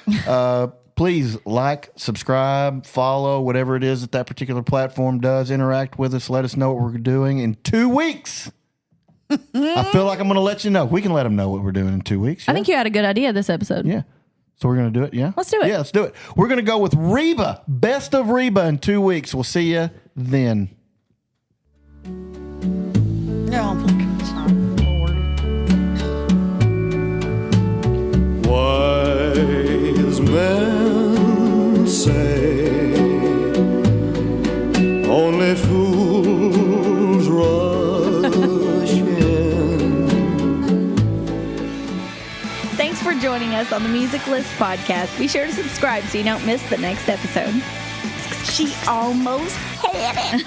S3: Please like, subscribe, follow, whatever it is that particular platform does. Interact with us. Let us know what we're doing in 2 weeks. I feel like I'm going to let you know. We can let them know what we're doing in 2 weeks.
S1: I think you had a good idea this episode.
S3: Yeah. So we're going to do it. Yeah.
S1: Let's do it.
S3: Yeah, let's do it. We're going to go with Reba. Best of Reba in 2 weeks. We'll see you then.
S2: No,
S4: Wise men say only fools rush in.
S2: Thanks for joining us on the Music List podcast. Be sure to subscribe so you don't miss the next episode. She almost had it.